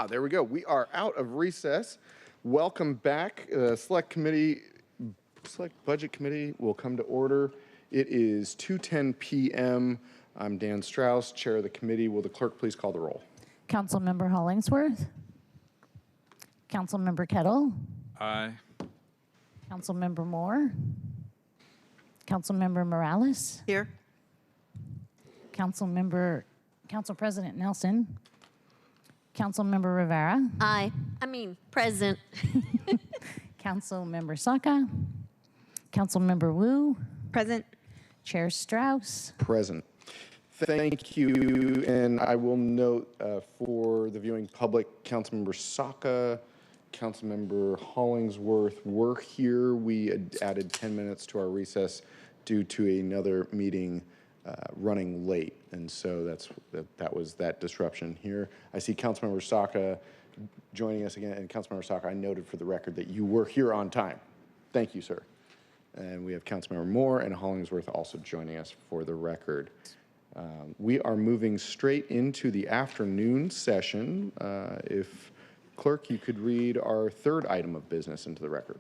There we go. We are out of recess. Welcome back. Select Budget Committee will come to order. It is 2:10 p.m. I'm Dan Strauss, chair of the committee. Will the clerk please call the roll? Councilmember Hollingsworth. Councilmember Kettle. Aye. Councilmember Moore. Councilmember Morales. Here. Council President Nelson. Councilmember Rivera. Present. Councilmember Saka. Councilmember Wu. Present. Chair Strauss. Present. Thank you. And I will note for the viewing public, Councilmember Saka, Councilmember Hollingsworth were here. We had added 10 minutes to our recess due to another meeting running late. And so that was that disruption here. I see Councilmember Saka joining us again. And Councilmember Saka, I noted for the record that you were here on time. Thank you, sir. And we have Councilmember Moore and Hollingsworth also joining us for the record. We are moving straight into the afternoon session. If clerk, you could read our third item of business into the record.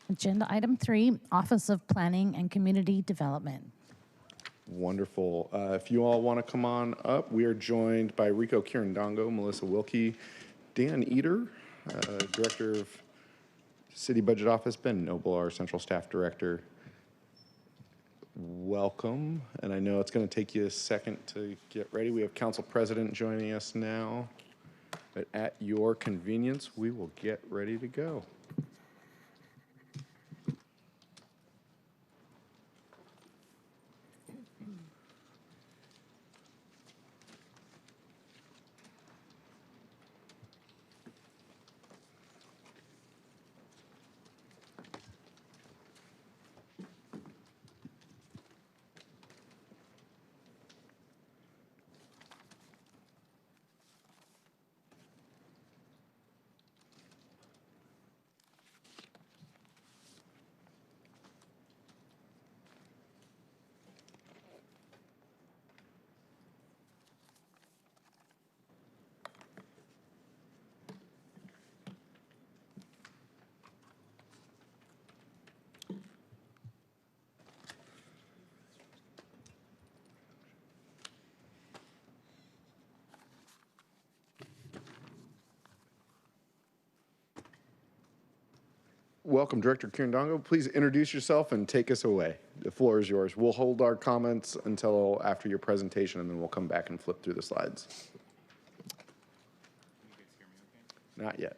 Agenda item 3, Office of Planning and Community Development. Wonderful. If you all want to come on up, we are joined by Rico Kirindongo, Melissa Wilkie, Dan Eder, Director of City Budget Office, Ben Noble, our Central Staff Director. Welcome. And I know it's going to take you a second to get ready. We have Council President joining us now. But at your convenience, we will get ready to go. Welcome, Director Kirindongo. Please introduce yourself and take us away. The floor is yours. We'll hold our comments until after your presentation, and then we'll come back and flip through the slides. Not yet.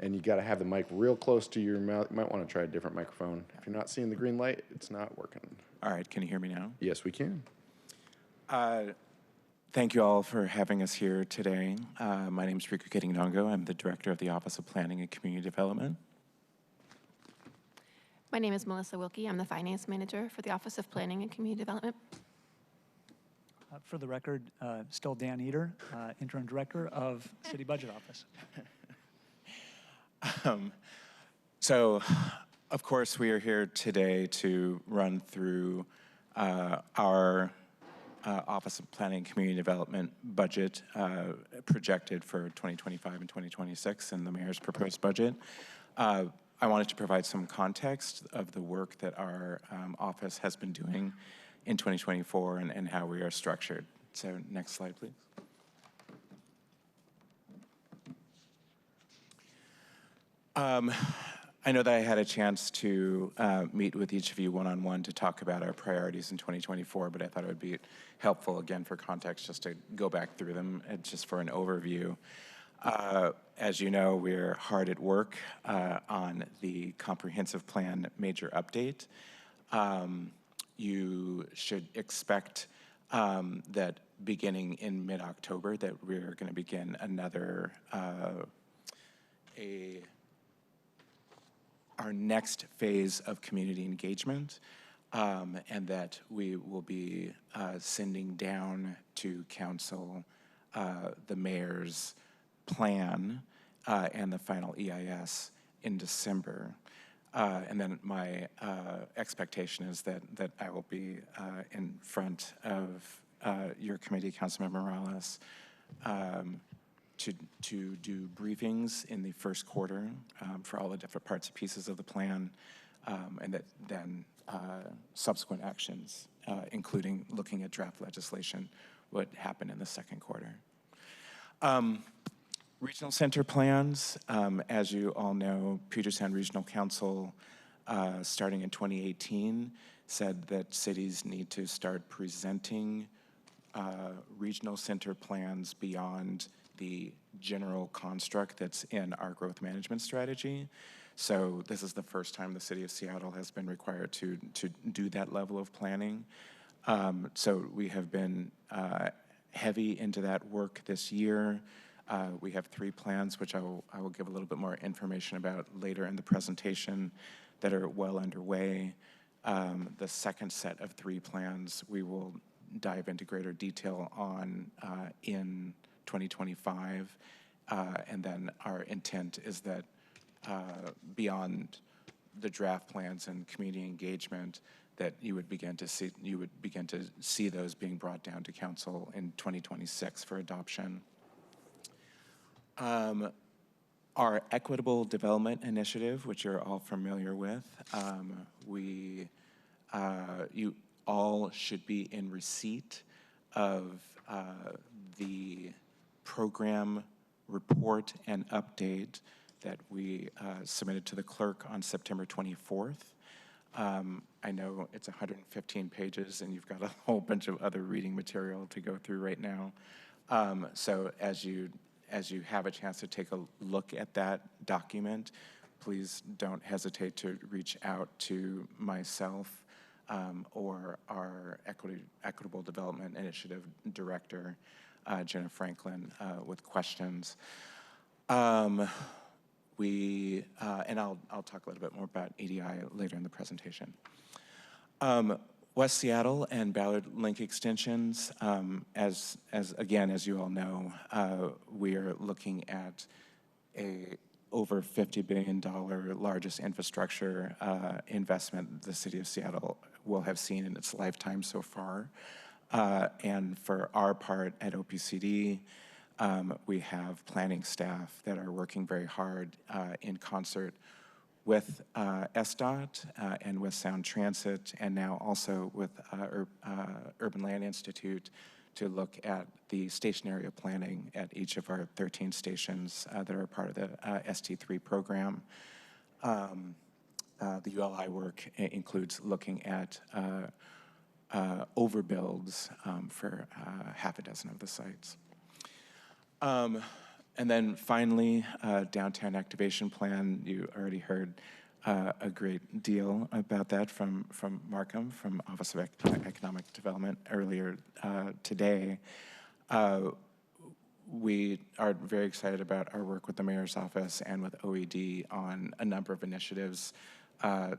And you got to have the mic real close to your mouth. You might want to try a different microphone. If you're not seeing the green light, it's not working. All right, can you hear me now? Yes, we can. Thank you all for having us here today. My name is Rico Kirindongo. I'm the Director of the Office of Planning and Community Development. My name is Melissa Wilkie. I'm the Finance Manager for the Office of Planning and Community Development. For the record, still Dan Eder, Interim Director of City Budget Office. So, of course, we are here today to run through our Office of Planning and Community Development budget projected for 2025 and 2026 and the Mayor's proposed budget. I wanted to provide some context of the work that our office has been doing in 2024 and how we are structured. So next slide, please. I know that I had a chance to meet with each of you one-on-one to talk about our priorities in 2024, but I thought it would be helpful, again, for context, just to go back through them, just for an overview. As you know, we're hard at work on the comprehensive plan major update. You should expect that beginning in mid-October that we're going to begin another our next phase of community engagement, and that we will be sending down to council the mayor's plan and the final EIS in December. And then my expectation is that I will be in front of your committee, Councilmember Morales, to do briefings in the first quarter for all the different parts and pieces of the plan, and that then subsequent actions, including looking at draft legislation, would happen in the second quarter. Regional center plans, as you all know, Puget Sound Regional Council, starting in 2018, said that cities need to start presenting regional center plans beyond the general construct that's in our growth management strategy. So this is the first time the city of Seattle has been required to do that level of planning. So we have been heavy into that work this year. We have 3 plans, which I will give a little bit more information about later in the presentation, that are well underway. The second set of 3 plans we will dive into greater detail on in 2025. And then our intent is that beyond the draft plans and community engagement, that you would begin to see those being brought down to council in 2026 for adoption. Our Equitable Development Initiative, which you're all familiar with, you all should be in receipt of the program report and update that we submitted to the clerk on September 24th. I know it's 115 pages and you've got a whole bunch of other reading material to go through right now. So as you have a chance to take a look at that document, please don't hesitate to reach out to myself or our Equitable Development Initiative Director, Jenna Franklin, with questions. And I'll talk a little bit more about EDI later in the presentation. West Seattle and Ballard Link extensions, as you all know, we are looking at a over $50 billion largest infrastructure investment the city of Seattle will have seen in its lifetime so far. And for our part at OPCD, we have planning staff that are working very hard in concert with SDOT and with Sound Transit, and now also with Urban Land Institute, to look at the station area planning at each of our 13 stations that are part of the ST3 program. The ULI work includes looking at overbuilds for half a dozen of the sites. And then finally, downtown activation plan. You already heard a great deal about that from Markham from Office of Economic Development earlier today. We are very excited about our work with the mayor's office and with OED on a number of initiatives,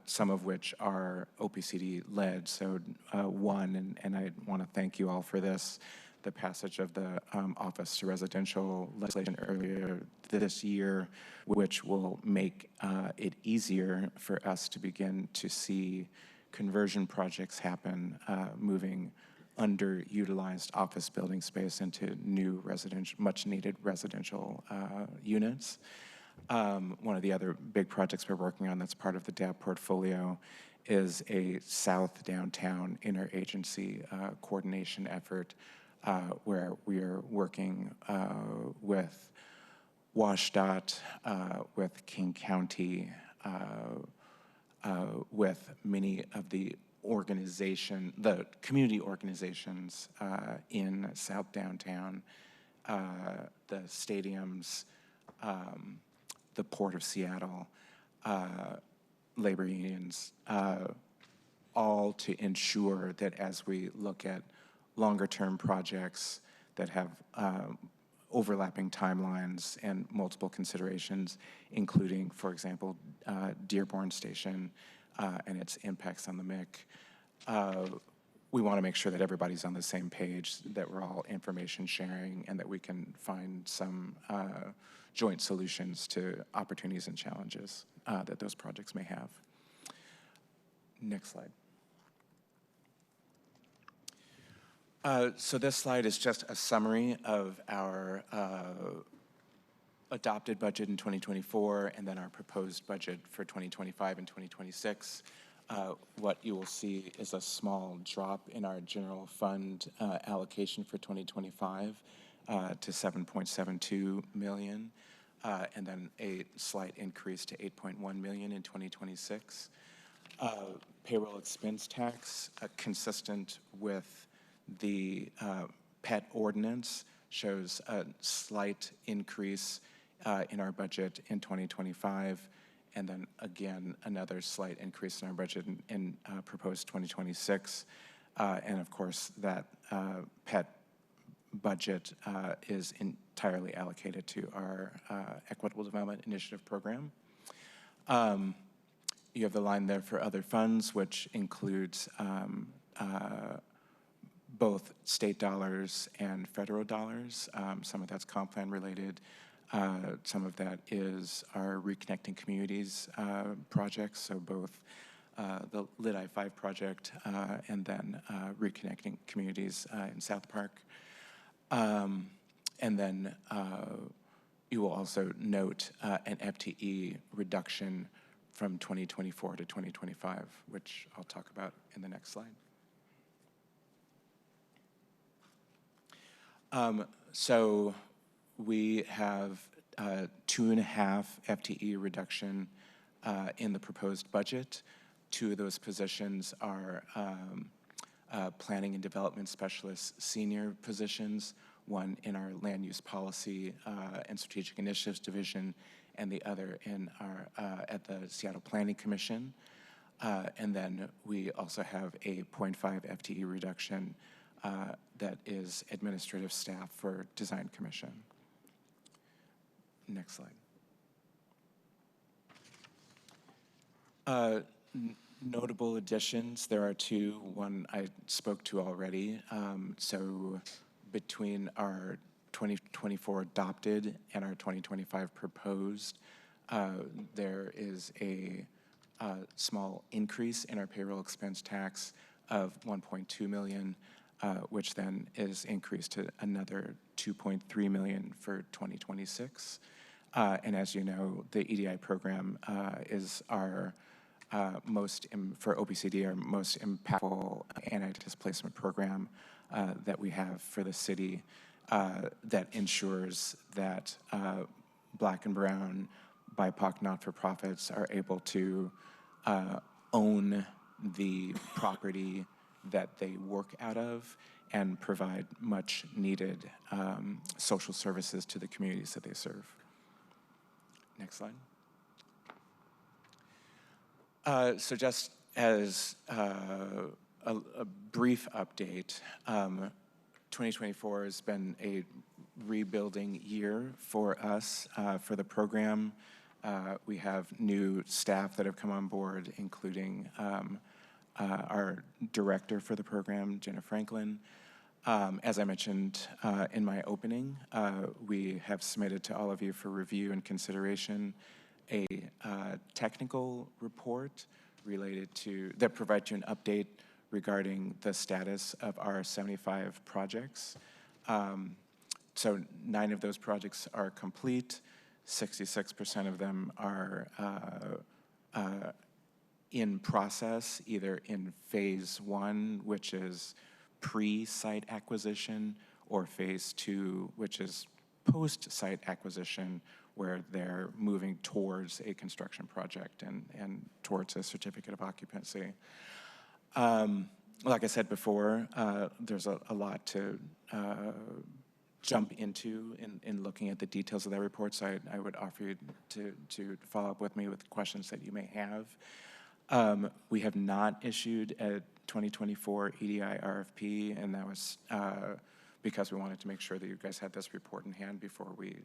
some of which are OPCD led. So one, and I want to thank you all for this, the passage of the office to residential legislation earlier this year, which will make it easier for us to begin to see conversion projects happen, moving underutilized office building space into new residential, much needed residential units. One of the other big projects we're working on that's part of the DAB portfolio is a South Downtown interagency coordination effort, where we are working with WashDOT, with King County, with many of the community organizations in South Downtown, the stadiums, the Port of Seattle, labor unions, all to ensure that as we look at longer-term projects that have overlapping timelines and multiple considerations, including, for example, Dearborn Station and its impacts on the MIC. We want to make sure that everybody's on the same page, that we're all information sharing, and that we can find some joint solutions to opportunities and challenges that those projects may have. Next slide. So this slide is just a summary of our adopted budget in 2024 and then our proposed budget for 2025 and 2026, what you will see is a small drop in our general fund allocation for 2025 to 7.72 million, and then a slight increase to 8.1 million in 2026. Payroll expense tax, consistent with the PET ordinance, shows a slight increase in our budget in 2025, and then again another slight increase in our budget in proposed 2026. And of course, that PET budget is entirely allocated to our Equitable Development Initiative program. You have the line there for other funds, which includes both state dollars and federal dollars. Some of that's comp plan related. Some of that is our Reconnecting Communities projects, so both the Lit I-5 project and then Reconnecting Communities in South Park. And then you will also note an FTE reduction from 2024 to 2025, which I'll talk about in the next slide. So we have 2.5 FTE reduction in the proposed budget. 2 of those positions are planning and development specialist senior positions, one in our land use policy and strategic initiatives division, and the other in our at the Seattle Planning Commission. And then we also have a 0.5 FTE reduction that is administrative staff for Design Commission. Next slide. Notable additions, there are 2. One I spoke to already. So between our 2024 adopted and our 2025 proposed, there is a small increase in our payroll expense tax of 1.2 million, which then is increased to another 2.3 million for 2026. And as you know, the EDI program is our for OPCD, our most impactful anti-displacement program that we have for the city that ensures that Black and Brown BIPOC not-for-profits are able to own the property that they work out of and provide much needed social services to the communities that they serve. Next slide. So just as a brief update, 2024 has been a rebuilding year for us for the program. We have new staff that have come on board, including our director for the program, Jenna Franklin. As I mentioned in my opening, we have submitted to all of you for review and consideration a technical report related to, that provides you an update regarding the status of our 75 projects. So 9 of those projects are complete. 66% of them are in process, either in phase 1, which is pre-site acquisition, or phase 2, which is post-site acquisition, where they're moving towards a construction project and towards a certificate of occupancy. Like I said before, there's a lot to jump into in looking at the details of that report, so I would offer you to follow up with me with questions that you may have. We have not issued a 2024 EDI RFP, and that was because we wanted to make sure that you guys had this report in hand before we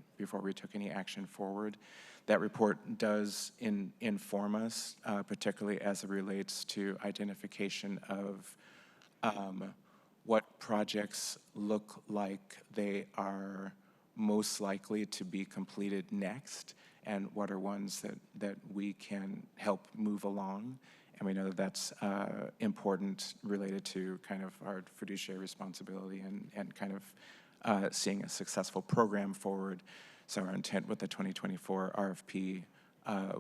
took any action forward. That report does inform us, particularly as it relates to identification of what projects look like they are most likely to be completed next, and what are ones that we can help move along. And we know that that's important, related to kind of our fiduciary responsibility and kind of seeing a successful program forward. So our intent with the 2024 RFP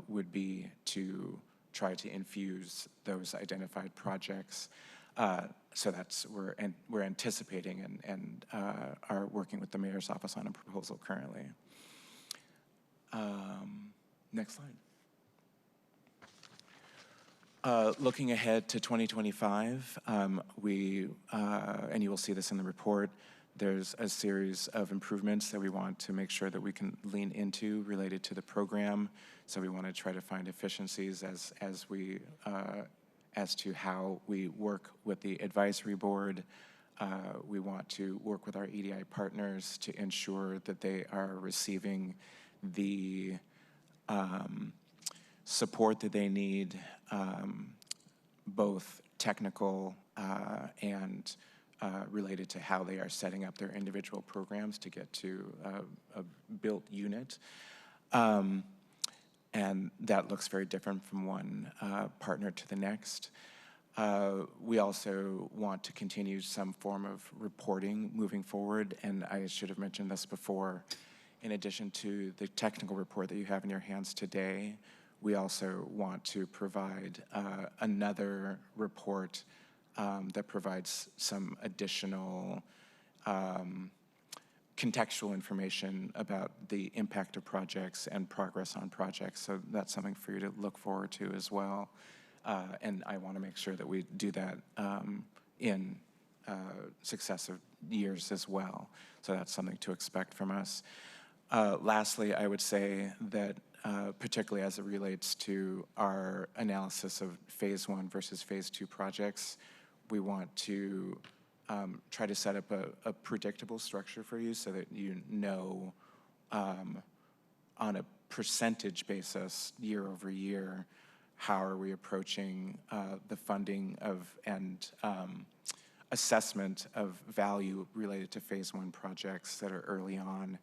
would be to try to infuse those identified projects. So we're anticipating and are working with the mayor's office on a proposal currently. Next slide. Looking ahead to 2025, and you will see this in the report, there's a series of improvements that we want to make sure that we can lean into related to the program. So we want to try to find efficiencies as to how we work with the advisory board. We want to work with our EDI partners to ensure that they are receiving the support that they need, both technical and related to how they are setting up their individual programs to get to a built unit. And that looks very different from one partner to the next. We also want to continue some form of reporting moving forward, and I should have mentioned this before. In addition to the technical report that you have in your hands today, we also want to provide another report that provides some additional contextual information about the impact of projects and progress on projects. So that's something for you to look forward to as well. And I want to make sure that we do that in successive years as well. So that's something to expect from us. Lastly, I would say that particularly as it relates to our analysis of phase 1 versus phase 2 projects, we want to try to set up a predictable structure for you so that you know on a percentage basis year over year how are we approaching the funding of and assessment of value related to phase 1 projects that are early on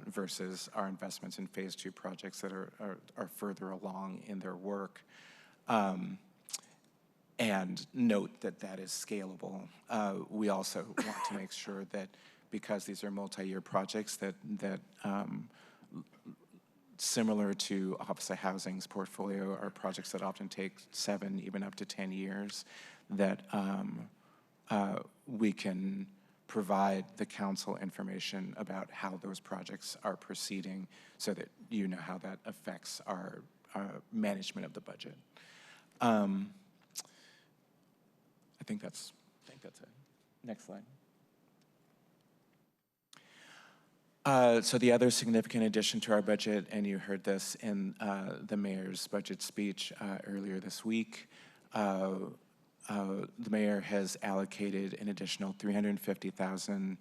versus our investments in phase 2 projects that are further along in their work. And note that that is scalable. We also want to make sure that because these are multi-year projects that similar to Office of Housing's portfolio are projects that often take 7, even up to 10 years, that we can provide the council information about how those projects are proceeding so that you know how that affects our management of the budget. I think that's it. Next slide. So the other significant addition to our budget, and you heard this in the mayor's budget speech earlier this week, the mayor has allocated an additional $350,000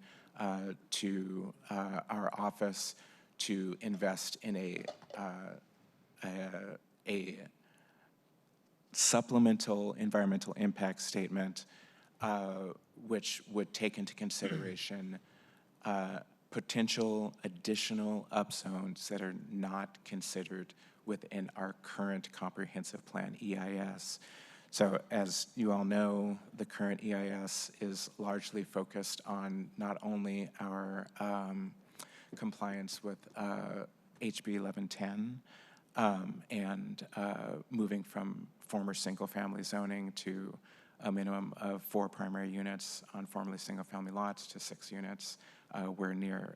to our office to invest in a supplemental environmental impact statement, which would take into consideration potential additional upzones that are not considered within our current comprehensive plan, EIS. So as you all know, the current EIS is largely focused on not only our compliance with HB 1110 and moving from former single-family zoning to a minimum of 4 primary units on formerly single-family lots to 6 units where near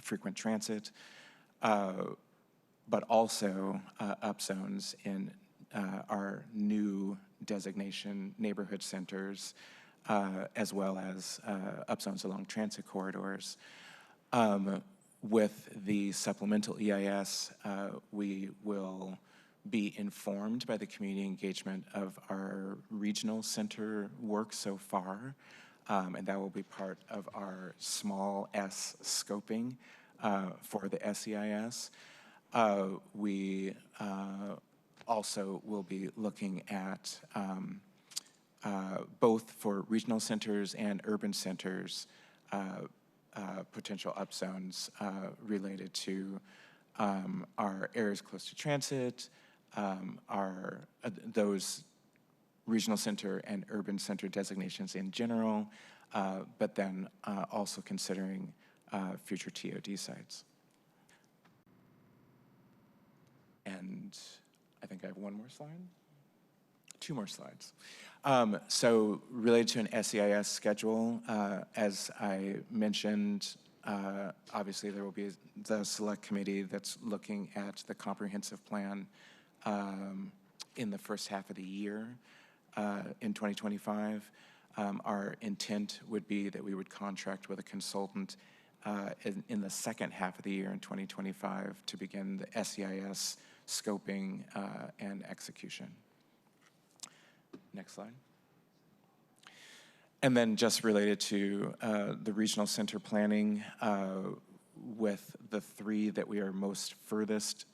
frequent transit, but also upzones in our new designation neighborhood centers, as well as upzones along transit corridors. With the supplemental EIS, we will be informed by the community engagement of our regional center work so far, and that will be part of our small s scoping for the SEIS. We also will be looking at both for regional centers and urban centers, potential upzones related to our areas close to transit, those regional center and urban center designations in general, but then also considering future TOD sites. And I think I have one more slide. Two more slides. So related to an SEIS schedule, as I mentioned, obviously there will be the select committee that's looking at the comprehensive plan in the first half of the year in 2025. Our intent would be that we would contract with a consultant in the second half of the year in 2025 to begin the SEIS scoping and execution. Next slide. And then just related to the regional center planning, with the three that we are most furthest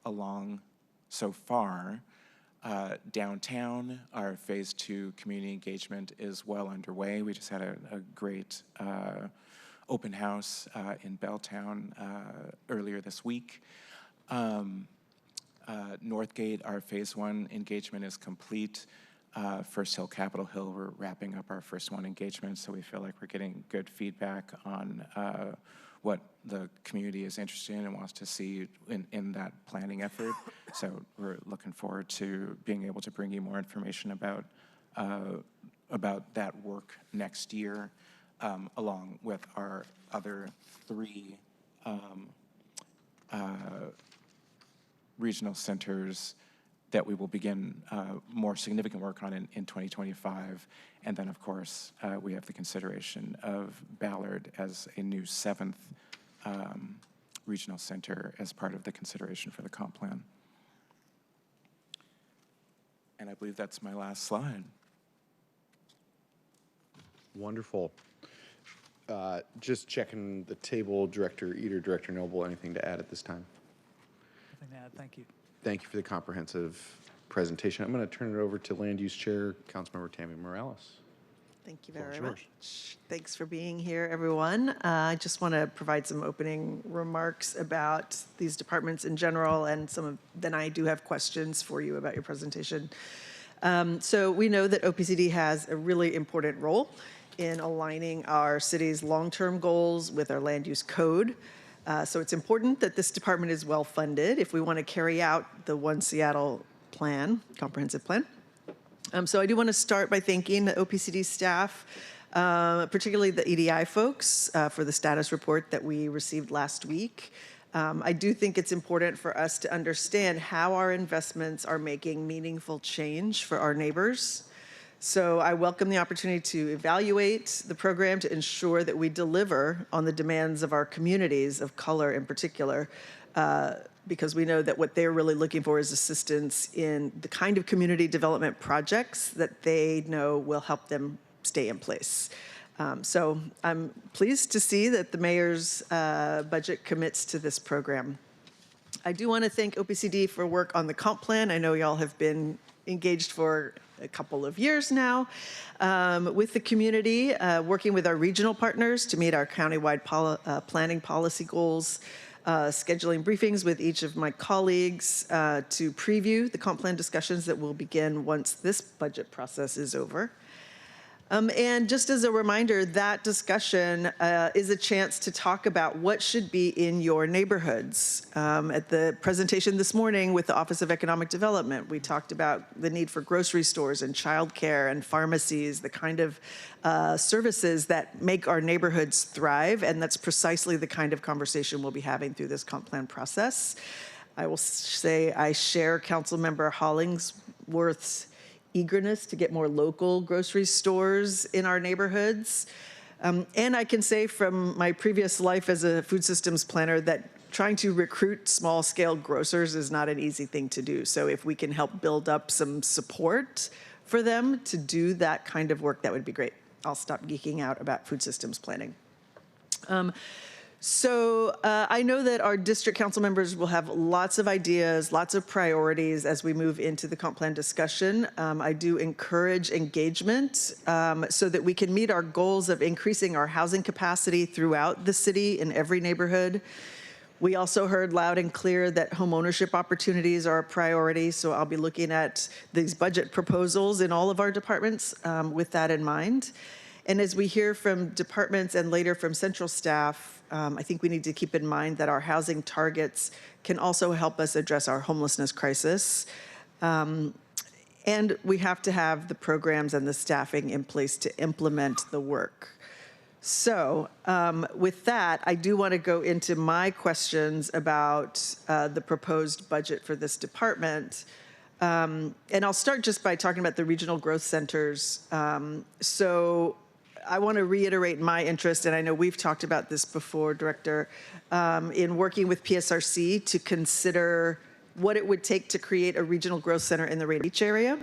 along so far, downtown, our phase 2 community engagement is well underway. We just had a great open house in Belltown earlier this week. Northgate, our phase 1 engagement is complete. First Hill, Capitol Hill, we're wrapping up our first 1 engagement, so we feel like we're getting good feedback on what the community is interested in and wants to see in that planning effort. So we're looking forward to being able to bring you more information about that work next year, along with our other 3 regional centers that we will begin more significant work on in 2025. And then, of course, we have the consideration of Ballard as a new 7th regional center as part of the consideration for the comp plan. And I believe that's my last slide. Wonderful. Just checking the table, Director Eater, Director Noble, anything to add at this time? Nothing to add. Thank you. Thank you for the comprehensive presentation. I'm going to turn it over to Land Use Chair, Councilmember Tammy Morales. Thank you very much. Thanks for being here, everyone. I just want to provide some opening remarks about these departments in general, and then I do have questions for you about your presentation. So we know that OPCD has a really important role in aligning our city's long-term goals with our land use code. So it's important that this department is well funded if we want to carry out the One Seattle plan, comprehensive plan. So I do want to start by thanking the OPCD staff, particularly the EDI folks, for the status report that we received last week. I do think it's important for us to understand how our investments are making meaningful change for our neighbors. So I welcome the opportunity to evaluate the program to ensure that we deliver on the demands of our communities of color in particular, because we know that what they're really looking for is assistance in the kind of community development projects that they know will help them stay in place. So I'm pleased to see that the mayor's budget commits to this program. I do want to thank OPCD for work on the comp plan. I know y'all have been engaged for a couple of years now with the community, working with our regional partners to meet our countywide planning policy goals, scheduling briefings with each of my colleagues to preview the comp plan discussions that will begin once this budget process is over. And just as a reminder, that discussion is a chance to talk about what should be in your neighborhoods. At the presentation this morning with the Office of Economic Development, we talked about the need for grocery stores and childcare and pharmacies, the kind of services that make our neighborhoods thrive, and that's precisely the kind of conversation we'll be having through this comp plan process. I will say I share Councilmember Hollingsworth's eagerness to get more local grocery stores in our neighborhoods. And I can say from my previous life as a food systems planner that trying to recruit small-scale grocers is not an easy thing to do. So if we can help build up some support for them to do that kind of work, that would be great. I'll stop geeking out about food systems planning. So I know that our district council members will have lots of ideas, lots of priorities as we move into the comp plan discussion. I do encourage engagement so that we can meet our goals of increasing our housing capacity throughout the city in every neighborhood. We also heard loud and clear that home ownership opportunities are a priority, so I'll be looking at these budget proposals in all of our departments with that in mind. And as we hear from departments and later from central staff, I think we need to keep in mind that our housing targets can also help us address our homelessness crisis. And we have to have the programs and the staffing in place to implement the work. So with that, I do want to go into my questions about the proposed budget for this department. And I'll start just by talking about the regional growth centers. So I want to reiterate my interest, and I know we've talked about this before, Director, in working with PSRC to consider what it would take to create a regional growth center in the Reed Beach area.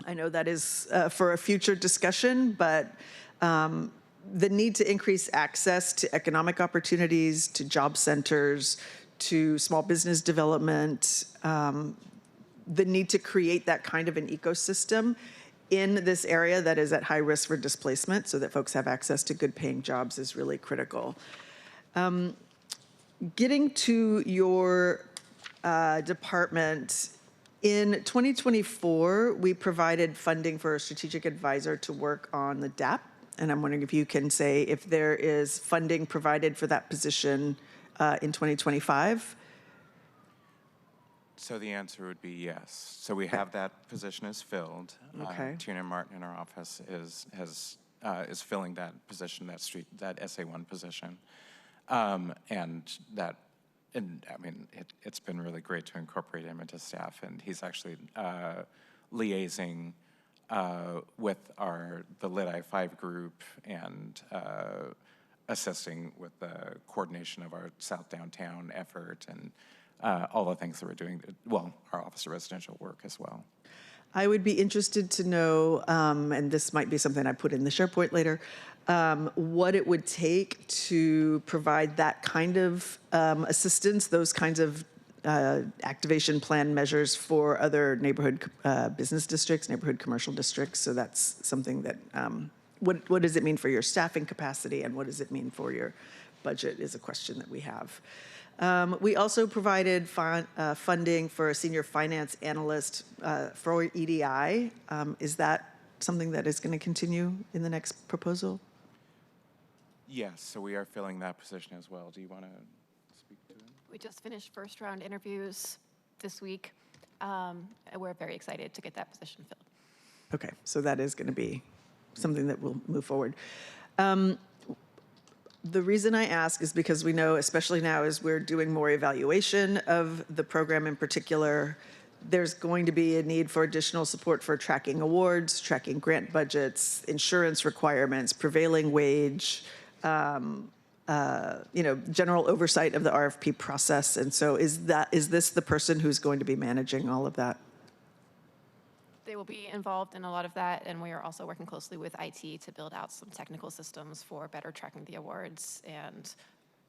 I know that is for a future discussion, but the need to increase access to economic opportunities, to job centers, to small business development, the need to create that kind of an ecosystem in this area that is at high risk for displacement so that folks have access to good paying jobs is really critical. Getting to your department, in 2024, we provided funding for a strategic advisor to work on the DAP. And I'm wondering if you can say if there is funding provided for that position in 2025. So the answer would be yes. So we have that position is filled. Okay. Tina Martin in our office is filling that position, that SA1 position, it's been really great to incorporate him into staff, and he's actually liaising with the Lit I-5 group and assisting with the coordination of our South Downtown effort and all the things that we're doing, well, our Office of Residential work as well. I would be interested to know, and this might be something I put in the SharePoint later, what it would take to provide that kind of assistance, those kinds of activation plan measures for other neighborhood business districts, neighborhood commercial districts. So that's something that, what does it mean for your staffing capacity and what does it mean for your budget is a question that we have. We also provided funding for a senior finance analyst for EDI. Is that something that is going to continue in the next proposal? Yes, so we are filling that position as well. Do you want to speak to it? We just finished first round interviews this week. And we're very excited to get that position filled. Okay, so that is going to be something that will move forward. The reason I ask is because we know, especially now as we're doing more evaluation of the program in particular, there's going to be a need for additional support for tracking awards, tracking grant budgets, insurance requirements, prevailing wage, general oversight of the RFP process. And so is this the person who's going to be managing all of that? They will be involved in a lot of that, and we are also working closely with IT to build out some technical systems for better tracking the awards and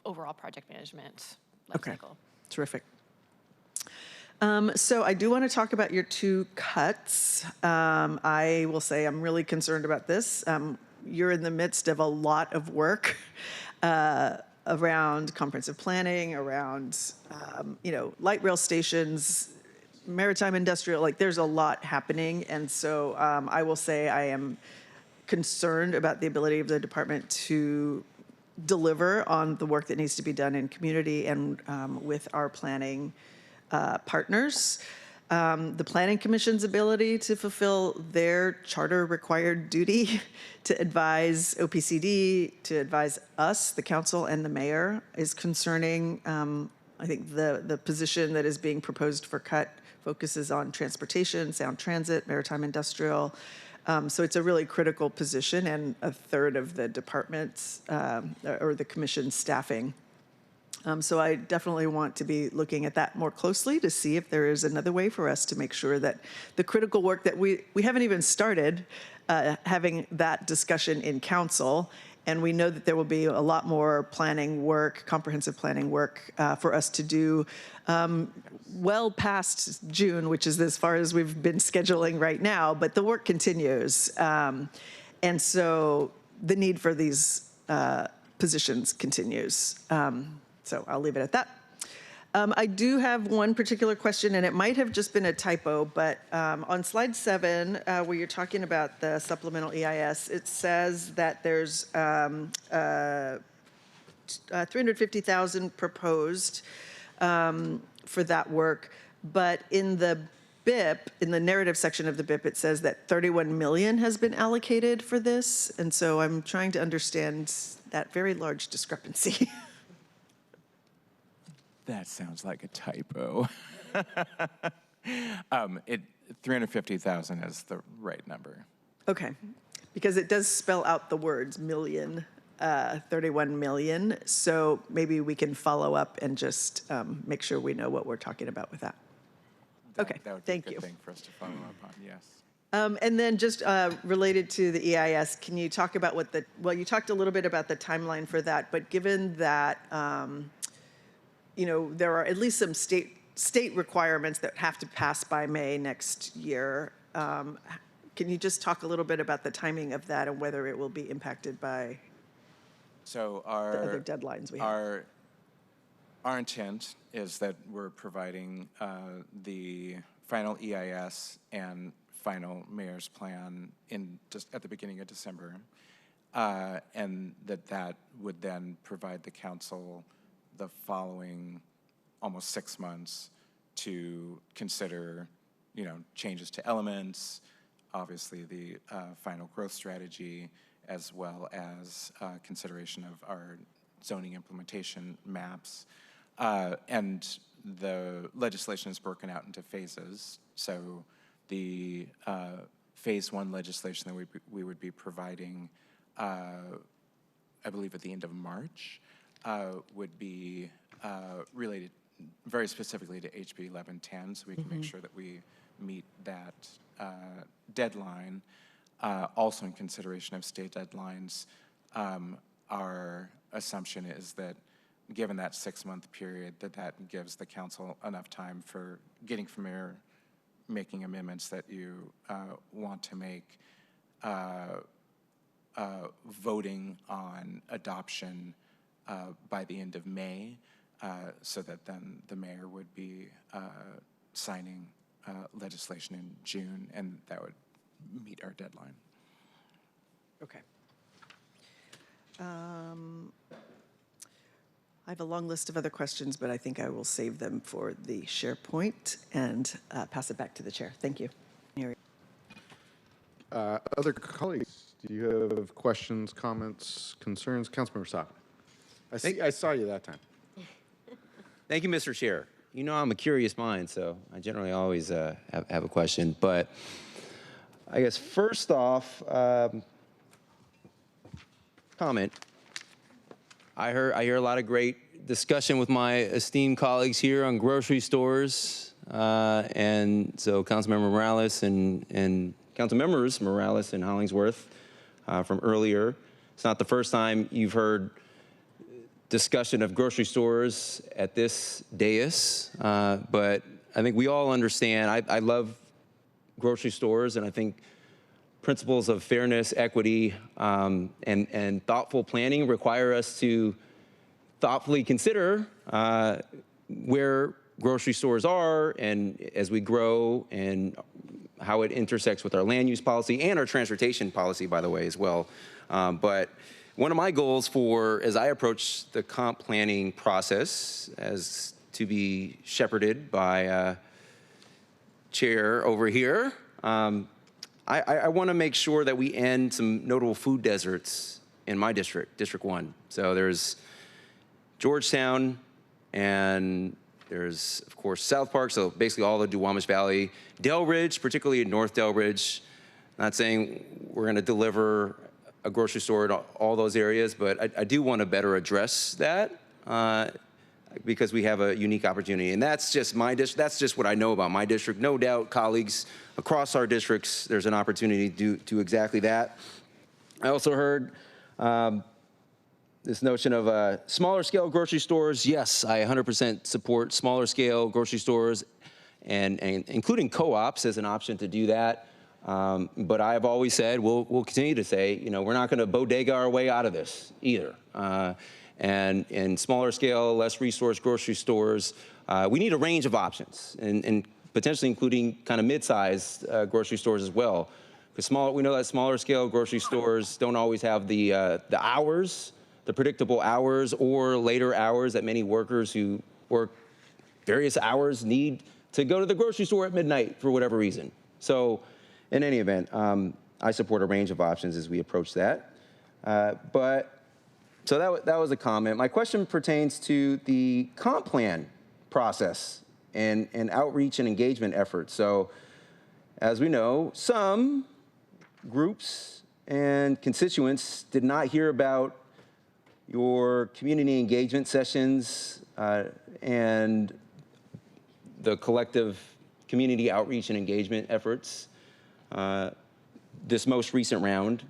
overall project management lifecycle. Okay, terrific. So I do want to talk about your two cuts. I will say I'm really concerned about this. You're in the midst of a lot of work around comprehensive planning, around light rail stations, maritime industrial, like there's a lot happening. And so I will say I am concerned about the ability of the department to deliver on the work that needs to be done in community and with our planning partners. The Planning Commission's ability to fulfill their charter required duty to advise OPCD, to advise us, the council and the mayor is concerning. I think the position that is being proposed for cut focuses on transportation, sound transit, maritime industrial. So it's a really critical position and a third of the department's or the commission's staffing. So I definitely want to be looking at that more closely to see if there is another way for us to make sure that the critical work that we haven't even started having that discussion in council. And we know that there will be a lot more planning work, comprehensive planning work for us to do well past June, which is as far as we've been scheduling right now, but the work continues. And so the need for these positions continues. So I'll leave it at that. I do have one particular question, and it might have just been a typo, but on slide 7, where you're talking about the supplemental EIS, it says that there's 350,000 proposed for that work, but in the BIP, in the narrative section of the BIP, it says that 31 million has been allocated for this, and so I'm trying to understand that very large discrepancy. That sounds like a typo. 350,000 is the right number. Okay, because it does spell out the words million, 31 million, so maybe we can follow up and just make sure we know what we're talking about with that. Okay, That would be thank a you. good thing for us to follow up on, yes. And then just related to the EIS, can you talk about well, you talked a little bit about the timeline for that, but given that, there are at least some state requirements that have to pass by May next year, can you just talk a little bit about the timing of that and whether it will be impacted by So the other deadlines we have? Our intent is that we're providing the final EIS and final mayor's plan just at the beginning of December, and that would then provide the council the following almost 6 months to consider, changes to elements, obviously the final growth strategy, as well as consideration of our zoning implementation maps. And the legislation is broken out into phases. So the phase 1 legislation that we would be providing, I believe at the end of March, would be related very specifically to HB 1110, so we can make sure that we meet that deadline. Also in consideration of state deadlines, our assumption is that given that 6-month period, that gives the council enough time for getting familiar, making amendments that you want to make, voting on adoption by the end of May, so that then the mayor would be signing legislation in June, and that would meet our deadline. Okay. I have a long list of other questions, but I think I will save them for the SharePoint and pass it back to the chair. Thank you. Other colleagues, do you have questions, comments, concerns? Councilmember Saka. I saw you that time. Thank you, Mr. Chair. I'm a curious mind, so I generally always have a question. But I guess first off, comment. I hear a lot of great discussion with my esteemed colleagues here on grocery stores, and so Councilmember Morales and Councilmembers Morales and Hollingsworth from earlier. It's not the first time you've heard discussion of grocery stores at this dais, but I think we all understand. I love grocery stores, and I think principles of fairness, equity, and thoughtful planning require us to thoughtfully consider where grocery stores are and as we grow and how it intersects with our land use policy and our transportation policy, by the way, as well. But one of my goals as I approach the comp planning process as to be shepherded by chair over here, I want to make sure that we end some notable food deserts in my district, District 1. So there's Georgetown, and there's, of course, South Park, so basically all the Duwamish Valley. Delridge, particularly in North Delridge. Not saying we're going to deliver a grocery store in all those areas, but I do want to better address that because we have a unique opportunity. And that's just my district. That's just what I know about my district. No doubt, colleagues across our districts, there's an opportunity to do exactly that. I also heard this notion of smaller scale grocery stores. Yes, I 100% support smaller scale grocery stores and including co-ops as an option to do that. But I've always said, we'll continue to say, we're not going to bodega our way out of this either. and in smaller scale, less resource grocery stores, we need a range of options, and potentially including kind of mid-sized grocery stores as well. Because we know that smaller scale grocery stores don't always have the hours, the predictable hours or later hours that many workers who work various hours need to go to the grocery store at midnight for whatever reason. So in any event, I support a range of options as we approach that. So that was a comment. My question pertains to the comp plan process and outreach and engagement efforts. So as we know, some groups and constituents did not hear about your community engagement sessions and the collective community outreach and engagement efforts this most recent round.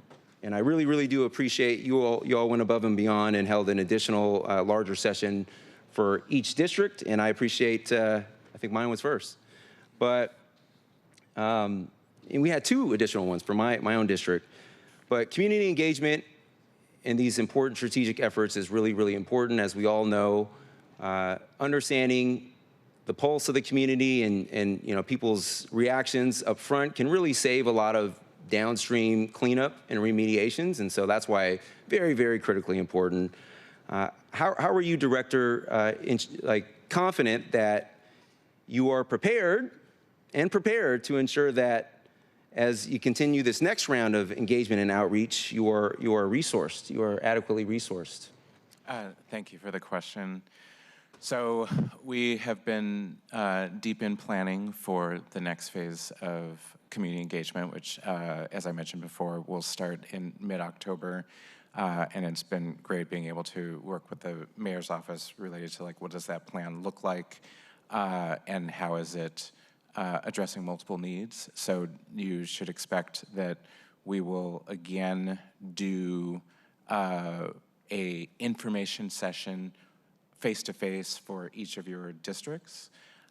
And I really, really do appreciate you all went above and beyond and held an additional larger session for each district. And I appreciate, I think mine was first. But and we had 2 additional ones for my own district. But community engagement in these important strategic efforts is really, really important. As we all know, understanding the pulse of the community and people's reactions up front can really save a lot of downstream cleanup and remediations. And so that's why very, very critically important. How are you, Director, confident that you are prepared to ensure that as you continue this next round of engagement and outreach, you are resourced, you are adequately resourced? Thank you for the question. So we have been deep in planning for the next phase of community engagement, which, as I mentioned before, will start in mid-October. And it's been great being able to work with the mayor's office related to what does that plan look like and how is it addressing multiple needs. So you should expect that we will again do a information session face-to-face for each of your districts,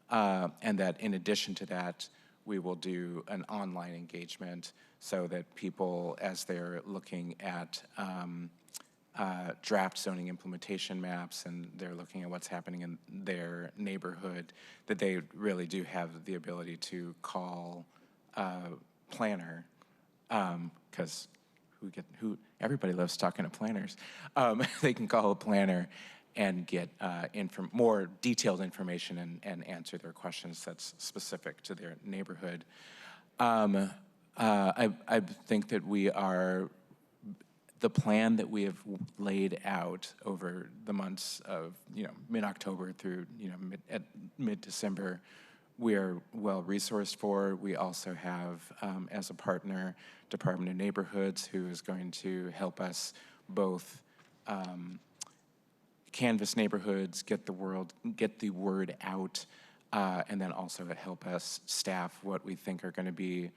and that in addition to that, we will do an online engagement so that people, as they're looking at draft zoning implementation maps and they're looking at what's happening in their neighborhood, that they really do have the ability to call a planner, because everybody loves talking to planners. They can call a planner and get more detailed information and answer their questions that's specific to their neighborhood. I think that the plan that we have laid out over the months of mid-October through mid-December, we are well resourced for. We also have, as a partner, Department of Neighborhoods, who is going to help us both canvass neighborhoods, get the word out, and then also to help us staff what we think are going to be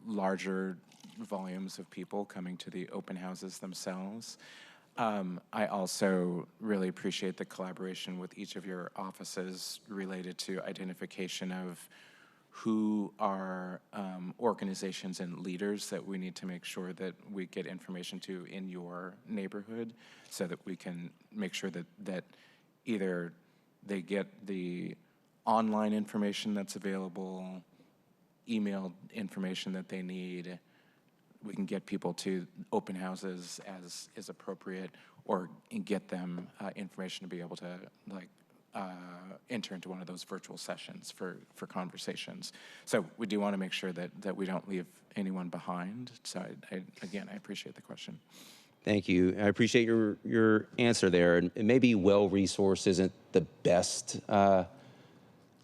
larger volumes of people coming to the open houses themselves. I also really appreciate the collaboration with each of your offices related to identification of who are organizations and leaders that we need to make sure that we get information to in your neighborhood so that we can make sure that either they get the online information that's available, email information that they need, we can get people to open houses as is appropriate, or get them information to be able to enter into one of those virtual sessions for conversations. So we do want to make sure that we don't leave anyone behind. So again, I appreciate the question. Thank you. I appreciate your answer there. And maybe well-resourced isn't the best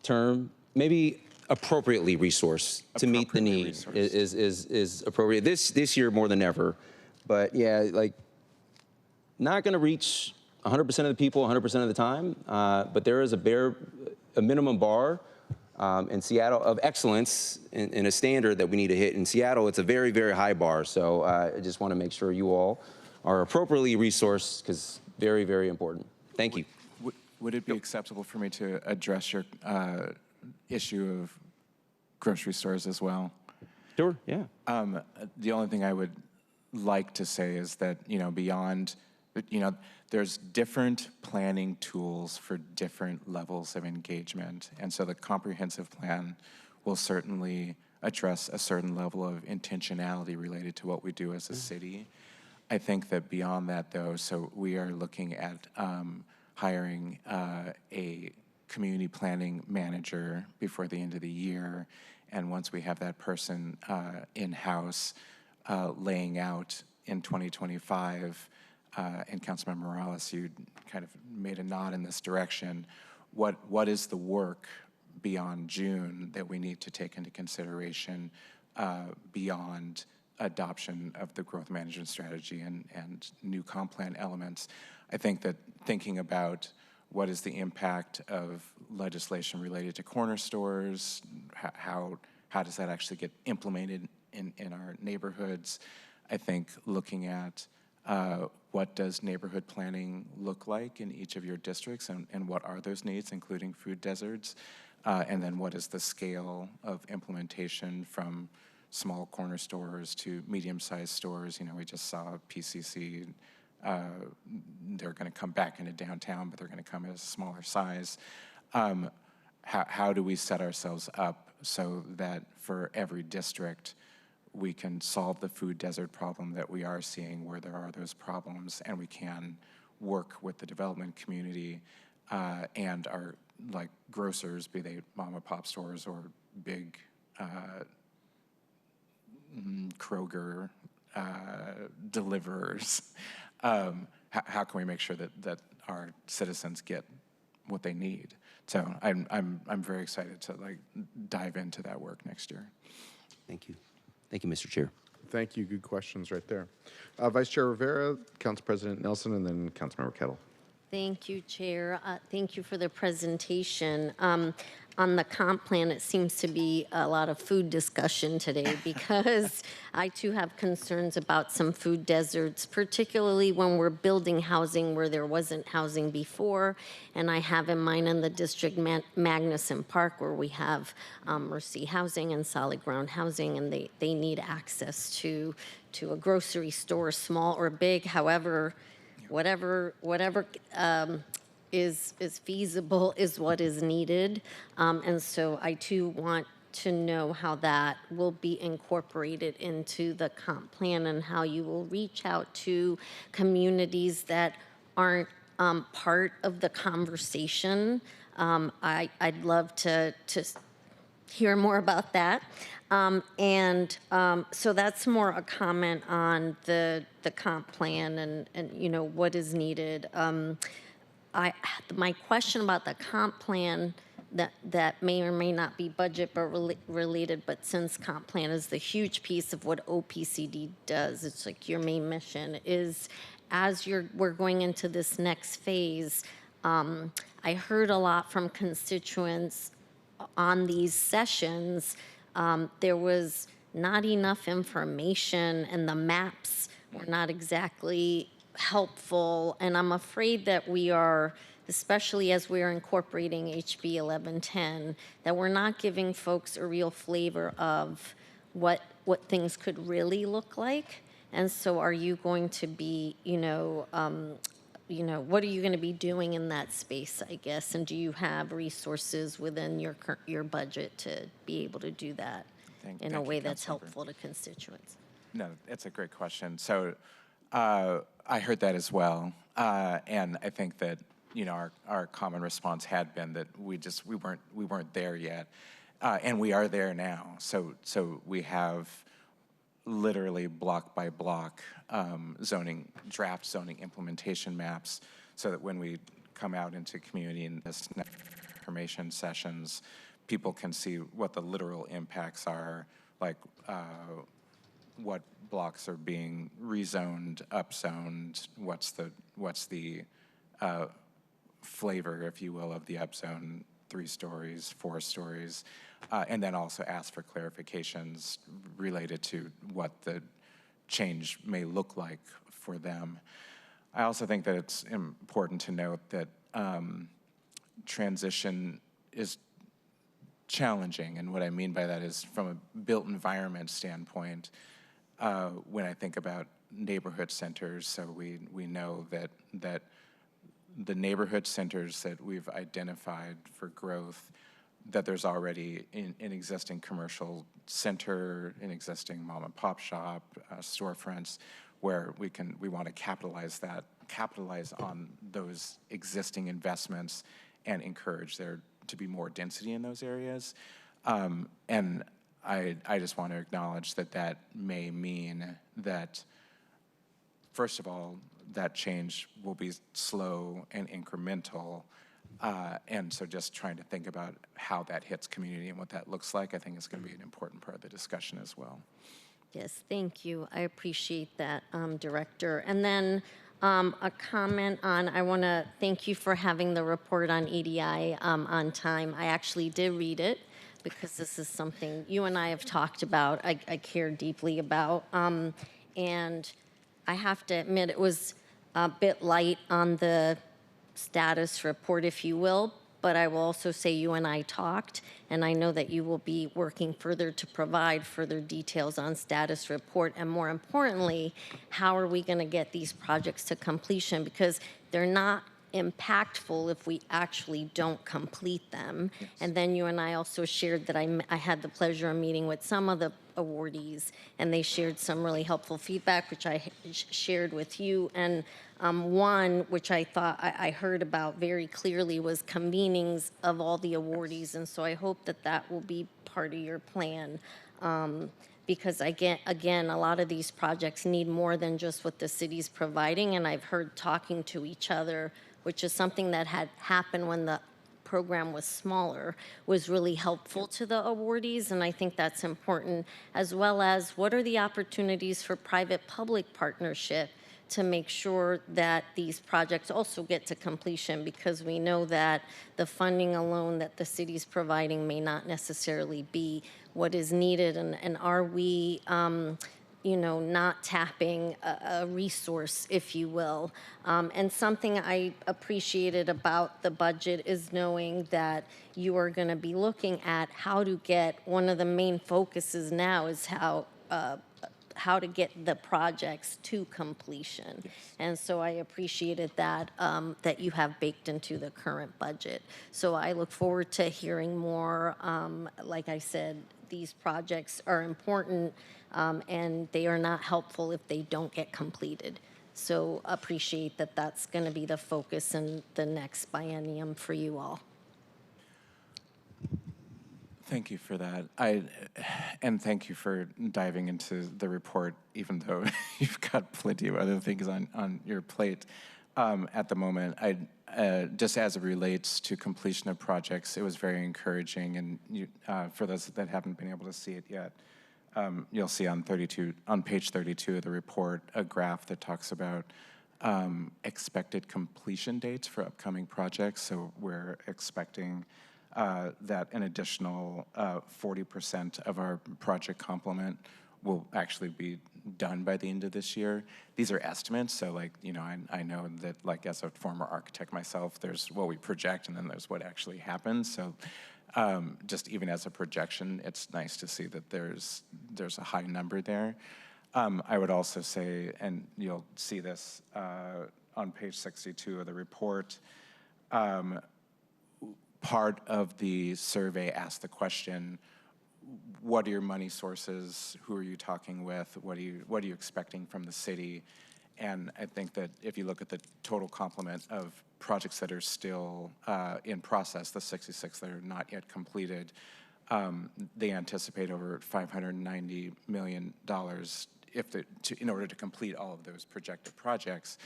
term. Maybe appropriately resourced to meet the need is appropriate. This year more than ever. But yeah, not going to reach 100% of the people 100% of the time, but there is a minimum bar in Seattle of excellence in a standard that we need to hit. In Seattle, it's a very, very high bar. So I just want to make sure you all are appropriately resourced, because very, very important. Thank you. Would it be acceptable for me to address your issue of grocery stores as well? Sure, yeah. The only thing I would like to say is that, beyond you know, there's different planning tools for different levels of engagement. And so the comprehensive plan will certainly address a certain level of intentionality related to what we do as a city. I think that beyond that, though, so we are looking at hiring a community planning manager before the end of the year. And once we have that person in-house, laying out in 2025, and Councilmember Morales, you kind of made a nod in this direction. What is the work beyond June that we need to take into consideration beyond adoption of the growth management strategy and new comp plan elements? I think that thinking about what is the impact of legislation related to corner stores, how does that actually get implemented in our neighborhoods? I think looking at what does neighborhood planning look like in each of your districts, and what are those needs, including food deserts? And then what is the scale of implementation from small corner stores to medium-sized stores? You know, we just saw PCC, they're gonna come back into downtown, but they're gonna come at a smaller size. How do we set ourselves up so that for every district, we can solve the food desert problem that we are seeing where there are those problems, and we can work with the development community and our like grocers, be they mom and pop stores or big Kroger deliverers. How can we make sure that our citizens get what they need? So I'm very excited to like dive into that work next year. Thank you. Thank you, Mr. Chair. Thank you. Good questions right there. Vice Chair Rivera, Council President Nelson, and then Councilmember Kettle. Thank you, Chair. Thank you for the presentation. On the comp plan, it seems to be a lot of food discussion today because I too have concerns about some food deserts, particularly when we're building housing where there wasn't housing before. And I have in mind in the district Magnuson Park where we have Mercy Housing and Solid Ground Housing, and they need access to a grocery store, small or big, however, whatever is feasible is what is needed. And so I too want to know how that will be incorporated into the comp plan and how you will reach out to communities that aren't part of the conversation. I'd love to hear more about that. So that's more a comment on the comp plan and you know what is needed. My question about the comp plan that may or may not be budget but related, but since comp plan is the huge piece of what OPCD does, it's like your main mission is as we're going into this next phase. I heard a lot from constituents on these sessions. There was not enough information and the maps were not exactly helpful, and I'm afraid that we are, especially as we are incorporating HB 1110, that we're not giving folks a real flavor of what things could really look like. And so are you going to be, what are you going to be doing in that space, I guess, and do you have resources within your budget to be able to do that in a way that's helpful to constituents? No, it's a great question. So I heard that as well, and I think that our common response had been that we weren't there yet, and we are there now. So we have literally block by block draft zoning implementation maps, so that when we come out into community and this information sessions, people can see what the literal impacts are, like what blocks are being rezoned, upzoned, what's the flavor, if you will, of the upzone, 3 stories, 4 stories, and then also ask for clarifications related to what the change may look like for them. I also think that it's important to note that transition is challenging, and what I mean by that is from a built environment standpoint, when I think about neighborhood centers. So we know that the neighborhood centers that we've identified for growth, that there's already an existing commercial center, an existing mom and pop shop, storefronts, where we want to capitalize on those existing investments and encourage there to be more density in those areas. And I just want to acknowledge that may mean that, first of all, that change will be slow and incremental. And so just trying to think about how that hits community and what that looks like, I think is going to be an important part of the discussion as well. Yes, thank you. I appreciate that, Director. And then a comment on, I want to thank you for having the report on EDI on time. I actually did read it because this is something you and I have talked about, I care deeply about. And I have to admit, it was a bit light on the status report, if you will, but I will also say you and I talked, and I know that you will be working further to provide further details on status report, and more importantly, how are we going to get these projects to completion, because they're not impactful if we actually don't complete them. Yes. And then you and I also shared that I had the pleasure of meeting with some of the awardees, and they shared some really helpful feedback, which I shared with you. And one, which I thought I heard about very clearly, was convenings of all the awardees. And so I hope that will be part of your plan. Because again, a lot of these projects need more than just what the city's providing. And I've heard talking to each other, which is something that had happened when the program was smaller, was really helpful to the awardees. And I think that's important, as well as what are the opportunities for private-public partnership to make sure that these projects also get to completion, because we know that the funding alone that the city's providing may not necessarily be what is needed. And are we not tapping a resource, if you will. And something I appreciated about the budget is knowing that you are going to be looking at how to get, one of the main focuses now is how to get the projects to completion. Yes. And so I appreciated that, that you have baked into the current budget. So I look forward to hearing more. Like I said, these projects are important, and they are not helpful if they don't get completed. So appreciate that that's going to be the focus in the next biennium for you all. Thank you for that. And thank you for diving into the report, even though you've got plenty of other things on your plate at the moment. Just as it relates to completion of projects, it was very encouraging. And for those that haven't been able to see it yet, you'll see on page 32 of the report a graph that talks about expected completion dates for upcoming projects. So we're expecting that an additional 40% of our project complement will actually be done by the end of this year. These are estimates, so I know that as a former architect myself, there's what we project and then there's what actually happens. So just even as a projection, it's nice to see that there's a high number there. I would also say, and you'll see this on page 62 of the report, part of the survey asked the question, what are your money sources? Who are you talking with? What are you expecting from the city? And I think that if you look at the total complement of projects that are still in process, the 66 that are not yet completed, they anticipate over $590 million in order to complete all of those projected projects.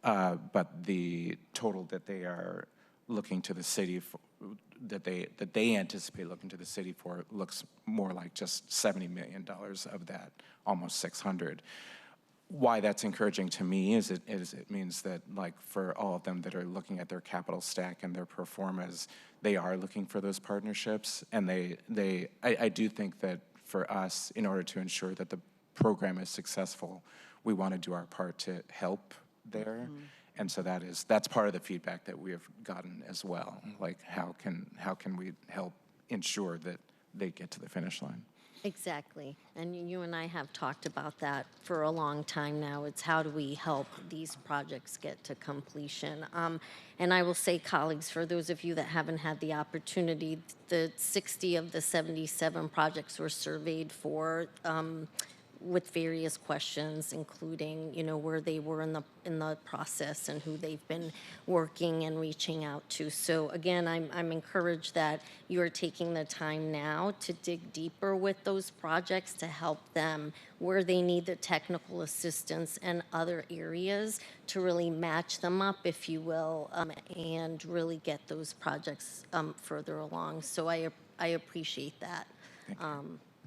But the total that they are looking to the city for, that they anticipate looking to the city for, looks more like just $70 million of that, almost 600. Why that's encouraging to me is it means that, for all of them that are looking at their capital stack and their pro formas, they are looking for those partnerships. And I do think that for us, in order to ensure that the program is successful, we want to do our part to help there. Mm-hmm. And so that's part of the feedback that we have gotten as well. How can we help ensure that they get to the finish line? Exactly. And you and I have talked about that for a long time now. It's how do we help these projects get to completion? And I will say, colleagues, for those of you that haven't had the opportunity, the 60 of the 77 projects were surveyed for with various questions, including, where they were in the process and who they've been working and reaching out to. So again, I'm encouraged that you are taking the time now to dig deeper with those projects to help them where they need the technical assistance and other areas to really match them up, if you will, and really get those projects further along. So I appreciate that.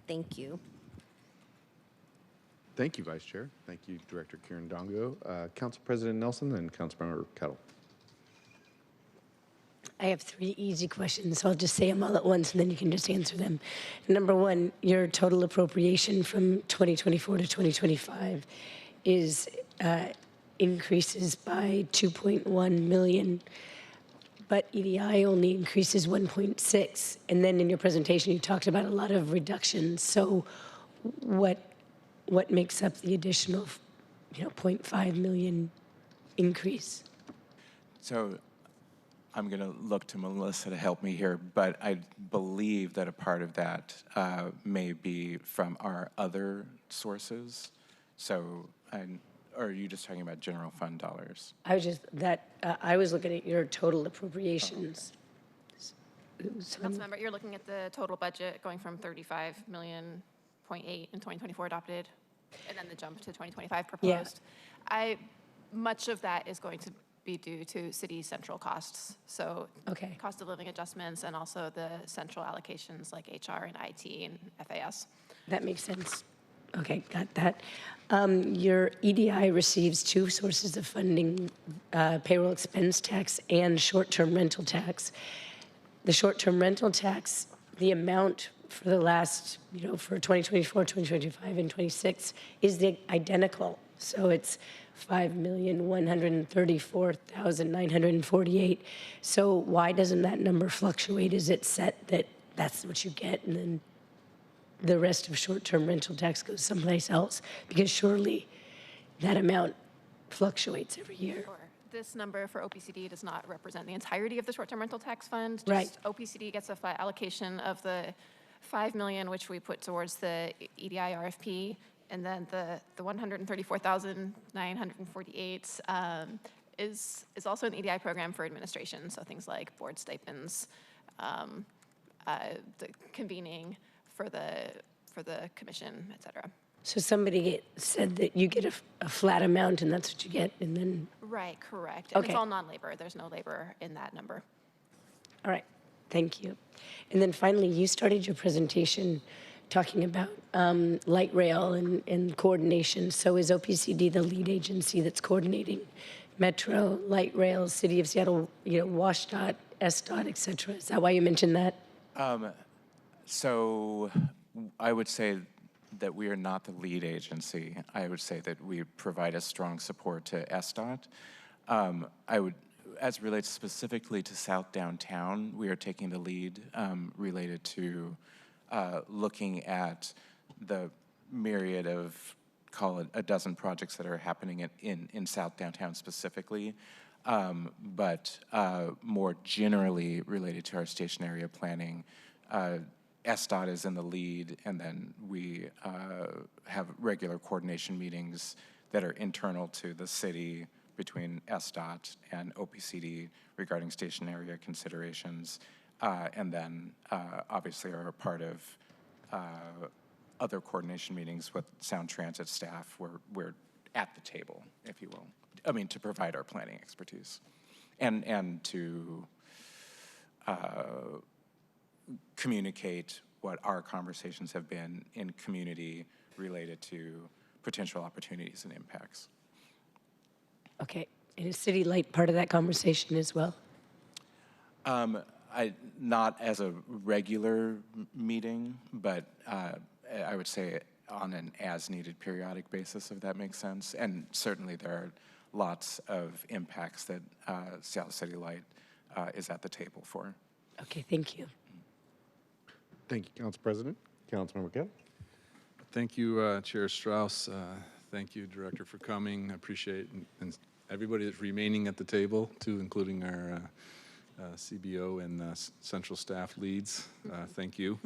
Thank you. Thank you, Vice Chair. Thank you, Director Kieran Dongo. Council President Nelson and Councilmember Kettle. I have 3 easy questions, so I'll just say them all at once, and then you can just answer them. Number 1, your total appropriation from 2024 to 2025 is increases by 2.1 million, but EDI only increases 1.6. And then in your presentation, you talked about a lot of reductions. So what makes up the additional, 0.5 million increase? So I'm going to look to Melissa to help me here, but I believe that a part of that may be from our other sources. So, or are you just talking about general fund dollars? I was looking at your total appropriations. Councilmember, you're looking at the total budget going from 35 million, 0.8 in 2024 adopted, and then the jump to 2025 proposed. Yeah. Much of that is going to be due to city central costs. So Okay. cost of living adjustments and also the central allocations like HR and IT and FAS. That makes sense. Okay, got that. Your EDI receives 2 sources of funding, payroll expense tax and short-term rental tax. The short-term rental tax, the amount for the last, for 2024, 2025, and 26 is identical. So it's 5,134,948. So why doesn't that number fluctuate? Is it set that that's what you get and then the rest of short-term rental tax goes someplace else? Because surely that amount fluctuates every year. Sure. This number for OPCD does not represent the entirety of the short-term rental tax fund. Right. Just OPCD gets a flat allocation of the 5 million, which we put towards the EDI RFP, and then the 134,948 is also an EDI program for administration. So things like board stipends, the convening for the commission, et cetera. So somebody said that you get a flat amount and that's what you get, and then, Right, correct. And Okay. it's all non-labor. There's no labor in that number. all right, thank you. And then finally, you started your presentation talking about light rail and coordination. So is OPCD the lead agency that's coordinating Metro, light rail, City of Seattle, WashDOT, SDOT, et cetera? Is that why you mentioned that? So I would say that we are not the lead agency. I would say that we provide a strong support to SDOT. As it relates specifically to South Downtown, we are taking the lead related to looking at the myriad of, call it a dozen projects that are happening in South Downtown specifically, but more generally related to our station area planning. SDOT is in the lead, and then we have regular coordination meetings that are internal to the city between SDOT and OPCD regarding station area considerations, and then obviously are a part of other coordination meetings with Sound Transit staff where we're at the table, if you will. I mean, to provide our planning expertise and to communicate what our conversations have been in community related to potential opportunities and impacts. Okay, and is City Light part of that conversation as well? Not as a regular meeting, but I would say on an as-needed periodic basis, if that makes sense. And certainly there are lots of impacts that Seattle City Light is at the table for. Okay, thank you. Thank you, Council President. Councilmember Kettle. Thank you, Chair Strauss. Thank you, Director, for coming. I appreciate and everybody that's remaining at the table, too, including our CBO and central staff leads. Thank you.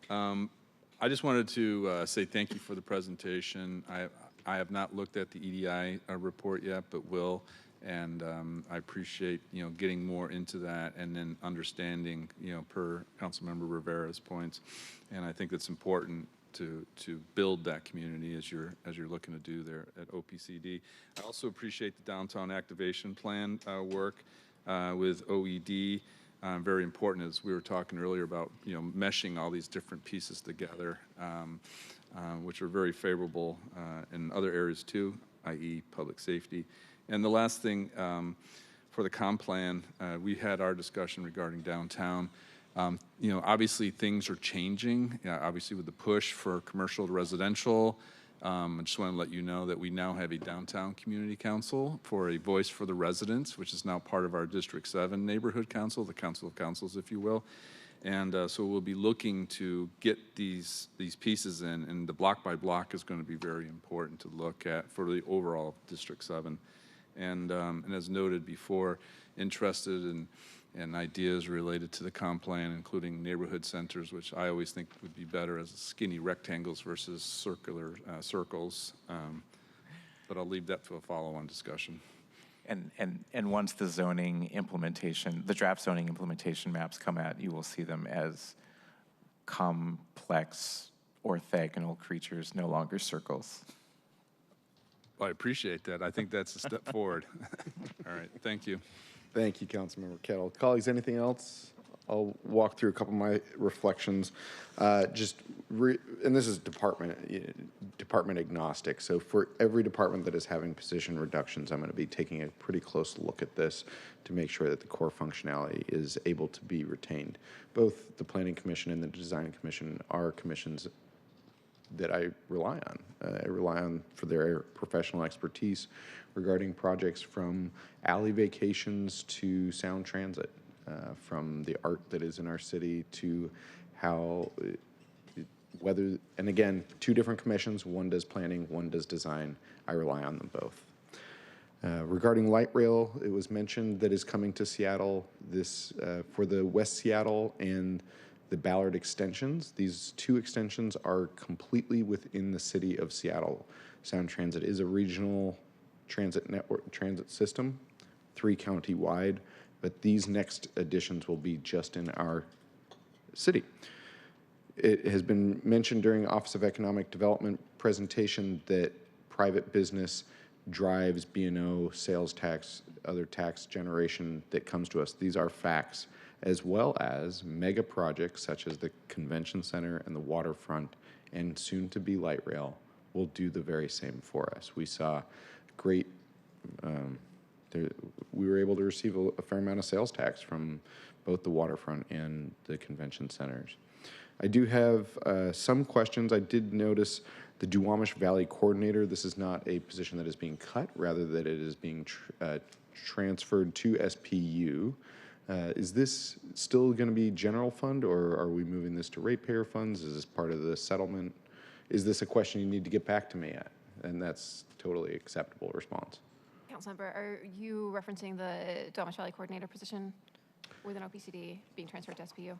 I just wanted to say thank you for the presentation. I have not looked at the EDI report yet, but will, and I appreciate getting more into that and then understanding per Councilmember Rivera's points, and I think it's important to build that community as you're looking to do there at OPCD. I also appreciate the downtown activation plan work with OED. Very important, as we were talking earlier about meshing all these different pieces together, which are very favorable in other areas too, i.e. public safety. And the last thing, for the comp plan, we had our discussion regarding downtown. Obviously things are changing, obviously with the push for commercial to residential. I just want to let you know that we now have a downtown community council for a voice for the residents, which is now part of our District 7 neighborhood council, the council of councils, if you will. And so we'll be looking to get these pieces in, and the block by block is going to be very important to look at for the overall District 7. And as noted before, interested in ideas related to the comp plan, including neighborhood centers, which I always think would be better as skinny rectangles versus circular circles. But I'll leave that to a follow-on discussion. And once the zoning implementation, the draft zoning implementation maps come out, you will see them as complex orthogonal creatures, no longer circles. Well, I appreciate that. I think that's a step forward. All right, thank you. Thank you, Councilmember Kettle. Colleagues, anything else? I'll walk through a couple of my reflections. And this is department agnostic. So for every department that is having position reductions, I'm going to be taking a pretty close look at this to make sure that the core functionality is able to be retained. Both the Planning Commission and the Design Commission are commissions that I rely on. I rely on for their professional expertise regarding projects from alley vacations to sound transit, from the art that is in our city to how, whether, and again, two different commissions, one does planning, one does design. I rely on them both. Regarding light rail, it was mentioned that is coming to Seattle this for the West Seattle and the Ballard extensions. These two extensions are completely within the city of Seattle. Sound Transit is a regional transit network, transit system, 3 county wide, but these next additions will be just in our city. It has been mentioned during Office of Economic Development presentation that private business drives B&O, sales tax, other tax generation that comes to us. These are facts, as well as mega projects such as the Convention Center and the waterfront and soon to be light rail will do the very same for us. We saw great, we were able to receive a fair amount of sales tax from both the waterfront and the convention centers. I do have some questions. I did notice the Duwamish Valley Coordinator. This is not a position that is being cut, rather that it is being transferred to SPU. Is this still going to be general fund, or are we moving this to ratepayer funds? Is this part of the settlement? Is this a question you need to get back to me at? And that's totally acceptable response. Councilmember, are you referencing the Duwamish Valley Coordinator position within OPCD being transferred to SPU?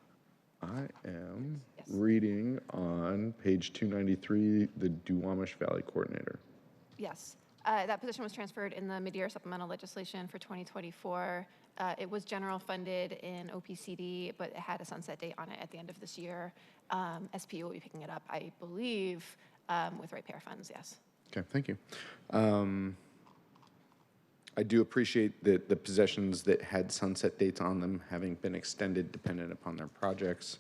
I am reading on page 293, the Duwamish Valley Coordinator. Yes. That position was transferred in the mid-year supplemental legislation for 2024. It was general funded in OPCD, but it had a sunset date on it at the end of this year. SPU will be picking it up, I believe, with ratepayer funds, yes. Okay, thank you. I do appreciate that the possessions that had sunset dates on them having been extended dependent upon their projects,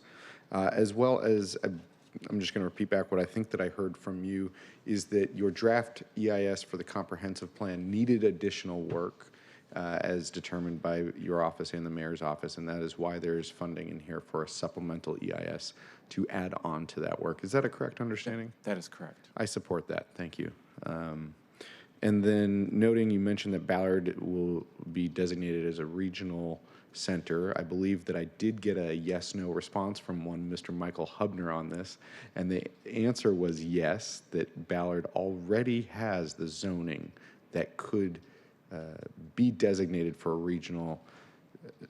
as well as, I'm just going to repeat back what I think that I heard from you, is that your draft EIS for the comprehensive plan needed additional work as determined by your office and the mayor's office, and that is why there is funding in here for a supplemental EIS to add on to that work. Is that a correct understanding? That is correct. I support that. Thank you. And then noting you mentioned that Ballard will be designated as a regional center. I believe that I did get a yes/no response from one Mr. Michael Hubner on this, and the answer was yes, that Ballard already has the zoning that could be designated for a regional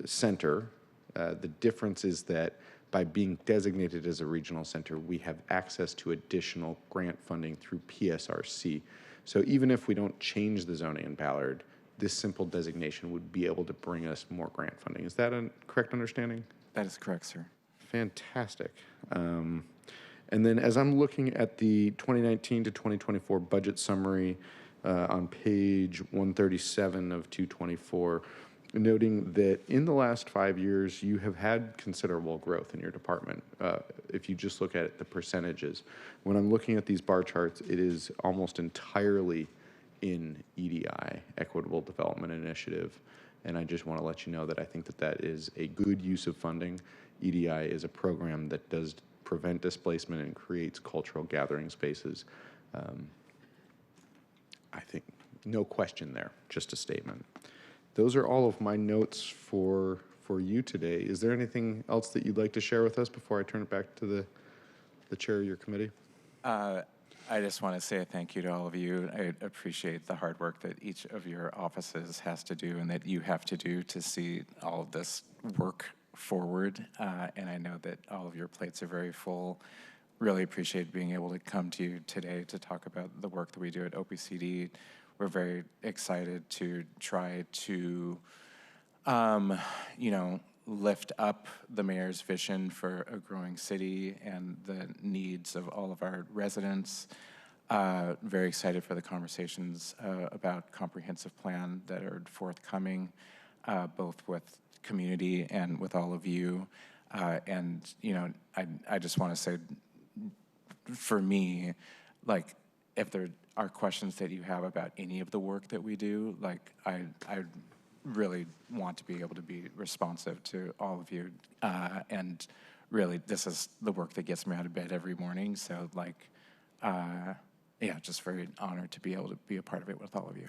center. The difference is that by being designated as a regional center, we have access to additional grant funding through PSRC. So even if we don't change the zoning in Ballard, this simple designation would be able to bring us more grant funding. Is that a correct understanding? That is correct, sir. Fantastic. And then as I'm looking at the 2019 to 2024 budget summary on page 137 of 224, noting that in the last 5 years, you have had considerable growth in your department. If you just look at the percentages, when I'm looking at these bar charts, it is almost entirely in EDI, Equitable Development Initiative. And I just want to let you know that I think that that is a good use of funding. EDI is a program that does prevent displacement and creates cultural gathering spaces. I think no question there, just a statement. Those are all of my notes for you today. Is there anything else that you'd like to share with us before I turn it back to the chair of your committee? I just want to say a thank you to all of you. I appreciate the hard work that each of your offices has to do and that you have to do to see all of this work forward. And I know that all of your plates are very full. Really appreciate being able to come to you today to talk about the work that we do at OPCD. We're very excited to try to, lift up the mayor's vision for a growing city and the needs of all of our residents. Very excited for the conversations about comprehensive plan that are forthcoming, both with community and with all of you. And I just want to say, for me, like, if there are questions that you have about any of the work that we do, like, I really want to be able to be responsive to all of you. And really, this is the work that gets me out of bed every morning. So, like, just very honored to be able to be a part of it with all of you.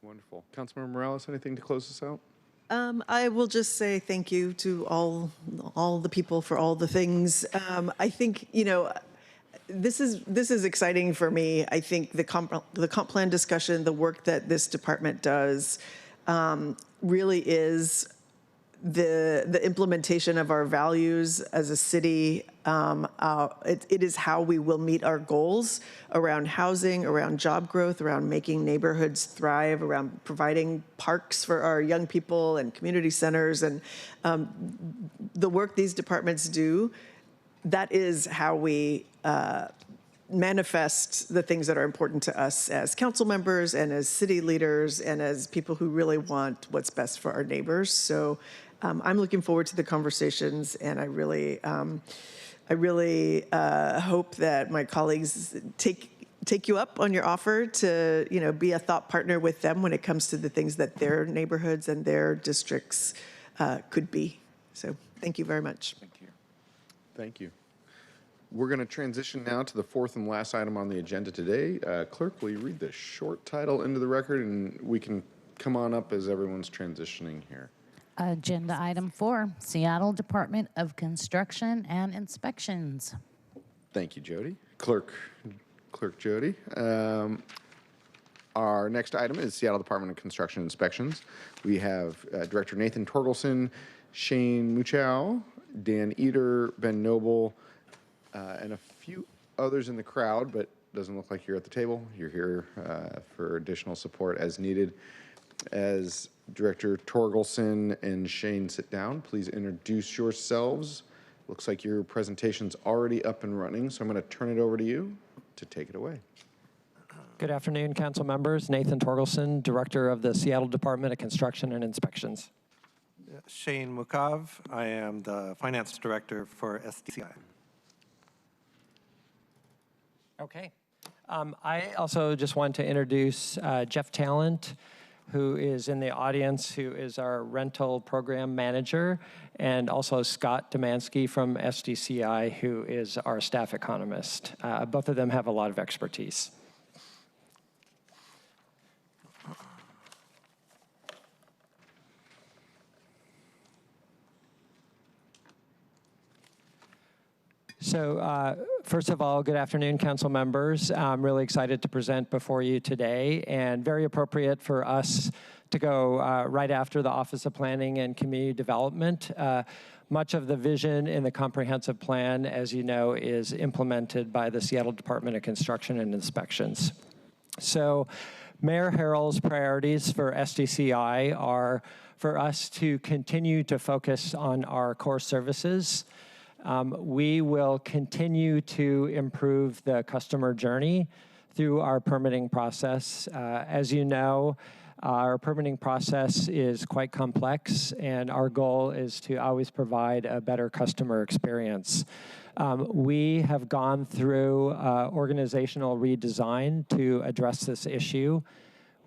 Wonderful. Councilmember Morales, anything to close us out? I will just say thank you to all the people for all the things. I think, this is exciting for me. I think the comp plan discussion, the work that this department does, really is the implementation of our values as a city. It is how we will meet our goals around housing, around job growth, around making neighborhoods thrive, around providing parks for our young people and community centers. And the work these departments do, that is how we manifest the things that are important to us as council members and as city leaders and as people who really want what's best for our neighbors. So I'm looking forward to the conversations, and I really hope that my colleagues take you up on your offer to be a thought partner with them when it comes to the things that their neighborhoods and their districts could be. So thank you very much. Thank you. Thank you. We're going to transition now to the fourth and last item on the agenda today. Clerk, will you read the short title into the record, and we can come on up as everyone's transitioning here. Agenda item 4, Seattle Department of Construction and Inspections. Thank you, Jody. Clerk Jody. Our next item is Seattle Department of Construction Inspections. We have Director Nathan Torgelson, Shane Muchow, Dan Eder, Ben Noble, and a few others in the crowd, but doesn't look like you're at the table. You're here for additional support as needed. As Director Torgelson and Shane sit down, please introduce yourselves. Looks like your presentation's already up and running, so I'm going to turn it over to you to take it away. Good afternoon, council members. Nathan Torgelson, Director of the Seattle Department of Construction and Inspections. Shane Mukov. I am the Finance Director for SDCI. Okay. I also just want to introduce Jeff Talent, who is in the audience, who is our rental program manager, and also Scott Domansky from SDCI, who is our staff economist. Both of them have a lot of expertise. So first of all, good afternoon, council members. I'm really excited to present before you today, and very appropriate for us to go right after the Office of Planning and Community Development. Much of the vision in the comprehensive plan, as you know, is implemented by the Seattle Department of Construction and Inspections. So Mayor Harrell's priorities for SDCI are for us to continue to focus on our core services. We will continue to improve the customer journey through our permitting process. As you know, our permitting process is quite complex, and our goal is to always provide a better customer experience. We have gone through organizational redesign to address this issue.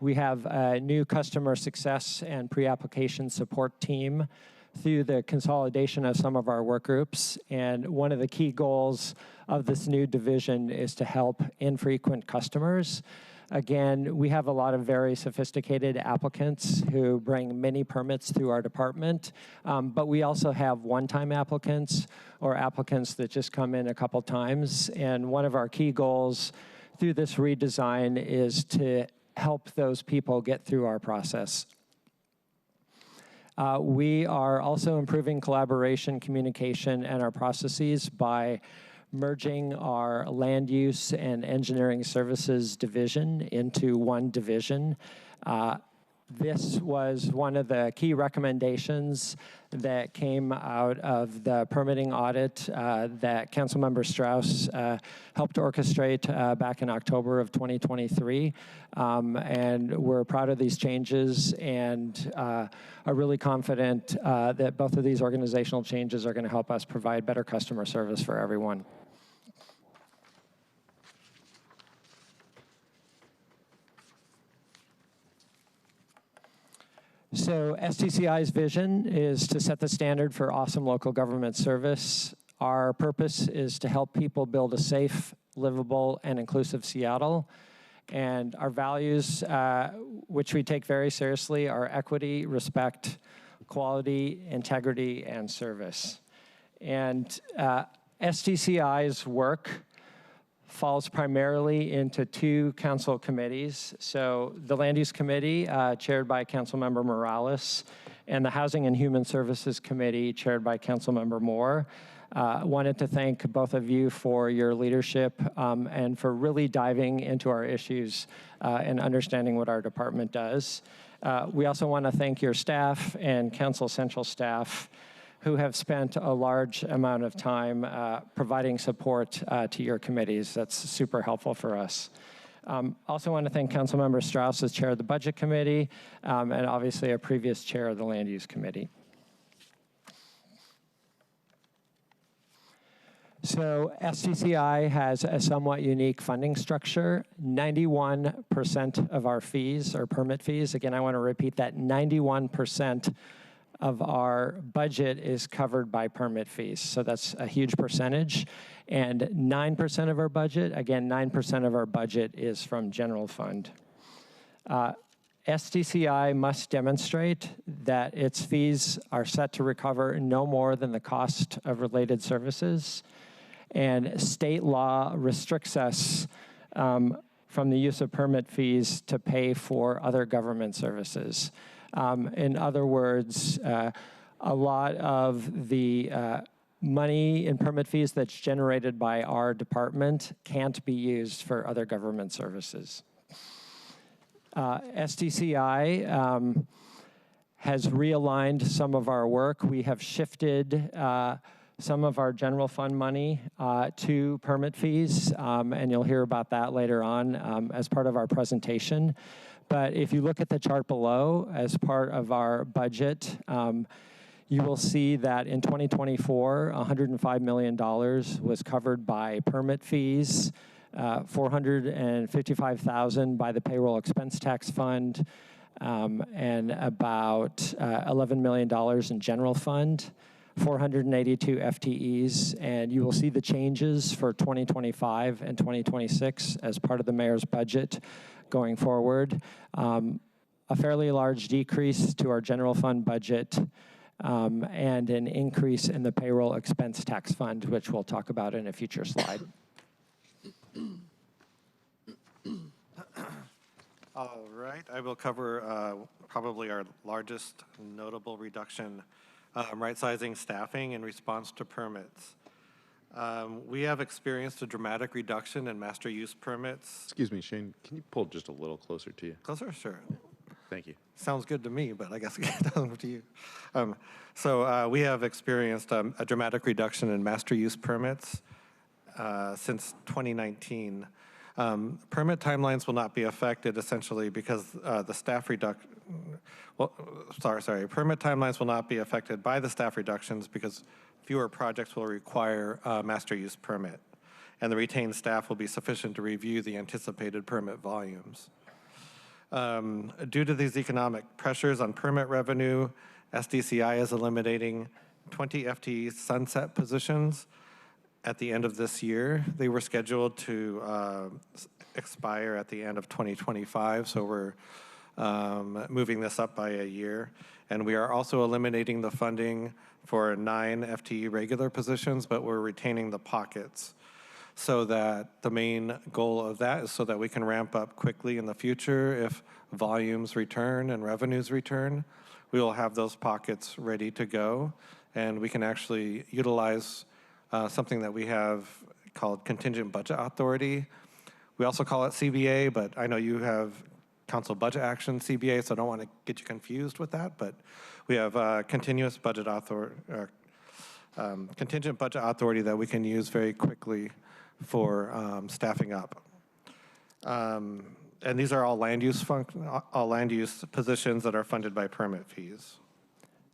We have a new customer success and pre-application support team through the consolidation of some of our work groups. And one of the key goals of this new division is to help infrequent customers. Again, we have a lot of very sophisticated applicants who bring many permits through our department, but we also have one-time applicants or applicants that just come in a couple times. And one of our key goals through this redesign is to help those people get through our process. We are also improving collaboration, communication, and our processes by merging our land use and engineering services division into one division. This was one of the key recommendations that came out of the permitting audit that Councilmember Strauss helped orchestrate back in October of 2023. And we're proud of these changes and are really confident that both of these organizational changes are going to help us provide better customer service for everyone. So SDCI's vision is to set the standard for awesome local government service. Our purpose is to help people build a safe, livable, and inclusive Seattle. And our values, which we take very seriously, are equity, respect, quality, integrity, and service. And SDCI's work falls primarily into two council committees. So the Land Use Committee, chaired by Councilmember Morales, and the Housing and Human Services Committee, chaired by Councilmember Moore. Wanted to thank both of you for your leadership and for really diving into our issues and understanding what our department does. We also want to thank your staff and Council Central staff who have spent a large amount of time providing support to your committees. That's super helpful for us. Also want to thank Councilmember Strauss as chair of the Budget Committee and obviously a previous chair of the Land Use Committee. So SDCI has a somewhat unique funding structure. 91% of our fees are permit fees. Again, I want to repeat that, 91% of our budget is covered by permit fees. So that's a huge percentage. And 9% of our budget, again, 9% of our budget is from general fund. SDCI must demonstrate that its fees are set to recover no more than the cost of related services. And state law restricts us from the use of permit fees to pay for other government services. In other words, a lot of the money in permit fees that's generated by our department can't be used for other government services. SDCI has realigned some of our work. We have shifted some of our general fund money to permit fees, and you'll hear about that later on as part of our presentation. But if you look at the chart below, as part of our budget, you will see that in 2024, $105 million was covered by permit fees, $455,000 by the payroll expense tax fund, and about $11 million in general fund, 482 FTEs, and you will see the changes for 2025 and 2026 as part of the mayor's budget going forward. A fairly large decrease to our general fund budget, and an increase in the payroll expense tax fund, which we'll talk about in a future slide. All right, I will cover probably our largest notable reduction, right-sizing staffing in response to permits. We have experienced a dramatic reduction in master use permits. Excuse me, Shane, can you pull just a little closer to you? Closer? Sure. Thank you. Sounds good to me, but I guess it doesn't to you. We have experienced a dramatic reduction in master use permits since 2019. Permit timelines will not be affected essentially because the staff reduction, permit timelines will not be affected by the staff reductions because fewer projects will require a master use permit, and the retained staff will be sufficient to review the anticipated permit volumes. Due to these economic pressures on permit revenue, SDCI is eliminating 20 FTE sunset positions at the end of this year. They were scheduled to expire at the end of 2025, so we're moving this up by a year. And we are also eliminating the funding for 9 FTE regular positions, but we're retaining the pockets. So that the main goal of that is so that we can ramp up quickly in the future if volumes return and revenues return. We will have those pockets ready to go, and we can actually utilize something that we have called contingent budget authority. We also call it CBA, but I know you have council budget action CBA, so I don't want to get you confused with that, but we have continuous budget authority, contingent budget authority that we can use very quickly for staffing up. And these are all land use positions that are funded by permit fees.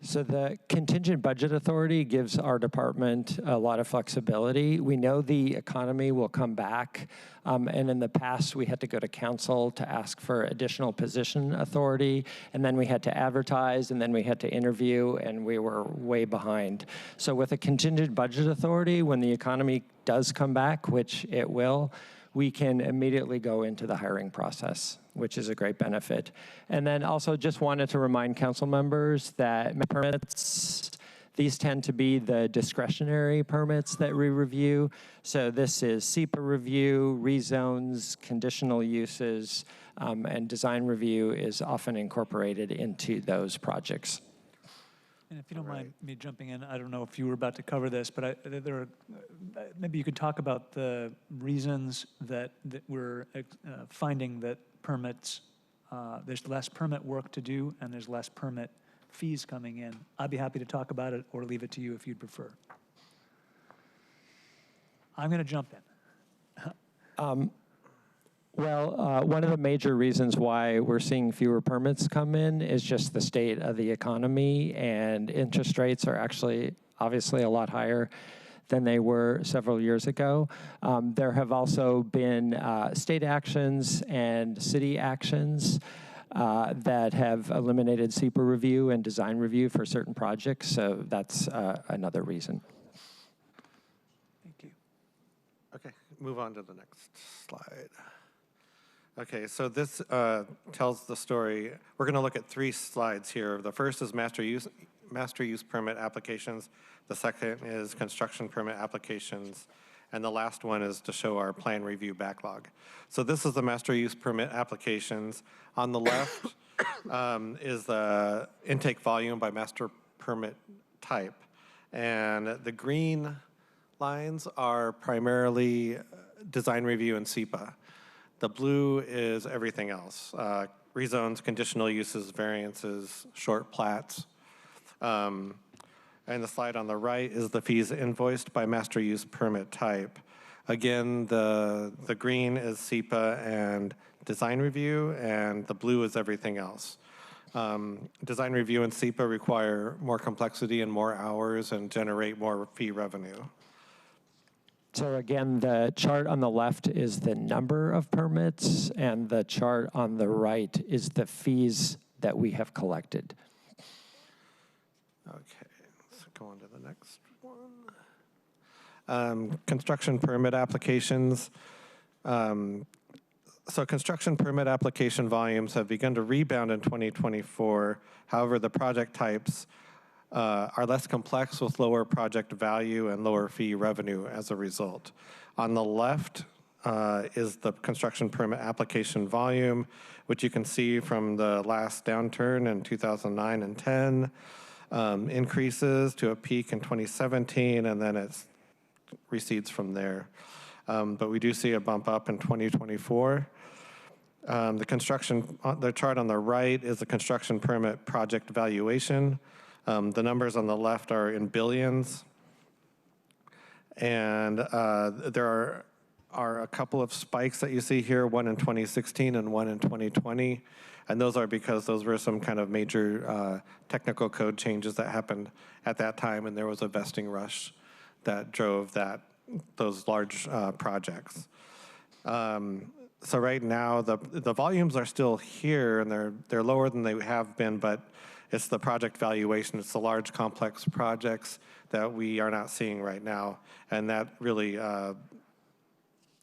So the contingent budget authority gives our department a lot of flexibility. We know the economy will come back, and in the past we had to go to council to ask for additional position authority, and then we had to advertise, and then we had to interview, and we were way behind. So with a contingent budget authority, when the economy does come back, which it will, we can immediately go into the hiring process, which is a great benefit. And then also just wanted to remind council members that permits, these tend to be the discretionary permits that we review. So this is SEPA review, rezones, conditional uses, and design review is often incorporated into those projects. And if you don't mind me jumping in, I don't know if you were about to cover this, but maybe you could talk about the reasons that we're finding that permits, there's less permit work to do and there's less permit fees coming in. I'd be happy to talk about it or leave it to you if you'd prefer. I'm going to jump in. Well, one of the major reasons why we're seeing fewer permits come in is just the state of the economy, and interest rates are actually obviously a lot higher than they were several years ago. There have also been state actions and city actions that have eliminated SEPA review and design review for certain projects, so that's another reason. Thank you. Okay, move on to the next slide. Okay, so this tells the story. We're going to look at 3 slides here. The first is master use permit applications. The second is construction permit applications. And the last one is to show our plan review backlog. So this is the master use permit applications. On the left is the intake volume by master permit type. And the green lines are primarily design review and SEPA. The blue is everything else, rezones, conditional uses, variances, short plats. And the slide on the right is the fees invoiced by master use permit type. Again, the green is SEPA and design review, and the blue is everything else. Design review and SEPA require more complexity and more hours and generate more fee revenue. So again, the chart on the left is the number of permits, and the chart on the right is the fees that we have collected. Okay, let's go on to the next one. Construction permit applications. So construction permit application volumes have begun to rebound in 2024. However, the project types are less complex with lower project value and lower fee revenue as a result. On the left is the construction permit application volume, which you can see from the last downturn in 2009 and 10, increases to a peak in 2017, and then it recedes from there. But we do see a bump up in 2024. The chart on the right is the construction permit project valuation. The numbers on the left are in billions. And there are a couple of spikes that you see here, one in 2016 and one in 2020. And those are because those were some kind of major technical code changes that happened at that time, and there was a vesting rush that drove those large projects. So right now, the volumes are still here, and they're lower than they have been, but it's the project valuation. It's the large, complex projects that we are not seeing right now, and that really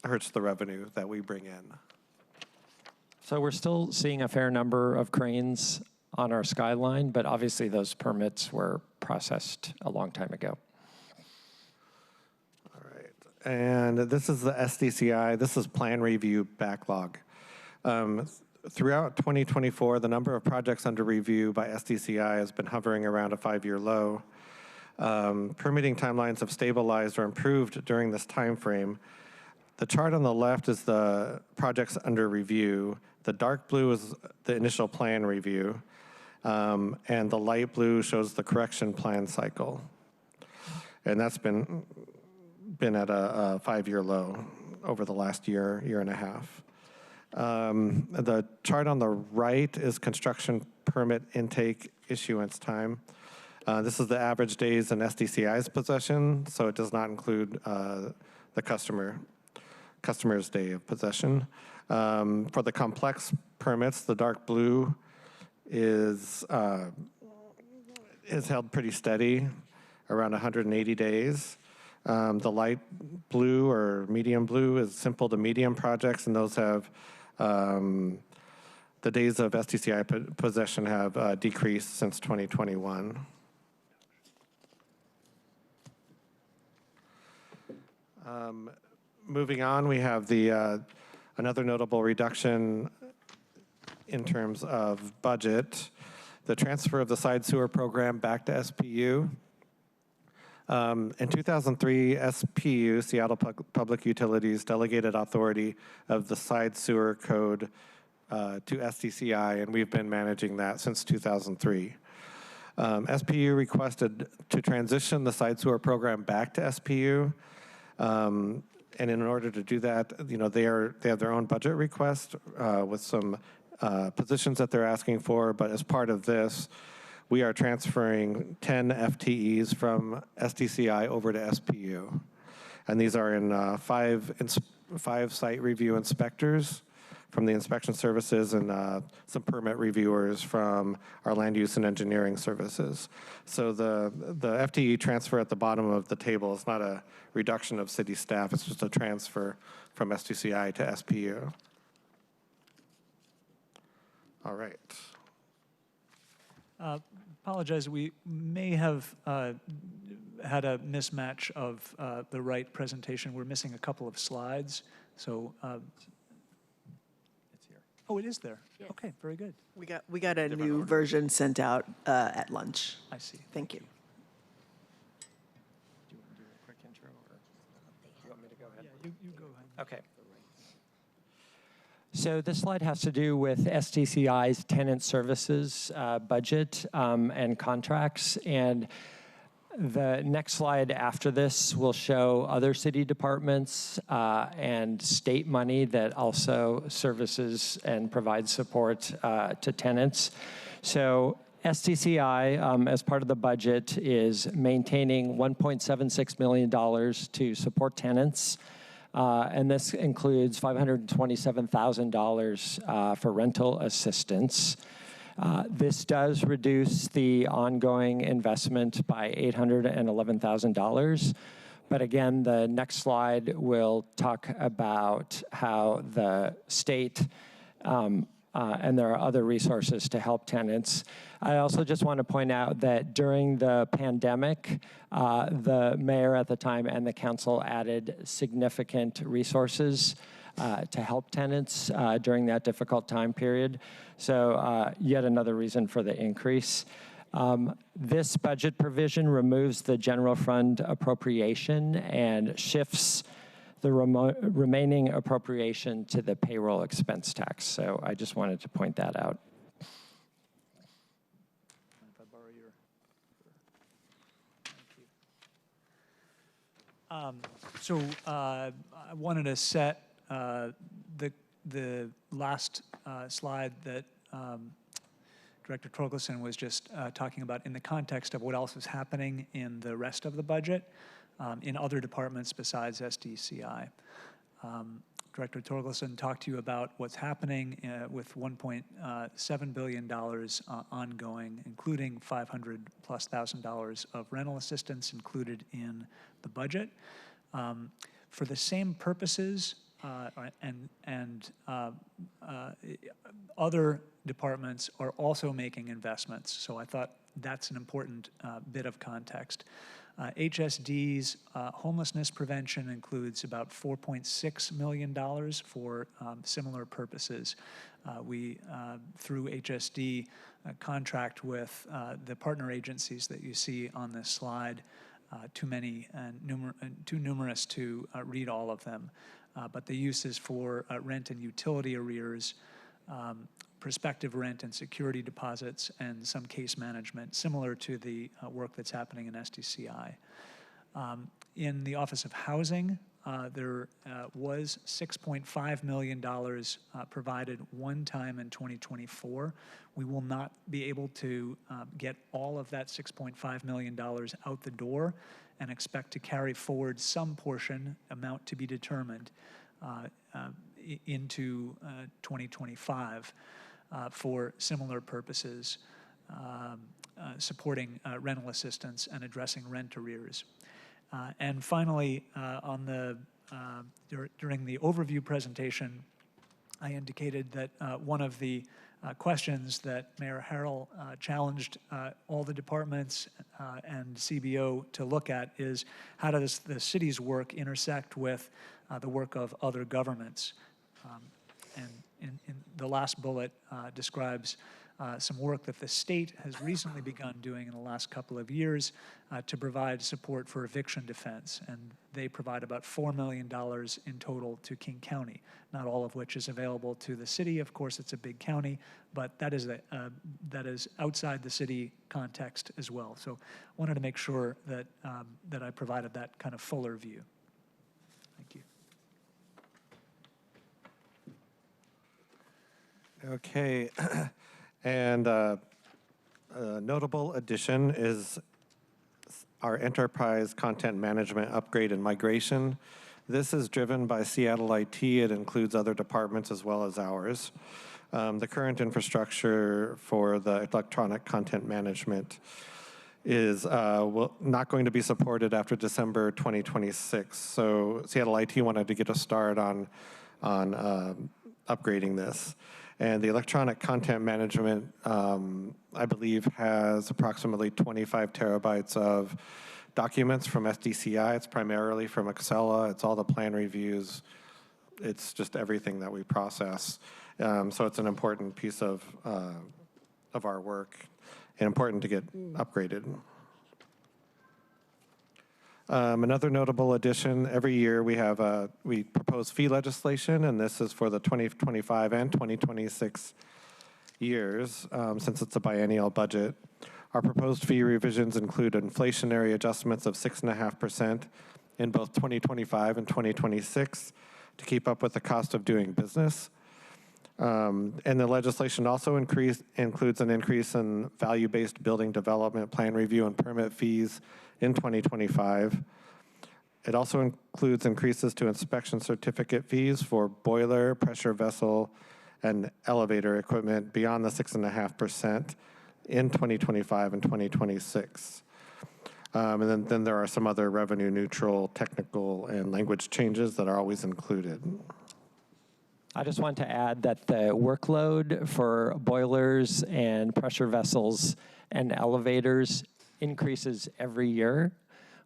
hurts the revenue that we bring in. So we're still seeing a fair number of cranes on our skyline, but obviously those permits were processed a long time ago. All right, and this is the SDCI. This is plan review backlog. Throughout 2024, the number of projects under review by SDCI has been hovering around a 5-year low. Permitting timelines have stabilized or improved during this time frame. The chart on the left is the projects under review. The dark blue is the initial plan review, and the light blue shows the correction plan cycle. And that's been at a 5-year low over the last year and a half. The chart on the right is construction permit intake issuance time. This is the average days in SDCI's possession, so it does not include the customer's day of possession. For the complex permits, the dark blue is held pretty steady, around 180 days. The light blue or medium blue is simple to medium projects, and those have the days of SDCI possession have decreased since 2021. Moving on, we have another notable reduction in terms of budget, the transfer of the side sewer program back to SPU. In 2003, SPU, Seattle Public Utilities, delegated authority of the side sewer code to SDCI, and we've been managing that since 2003. SPU requested to transition the side sewer program back to SPU. And in order to do that, they have their own budget request with some positions that they're asking for. But as part of this, we are transferring 10 FTEs from SDCI over to SPU. And these are in five site review inspectors from the inspection services and some permit reviewers from our land use and engineering services. So the FTE transfer at the bottom of the table is not a reduction of city staff, it's just a transfer from SDCI to SPU. All right. Apologize, we may have had a mismatch of the right presentation. We're missing a couple of slides, so. It's here. Oh, it is there. Yeah. Okay, very good. We got a new version sent out at lunch. I see. Thank you. Do you want to do a quick intro, or do you want me to go ahead? Yeah, you go ahead. Okay. So this slide has to do with SDCI's tenant services budget and contracts. And the next slide after this will show other city departments and state money that also services and provides support to tenants. So SDCI, as part of the budget, is maintaining $1.76 million to support tenants. And this includes $527,000 for rental assistance. This does reduce the ongoing investment by $811,000. But again, the next slide will talk about how the state and there are other resources to help tenants. I also just want to point out that during the pandemic, the mayor at the time and the council added significant resources to help tenants during that difficult time period. So yet another reason for the increase. This budget provision removes the general fund appropriation and shifts the remaining appropriation to the payroll expense tax. So I just wanted to point that out. So I wanted to set the last slide that Director Torkelson was just talking about in the context of what else is happening in the rest of the budget in other departments besides SDCI. Director Torkelson talked to you about what's happening with $1.7 billion ongoing, including $500,000+ of rental assistance included in the budget. For the same purposes, other departments are also making investments. So I thought that's an important bit of context. HSD's homelessness prevention includes about $4.6 million for similar purposes. We, through HSD, contract with the partner agencies that you see on this slide. Too many and too numerous to read all of them. But the use is for rent and utility arrears, prospective rent and security deposits, and some case management, similar to the work that's happening in SDCI. In the Office of Housing, there was $6.5 million provided one time in 2024. We will not be able to get all of that $6.5 million out the door and expect to carry forward some portion, amount to be determined, into 2025 for similar purposes, supporting rental assistance and addressing rent arrears. And finally, during the overview presentation, I indicated that one of the questions that Mayor Harrell challenged all the departments and CBO to look at is how does the city's work intersect with the work of other governments? And in the last bullet describes some work that the state has recently begun doing in the last couple of years to provide support for eviction defense. And they provide about $4 million in total to King County, not all of which is available to the city. Of course, it's a big county, but that is outside the city context as well. So wanted to make sure that, that I provided that kind of fuller view. Thank you. Okay. And a notable addition is our enterprise content management upgrade and migration. This is driven by Seattle IT. It includes other departments as well as ours. The current infrastructure for the electronic content management is not going to be supported after December 2026. So Seattle IT wanted to get a start on upgrading this. And the electronic content management, I believe, has approximately 25 terabytes of documents from SDCI. It's primarily from Excella. It's all the plan reviews. It's just everything that we process. So it's an important piece of our work and important to get upgraded. Another notable addition, every year we propose fee legislation, and this is for the 2025 and 2026 years, since it's a biennial budget. Our proposed fee revisions include inflationary adjustments of 6.5% in both 2025 and 2026 to keep up with the cost of doing business. And the legislation also includes an increase in value-based building development, plan review, and permit fees in 2025. It also includes increases to inspection certificate fees for boiler, pressure vessel, and elevator equipment beyond the 6.5% in 2025 and 2026. And then there are some other revenue neutral, technical, and language changes that are always included. I just want to add that the workload for boilers and pressure vessels and elevators increases every year,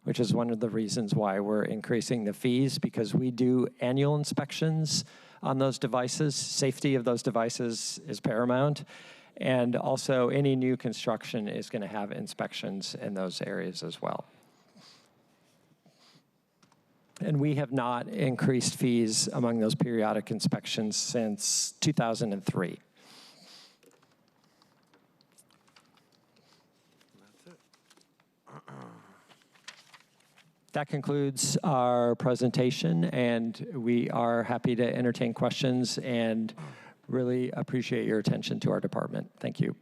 which is one of the reasons why we're increasing the fees, because we do annual inspections on those devices. Safety of those devices is paramount. And also, any new construction is going to have inspections in those areas as well. And we have not increased fees among those periodic inspections since 2003. That concludes our presentation, and we are happy to entertain questions and really appreciate your attention to our department. Thank you.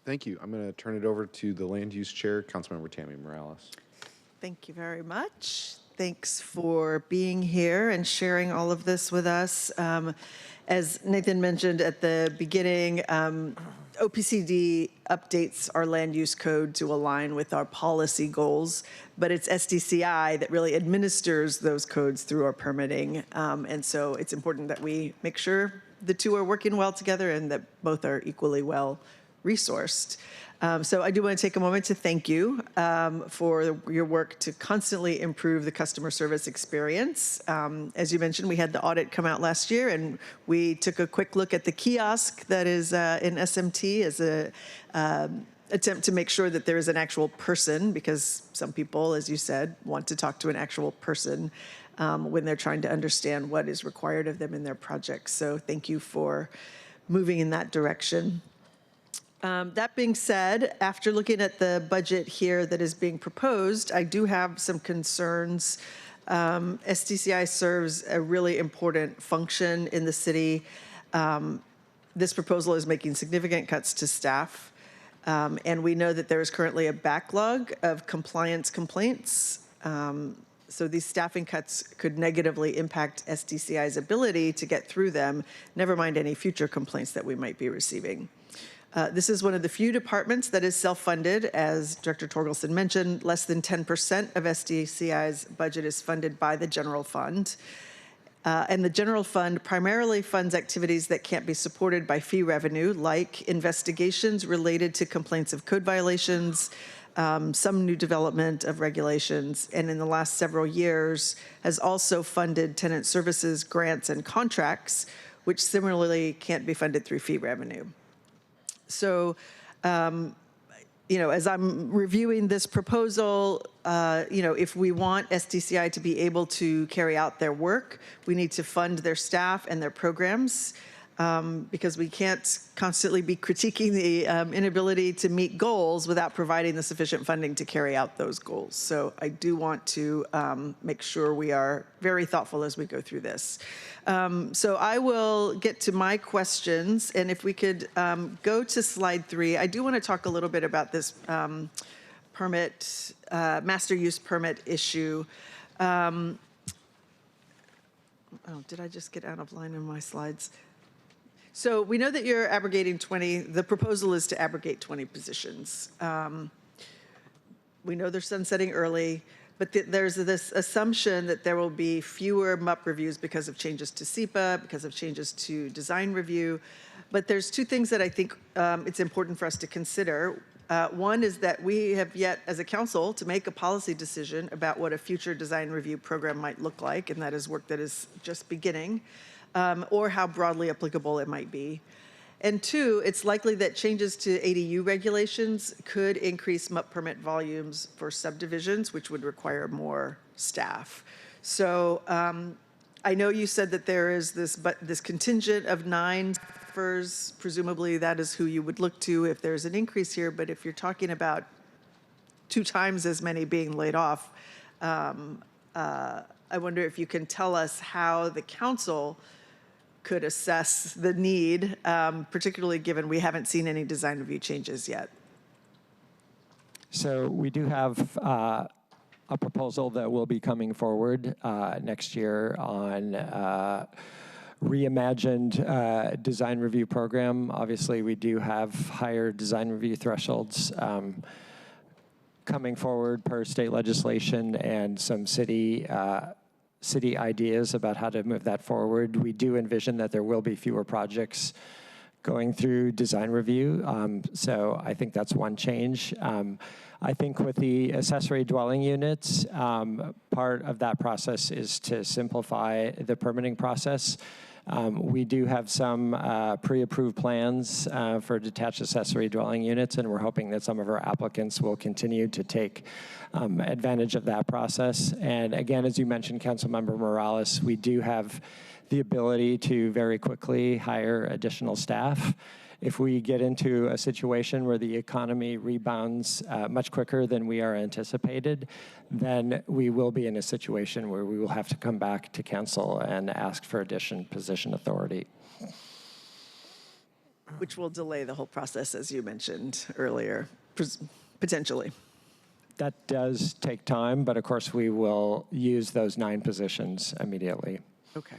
Thank you. I'm going to turn it over to the Land Use Chair, Councilmember Tammy Morales. Thank you very much. Thanks for being here and sharing all of this with us. As Nathan mentioned at the beginning, OPCD updates our land use code to align with our policy goals, but it's SDCI that really administers those codes through our permitting. And so it's important that we make sure the two are working well together and that both are equally well resourced. So I do want to take a moment to thank you for your work to constantly improve the customer service experience. As you mentioned, we had the audit come out last year, and we took a quick look at the kiosk that is in SMT as a attempt to make sure that there is an actual person, because some people, as you said, want to talk to an actual person when they're trying to understand what is required of them in their projects. So thank you for moving in that direction. That being said, after looking at the budget here that is being proposed, I do have some concerns. SDCI serves a really important function in the city. This proposal is making significant cuts to staff, and we know that there is currently a backlog of compliance complaints. So these staffing cuts could negatively impact SDCI's ability to get through them, never mind any future complaints that we might be receiving. This is one of the few departments that is self-funded. As Director Torgelson mentioned, less than 10% of SDCI's budget is funded by the general fund. And the general fund primarily funds activities that can't be supported by fee revenue, like investigations related to complaints of code violations, some new development of regulations, and in the last several years has also funded tenant services, grants, and contracts, which similarly can't be funded through fee revenue. So, as I'm reviewing this proposal, if we want SDCI to be able to carry out their work, we need to fund their staff and their programs, because we can't constantly be critiquing the inability to meet goals without providing the sufficient funding to carry out those goals. So I do want to make sure we are very thoughtful as we go through this. So I will get to my questions, and if we could go to slide 3, I do want to talk a little bit about this master use permit issue. Oh, did I just get out of line in my slides? So we know that you're abrogating 20, the proposal is to abrogate 20 positions. We know they're sunsetting early, but there's this assumption that there will be fewer MUP reviews because of changes to SEPA, because of changes to design review. But there's two things that I think it's important for us to consider. One is that we have yet, as a council, to make a policy decision about what a future design review program might look like, and that is work that is just beginning. Or how broadly applicable it might be. And two, it's likely that changes to ADU regulations could increase MUP permit volumes for subdivisions, which would require more staff. So I know you said that there is this contingent of 9 staffers. Presumably that is who you would look to if there's an increase here, but if you're talking about 2 times as many being laid off, I wonder if you can tell us how the council could assess the need, particularly given we haven't seen any design review changes yet. So we do have a proposal that will be coming forward next year on reimagined design review program. Obviously, we do have higher design review thresholds coming forward per state legislation and some city city ideas about how to move that forward. We do envision that there will be fewer projects going through design review. So I think that's one change. I think with the accessory dwelling units, part of that process is to simplify the permitting process. We do have some pre-approved plans for detached accessory dwelling units, and we're hoping that some of our applicants will continue to take advantage of that process. And again, as you mentioned, Councilmember Morales, we do have the ability to very quickly hire additional staff. If we get into a situation where the economy rebounds much quicker than we are anticipated, then we will be in a situation where we will have to come back to council and ask for additional position authority. Which will delay the whole process, as you mentioned earlier, potentially. That does take time, but of course we will use those 9 positions immediately. Okay.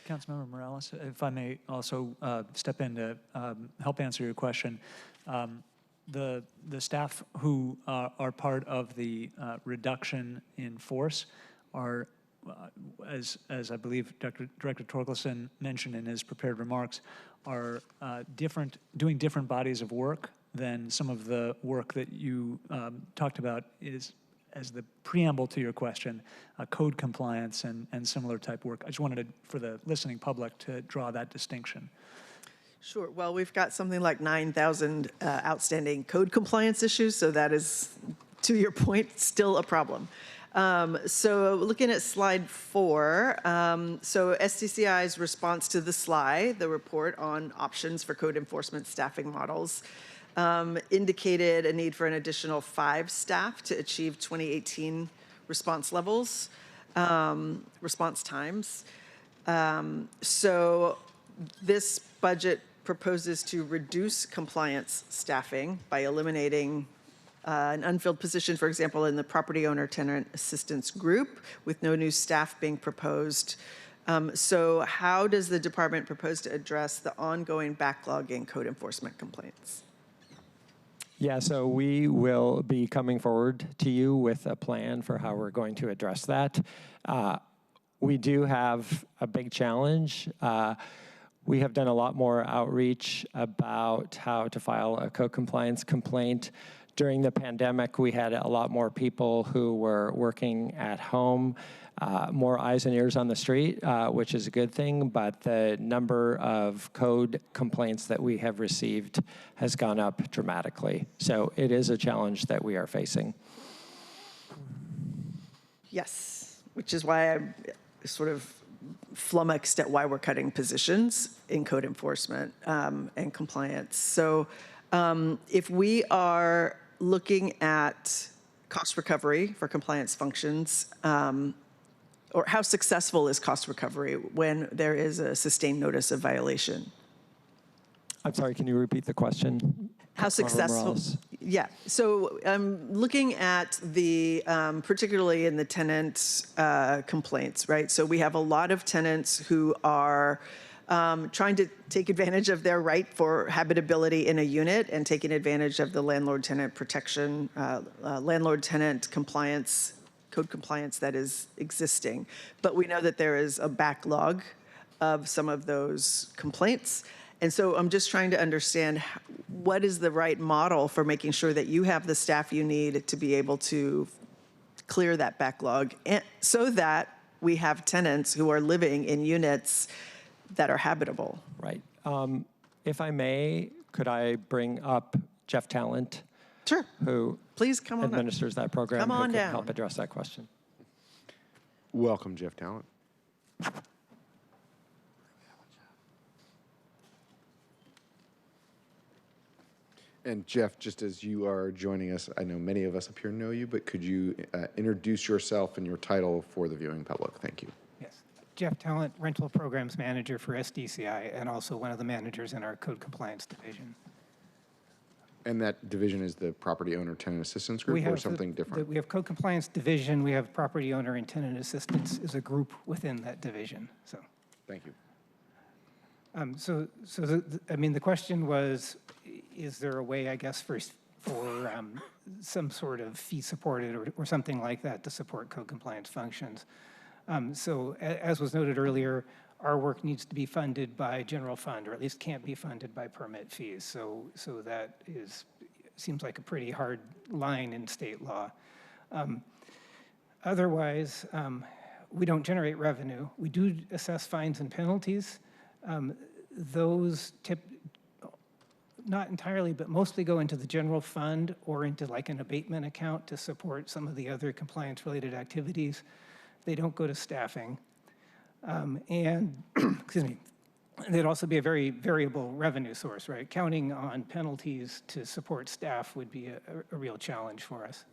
Councilmember Morales, if I may also step in to help answer your question. The staff who are part of the reduction in force are, as I believe Director Torkelson mentioned in his prepared remarks, are doing different bodies of work than some of the work that you talked about is, as the preamble to your question, code compliance and similar type work. I just wanted to, for the listening public, to draw that distinction. Sure. Well, we've got something like 9,000 outstanding code compliance issues, so that is, to your point, still a problem. So looking at slide 4, so SDCI's response to the SLI, the report on options for code enforcement staffing models, indicated a need for an additional 5 staff to achieve 2018 response levels, response times. So this budget proposes to reduce compliance staffing by eliminating an unfilled position, for example, in the property owner tenant assistance group, with no new staff being proposed. So how does the department propose to address the ongoing backlog in code enforcement complaints? Yeah, so we will be coming forward to you with a plan for how we're going to address that. We do have a big challenge. We have done a lot more outreach about how to file a code compliance complaint. During the pandemic, we had a lot more people who were working at home, more eyes and ears on the street, which is a good thing, but the number of code complaints that we have received has gone up dramatically. So it is a challenge that we are facing. Yes, which is why I'm sort of flummoxed at why we're cutting positions in code enforcement and compliance. So if we are looking at cost recovery for compliance functions, or how successful is cost recovery when there is a sustained notice of violation? I'm sorry, can you repeat the question? How successful? Yeah, so looking at the, particularly in the tenant complaints, right? So we have a lot of tenants who are trying to take advantage of their right for habitability in a unit and taking advantage of the landlord-tenant protection, landlord-tenant compliance, code compliance that is existing. But we know that there is a backlog of some of those complaints. And so I'm just trying to understand what is the right model for making sure that you have the staff you need to be able to clear that backlog, and so that we have tenants who are living in units that are habitable. Right. If I may, could I bring up Jeff Talent? Sure. Who please come on administers that program? Come on who could down. help address that question. Welcome, Jeff Talent. And Jeff, just as you are joining us, I know many of us up here know you, but could you introduce yourself and your title for the viewing public? Thank you. Yes. Jeff Talent, Rental Programs Manager for SDCI, and also one of the managers in our Code Compliance Division. And that division is the Property Owner Tenant Assistance Group, or something different? We have Code Compliance Division. We have Property Owner and Tenant Assistance as a group within that division. So, thank you. I mean, the question was, is there a way, I guess, for some sort of fee supported or something like that to support code compliance functions? So as was noted earlier, our work needs to be funded by general fund, or at least can't be funded by permit fees. So that seems like a pretty hard line in state law. Otherwise, we don't generate revenue. We do assess fines and penalties. Those not entirely, but mostly go into the general fund or into like an abatement account to support some of the other compliance-related activities. They don't go to staffing. And, excuse me, they'd also be a very variable revenue source, right? Counting on penalties to support staff would be a real challenge for us.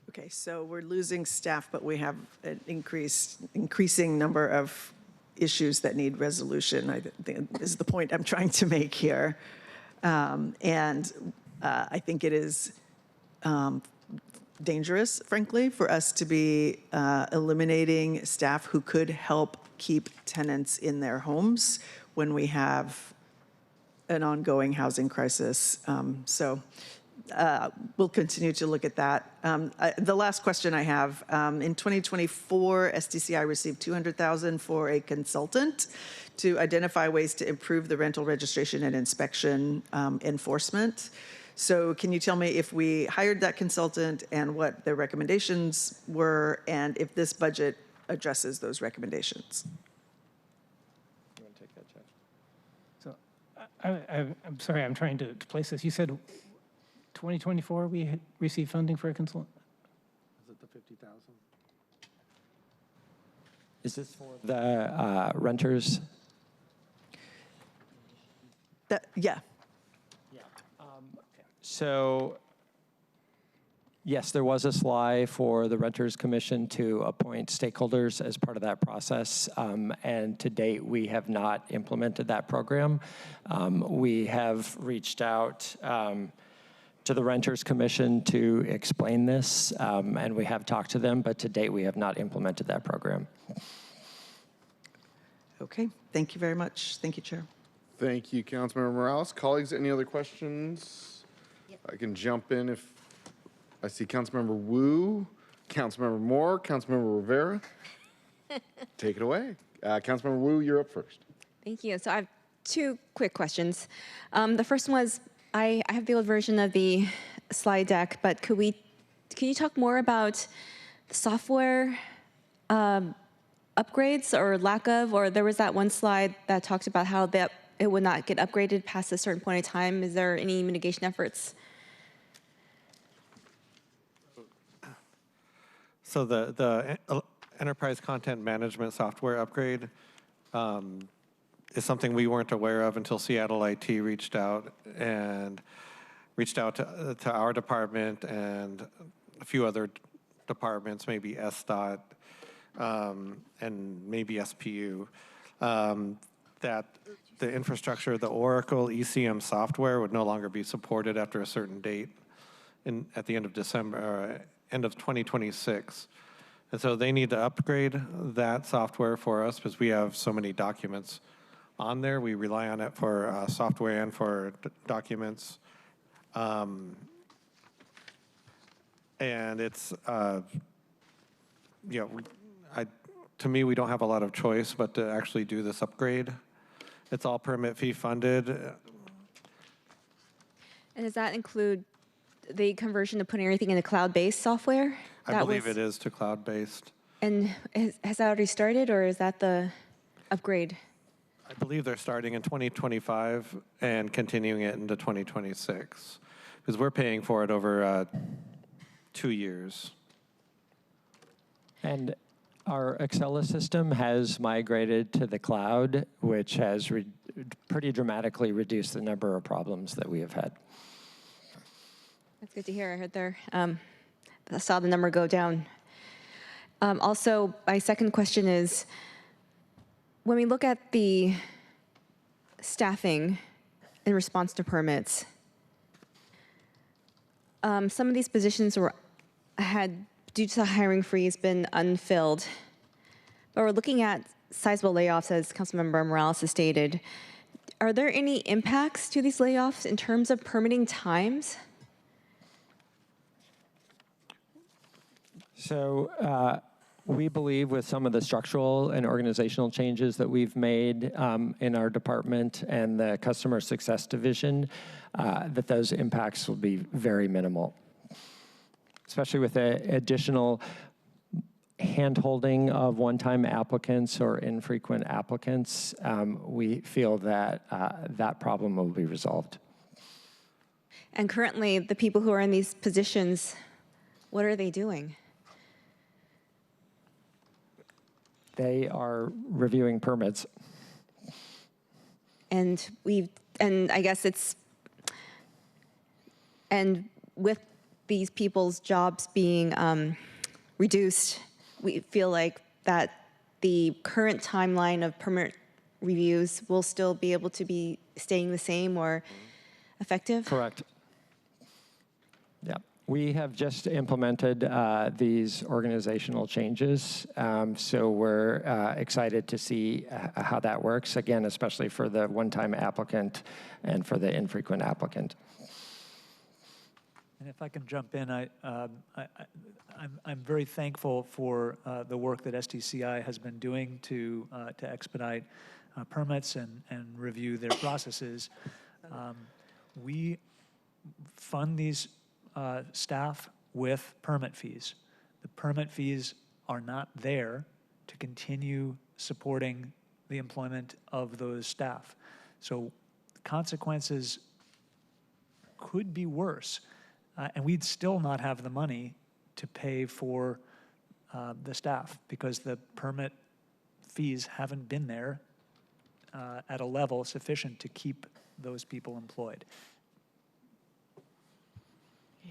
Okay, so we're losing staff, but we have an increasing number of issues that need resolution. I think this is the point I'm trying to make here. I think it is dangerous, frankly, for us to be eliminating staff who could help keep tenants in their homes when we have an ongoing housing crisis. We'll continue to look at that. The last question I have, in 2024, SDCI received $200,000 for a consultant to identify ways to improve the rental registration and inspection enforcement. So can you tell me if we hired that consultant and what their recommendations were, and if this budget addresses those recommendations? You want to take that, Jeff? So I'm sorry, I'm trying to place this. You said 2024 we received funding for a consultant? Is it the 50,000? Is this for the renters? Yeah. So, yes, there was a SLI for the Renters Commission to appoint stakeholders as part of that process, and to date, we have not implemented that program. We have reached out to the Renters Commission to explain this, and we have talked to them, but to date, we have not implemented that program. Okay, thank you very much. Thank you, Chair. Thank you, Councilmember Morales. Colleagues, any other questions? I can jump in if I see Councilmember Wu, Councilmember Moore, Councilmember Rivera. Take it away. Councilmember Wu, you're up first. Thank you. So I have two quick questions. The first one was, I have the old version of the slide deck, but can you talk more about the software upgrades or lack of, or there was that one slide that talked about how that it would not get upgraded past a certain point in time. Is there any mitigation efforts? So the enterprise content management software upgrade is something we weren't aware of until Seattle IT reached out to our department and a few other departments, maybe SDOT and maybe SPU, that the infrastructure, the Oracle ECM software would no longer be supported after a certain date at the end of December, end of 2026. And so they need to upgrade that software for us because we have so many documents on there. We rely on it for software and for documents. And it's, to me, we don't have a lot of choice but to actually do this upgrade. It's all permit fee funded. And does that include the conversion of putting everything in the cloud-based software? I believe it is to cloud-based. And has that already started, or is that the upgrade? I believe they're starting in 2025 and continuing it into 2026, because we're paying for it over 2 years. And our Excel system has migrated to the cloud, which has pretty dramatically reduced the number of problems that we have had. That's good to hear. I heard there. I saw the number go down. Also, my second question is, when we look at the staffing in response to permits, some of these positions had, due to the hiring freeze, been unfilled. But we're looking at sizable layoffs, as Councilmember Morales has stated. Are there any impacts to these layoffs in terms of permitting times? So we believe with some of the structural and organizational changes that we've made in our department and the customer success division, that those impacts will be very minimal, especially with the additional hand-holding of one-time applicants or infrequent applicants. We feel that that problem will be resolved. And currently, the people who are in these positions, what are they doing? They are reviewing permits. And I guess and with these people's jobs being reduced, we feel like that the current timeline of permit reviews will still be able to be staying the same or effective? Correct. Yeah. We have just implemented these organizational changes, so we're excited to see how that works, again, especially for the one-time applicant and for the infrequent applicant. And if I can jump in, I'm very thankful for the work that SDCI has been doing to expedite permits and review their processes. We fund these staff with permit fees. The permit fees are not there to continue supporting the employment of those staff. So consequences could be worse, and we'd still not have the money to pay for the staff because the permit fees haven't been there at a level sufficient to keep those people employed.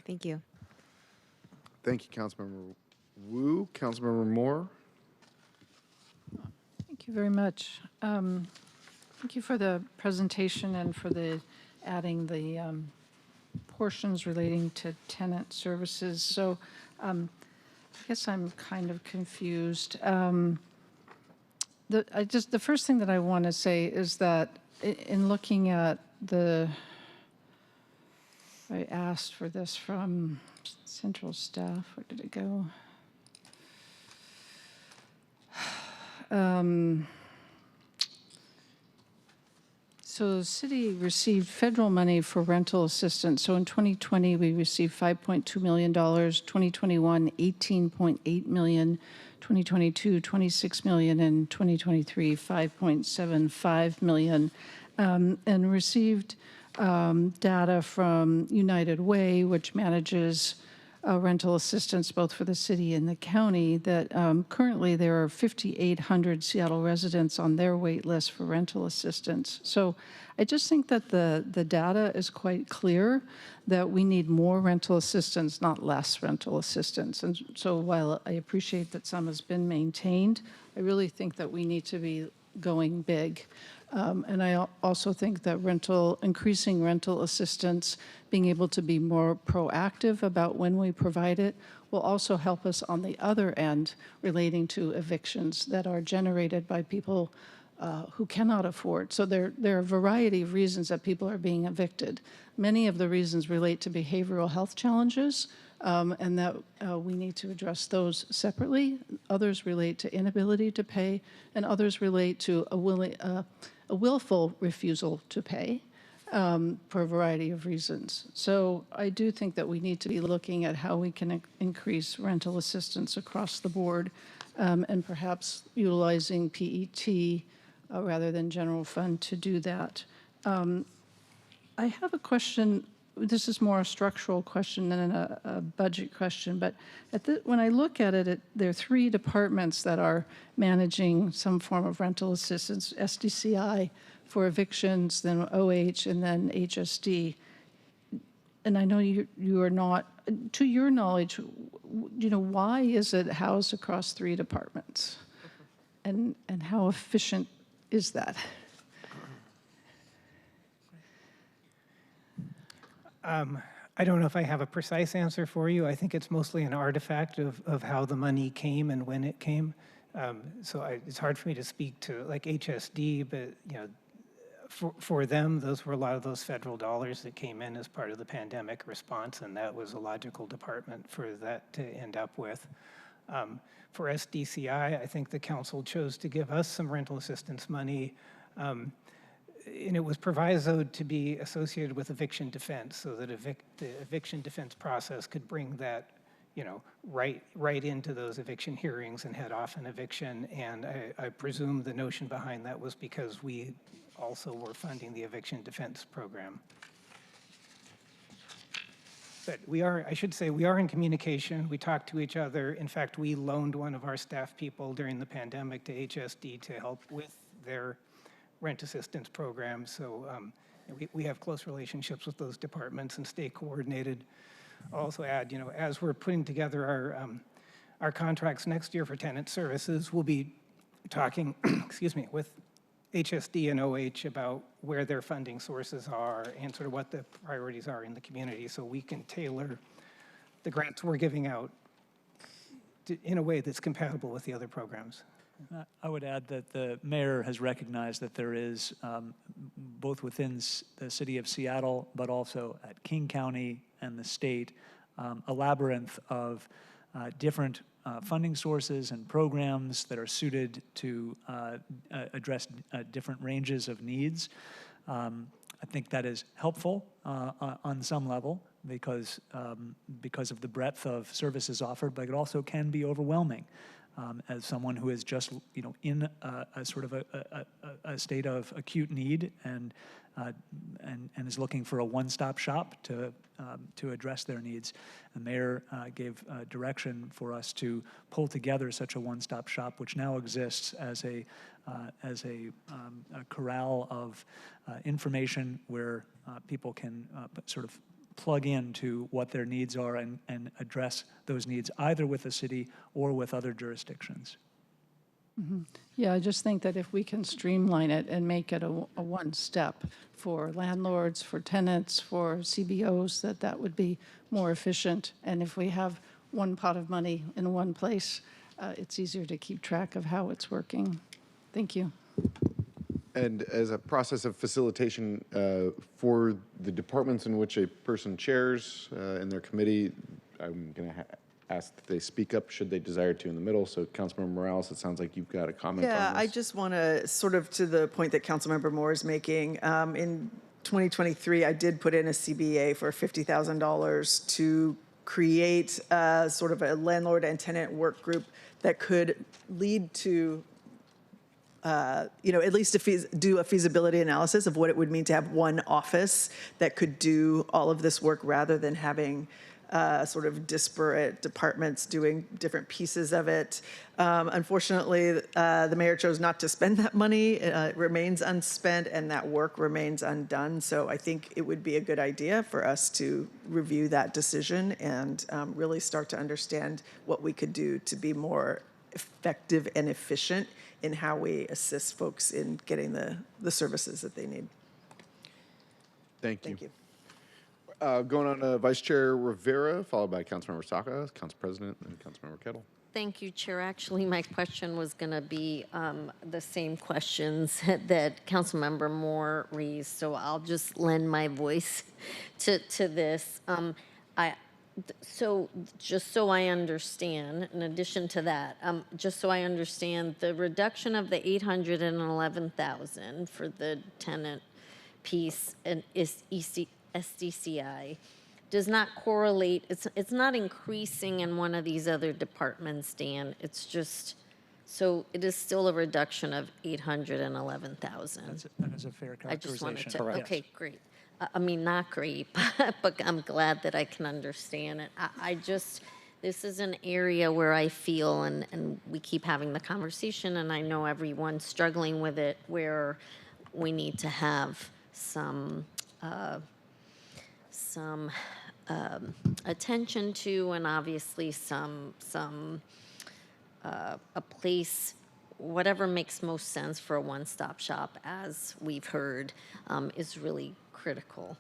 Thank you. Thank you, Councilmember Wu. Councilmember Moore. Thank you very much. Thank you for the presentation and for adding the portions relating to tenant services. So I guess I'm kind of confused. The first thing that I want to say is that in looking at I asked for this from central staff. Where did it go? So the city received federal money for rental assistance. So in 2020, we received $5.2 million, 2021, $18.8 million, 2022, $26 million, and 2023, $5.75 million, and received data from United Way, which manages rental assistance both for the city and the county, that currently there are 5,800 Seattle residents on their wait list for rental assistance. So I just think that the data is quite clear that we need more rental assistance, not less rental assistance. And so while I appreciate that some has been maintained, I really think that we need to be going big. And I also think that increasing rental assistance, being able to be more proactive about when we provide it, will also help us on the other end relating to evictions that are generated by people who cannot afford. So there are a variety of reasons that people are being evicted. Many of the reasons relate to behavioral health challenges, and that we need to address those separately. Others relate to inability to pay, and others relate to a willful refusal to pay for a variety of reasons. So I do think that we need to be looking at how we can increase rental assistance across the board, and perhaps utilizing PET rather than general fund to do that. I have a question. This is more a structural question than a budget question, but when I look at it, there are three departments that are managing some form of rental assistance: SDCI for evictions, then OH, and then HSD. And I know you are not, to your knowledge, why is it housed across three departments? And how efficient is that? I don't know if I have a precise answer for you. I think it's mostly an artifact of how the money came and when it came. So it's hard for me to speak to like HSD, but for them, those were a lot of those federal dollars that came in as part of the pandemic response, and that was a logical department for that to end up with. For SDCI, I think the council chose to give us some rental assistance money, and it was provisoed to be associated with eviction defense, so that the eviction defense process could bring that, you know, right into those eviction hearings and head off an eviction. And I presume the notion behind that was because we also were funding the eviction defense program. But I should say, we are in communication. We talk to each other. In fact, we loaned one of our staff people during the pandemic to HSD to help with their rent assistance program. So we have close relationships with those departments and stay coordinated. I'll also add, you know, as we're putting together our contracts next year for tenant services, we'll be talking, excuse me, with HSD and OH about where their funding sources are and sort of what the priorities are in the community, so we can tailor the grants we're giving out in a way that's compatible with the other programs. I would add that the mayor has recognized that there is, both within the city of Seattle, but also at King County and the state, a labyrinth of different funding sources and programs that are suited to address different ranges of needs. I think that is helpful on some level because of the breadth of services offered, but it also can be overwhelming. As someone who is just, you know, in a sort of a state of acute need and is looking for a one-stop shop to address their needs. The mayor gave direction for us to pull together such a one-stop shop, which now exists as a corral of information where people can sort of plug into what their needs are and address those needs either with the city or with other jurisdictions. Mm-hmm. Yeah, I just think that if we can streamline it and make it a one step for landlords, for tenants, for CBOs, that would be more efficient. And if we have one pot of money in one place, it's easier to keep track of how it's working. Thank you. And as a process of facilitation for the departments in which a person chairs in their committee, I'm going to ask that they speak up should they desire to in the middle. So Councilmember Morales, it sounds like you've got a comment on this. Yeah, I just want to sort of to the point that Councilmember Moore is making. In 2023, I did put in a CBA for $50,000 to create sort of a landlord and tenant work group that could lead to you know, at least do a feasibility analysis of what it would mean to have one office that could do all of this work rather than having sort of disparate departments doing different pieces of it. Unfortunately, the mayor chose not to spend that money. It remains unspent and that work remains undone. So I think it would be a good idea for us to review that decision and really start to understand what we could do to be more effective and efficient in how we assist folks in getting the services that they need. Thank you. Thank you. Going on to Vice Chair Rivera, followed by Councilmember Saka, Council President, and Councilmember Kettle. Thank you, Chair. Actually, my question was going to be the same questions that Councilmember Moore raised, so I'll just lend my voice to this. So just so I understand, in addition to that, just so I understand, the reduction of the $811,000 for the tenant piece and is SDCI does not correlate. It's not increasing in one of these other departments, Dan. It's just so it is still a reduction of $811,000. That is a fair characterization. I just wanted to. Correct. Okay, great. I mean, not great, but I'm glad that I can understand it. I just, this is an area where I feel, and we keep having the conversation, and I know everyone's struggling with it, where we need to have some attention to, and obviously a place, whatever makes most sense for a one-stop shop, as we've heard, is really critical,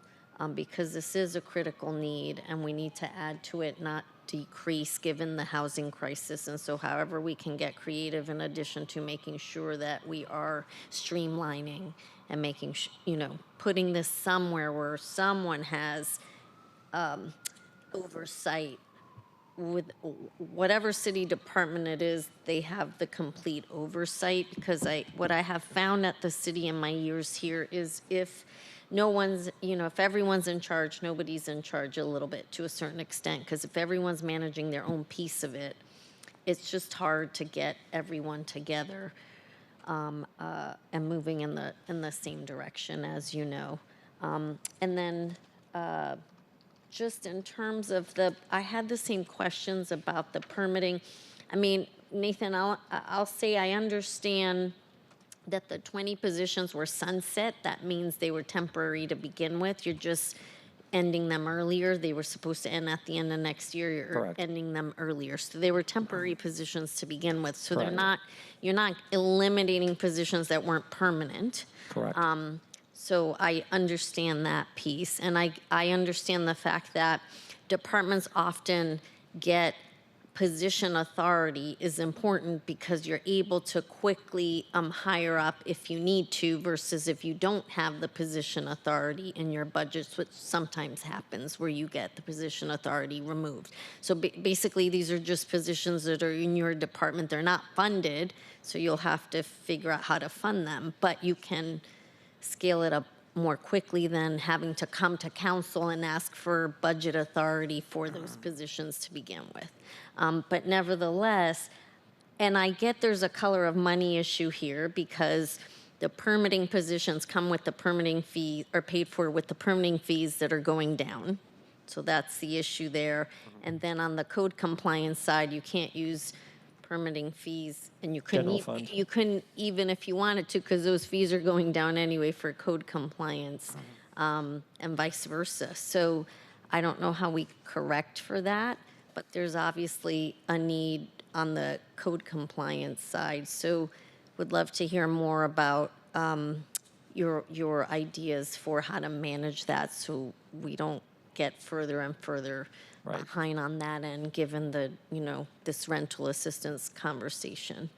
because this is a critical need and we need to add to it, not decrease, given the housing crisis. And so however we can get creative in addition to making sure that we are streamlining and making, putting this somewhere where someone has oversight with whatever city department it is, they have the complete oversight, because what I have found at the city in my years here is if no one's, if everyone's in charge, nobody's in charge a little bit to a certain extent, because if everyone's managing their own piece of it, it's just hard to get everyone together and moving in the same direction, as you know. And then just in terms of I had the same questions about the permitting. I mean, Nathan, I'll say I understand that the 20 positions were sunset. That means they were temporary to begin with. You're just ending them earlier. They were supposed to end at the end of next year. You're Correct. ending them earlier. So they were temporary positions to begin with. So Correct. you're not eliminating positions that weren't permanent. Correct. So I understand that piece. And I understand the fact that departments often get position authority is important because you're able to quickly hire up if you need to, versus if you don't have the position authority in your budgets, which sometimes happens where you get the position authority removed. So basically, these are just positions that are in your department. They're not funded, so you'll have to figure out how to fund them, but you can scale it up more quickly than having to come to council and ask for budget authority for those positions to begin with. But nevertheless, and I get there's a color of money issue here because the permitting positions come with the permitting fee, are paid for with the permitting fees that are going down. So that's the issue there. And then on the code compliance side, you can't use permitting fees, and you couldn't even if you wanted to, because those fees are going down anyway for code compliance, and vice versa. So I don't know how we correct for that, but there's obviously a need on the code compliance side. So would love to hear more about your ideas for how to manage that, so we don't get further and further behind on that end, given the, this rental assistance conversation.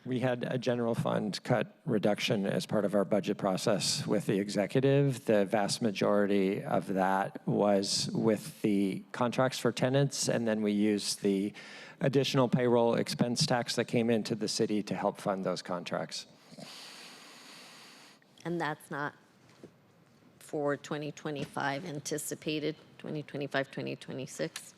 We had a general fund cut reduction as part of our budget process with the executive. The vast majority of that was with the contracts for tenants, and then we used the additional payroll expense tax that came into the city to help fund those contracts. And that's not for 2025 anticipated, 2025, 2026?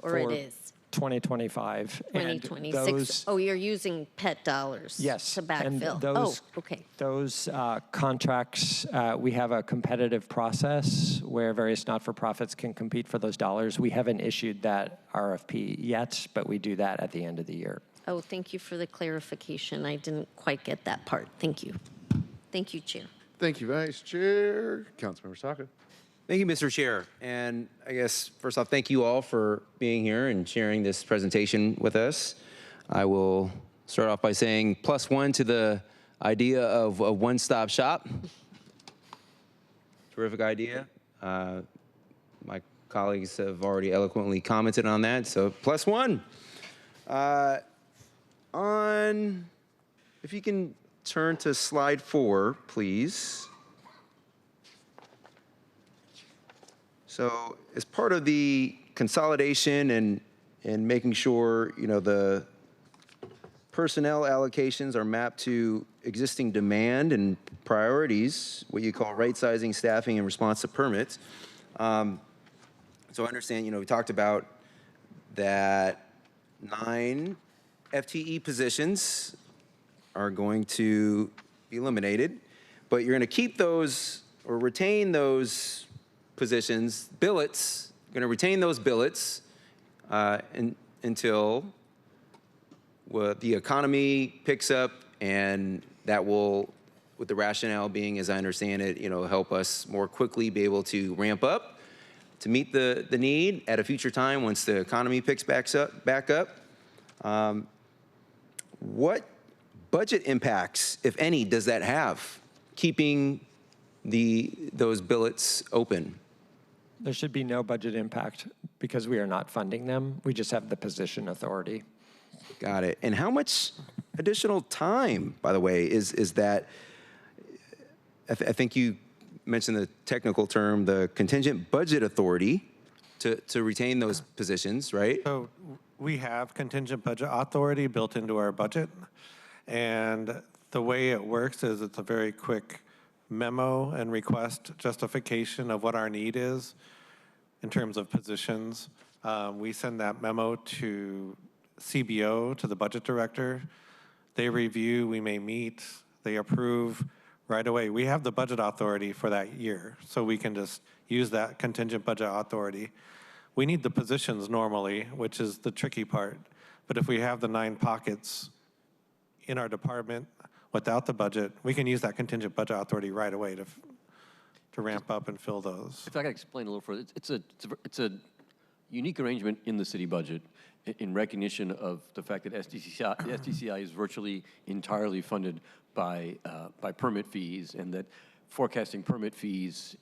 Or it is? 2025. 2026. Oh, you're using PET dollars to backfill. And those, okay. Those contracts, we have a competitive process where various not-for-profits can compete for those dollars. We haven't issued that RFP yet, but we do that at the end of the year. Oh, thank you for the clarification. I didn't quite get that part. Thank you. Thank you, Chair. Thank you, Vice Chair. Councilmember Saka. Thank you, Mr. Chair. And I guess, first off, thank you all for being here and sharing this presentation with us. I will start off by saying +1 to the idea of a one-stop shop. Terrific idea. My colleagues have already eloquently commented on that, so +1. If you can turn to slide 4, please. So as part of the consolidation and making sure, the personnel allocations are mapped to existing demand and priorities, what you call right-sizing staffing in response to permits. So I understand, we talked about that 9 FTE positions are going to be eliminated, but you're going to keep those or retain those positions, billets, going to retain those billets until the economy picks up, and that will, with the rationale being, as I understand it, help us more quickly be able to ramp up to meet the need at a future time once the economy picks back up. What budget impacts, if any, does that have, keeping those billets open? There should be no budget impact because we are not funding them. We just have the position authority. Got it. And how much additional time, by the way, is that I think you mentioned the technical term, the contingent budget authority to retain those positions, right? So we have contingent budget authority built into our budget. And the way it works is it's a very quick memo and request justification of what our need is in terms of positions. We send that memo to CBO, to the budget director. They review, we may meet, they approve right away. We have the budget authority for that year, so we can just use that contingent budget authority. We need the positions normally, which is the tricky part. But if we have the 9 pockets in our department without the budget, we can use that contingent budget authority right away to ramp up and fill those. If I can explain a little further, it's a unique arrangement in the city budget in recognition of the fact that SDCI is virtually entirely funded by permit fees, and that forecasting permit fees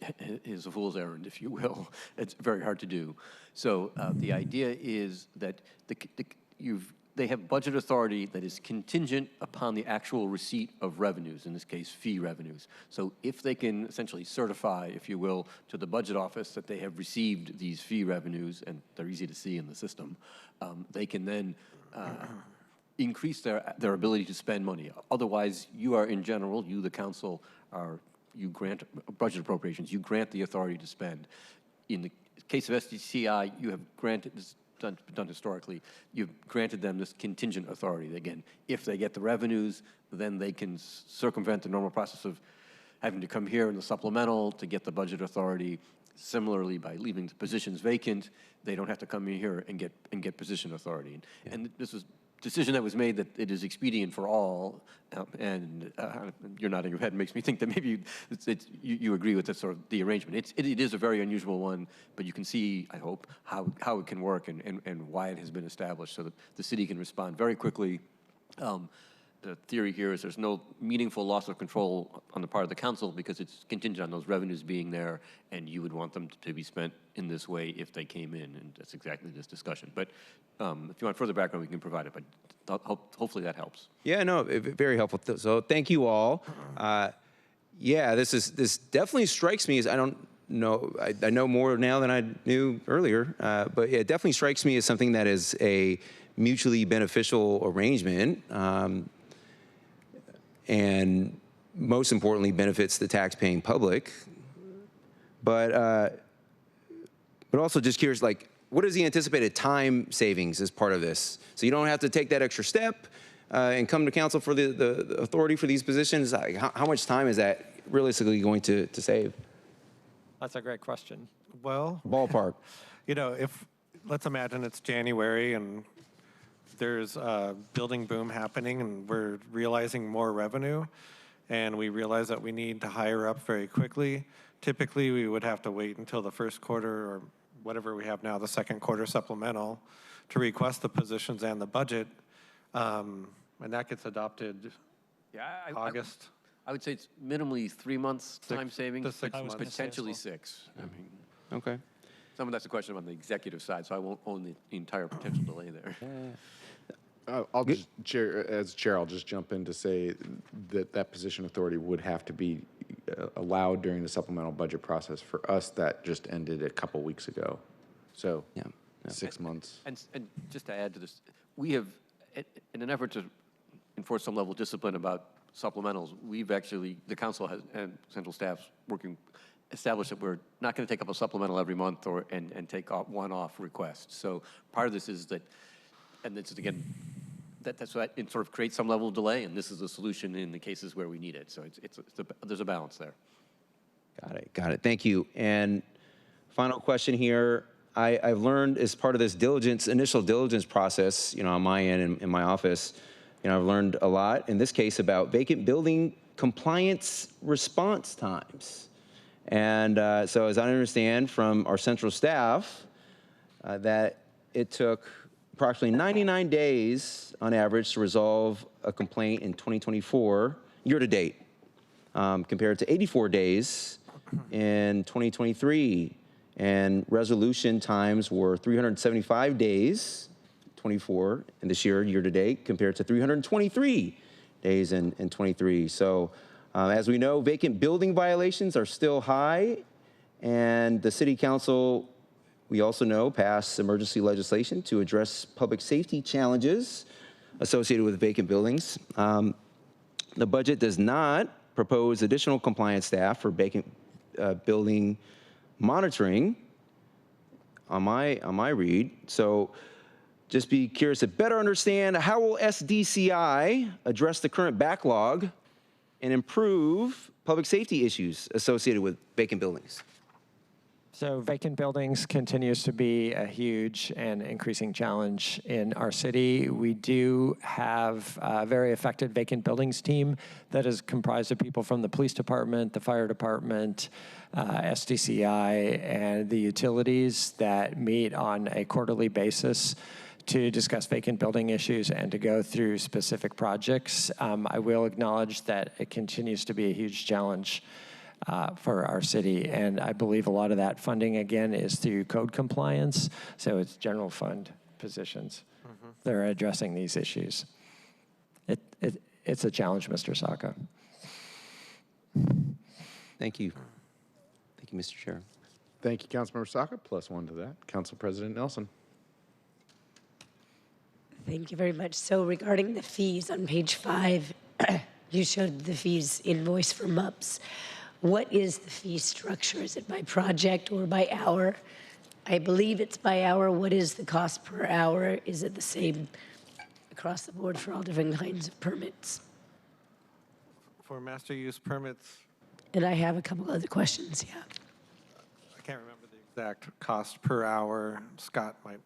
is a fool's errand, if you will. It's very hard to do. So the idea is that they have budget authority that is contingent upon the actual receipt of revenues, in this case, fee revenues. So if they can essentially certify, if you will, to the budget office that they have received these fee revenues, and they're easy to see in the system, they can then increase their ability to spend money. Otherwise, you are in general, you, the council, you grant budget appropriations, you grant the authority to spend. In the case of SDCI, you have granted, this has been done historically, you've granted them this contingent authority. Again, if they get the revenues, then they can circumvent the normal process of having to come here in the supplemental to get the budget authority. Similarly, by leaving the positions vacant, they don't have to come in here and get position authority. Yeah. And this was decision that was made that it is expedient for all, and you're nodding your head makes me think that maybe you agree with this sort of the arrangement. It is a very unusual one, but you can see, I hope, how it can work and why it has been established so that the city can respond very quickly. The theory here is there's no meaningful loss of control on the part of the council because it's contingent on those revenues being there, and you would want them to be spent in this way if they came in, and that's exactly this discussion. But if you want further background, we can provide it, but hopefully that helps. Yeah, no, very helpful. So thank you all. Yeah, this definitely strikes me as, I don't know, I know more now than I knew earlier, but yeah, it definitely strikes me as something that is a mutually beneficial arrangement. And most importantly, benefits the tax-paying public. But also just curious, like, what is the anticipated time savings as part of this? So you don't have to take that extra step and come to council for the authority for these positions. Like, how much time is that realistically going to save? That's a great question. Well, ballpark. You know, let's imagine it's January and there's a building boom happening and we're realizing more revenue and we realize that we need to hire up very quickly. Typically, we would have to wait until the first quarter or whatever we have now, the second quarter supplemental, to request the positions and the budget. And that gets adopted August. I would say it's minimally 3 months time savings, to 6 months. Potentially 6. I mean, okay. Some of that's a question on the executive side, so I won't own the entire potential delay there. I'll just, as chair, I'll just jump in to say that position authority would have to be allowed during the supplemental budget process. For us, that just ended a couple weeks ago. So, yeah, 6 months. And just to add to this, we have, in an effort to enforce some level of discipline about supplementals, we've actually, the council has, and central staff's working, established that we're not going to take up a supplemental every month and take off one-off requests. So part of this is that, and this is again, that's why it sort of creates some level of delay, and this is a solution in the cases where we need it. So there's a balance there. Got it. Thank you. And final question here. I've learned as part of this initial diligence process, on my end in my office, I've learned a lot in this case about vacant building compliance response times. And so as I understand from our central staff, that it took approximately 99 days on average to resolve a complaint in 2024, year to date, compared to 84 days in 2023. And resolution times were 375 days, 24, and this year to date, compared to 323 days in 23. So As we know, vacant building violations are still high, and the City Council, we also know, passed emergency legislation to address public safety challenges associated with vacant buildings. The budget does not propose additional compliance staff for vacant building monitoring on my read. So just be curious to better understand, how will SDCI address the current backlog and improve public safety issues associated with vacant buildings? So vacant buildings continues to be a huge and increasing challenge in our city. We do have a very effective vacant buildings team that is comprised of people from the police department, the fire department, SDCI, and the utilities that meet on a quarterly basis to discuss vacant building issues and to go through specific projects. I will acknowledge that it continues to be a huge challenge for our city, and I believe a lot of that funding, again, is through code compliance, so it's general fund positions that are addressing these issues. It's a challenge, Mr. Saka. Thank you. Thank you, Mr. Chair. Thank you, Councilmember Saka. +1 to that. Council President Nelson. Thank you very much. So regarding the fees on page 5, you showed the fees invoice for MUPS. What is the fee structure? Is it by project or by hour? I believe it's by hour. What is the cost per hour? Is it the same across the board for all different kinds of permits? For master use permits, And I have a couple other questions, yeah. I can't remember the exact cost per hour. Scott might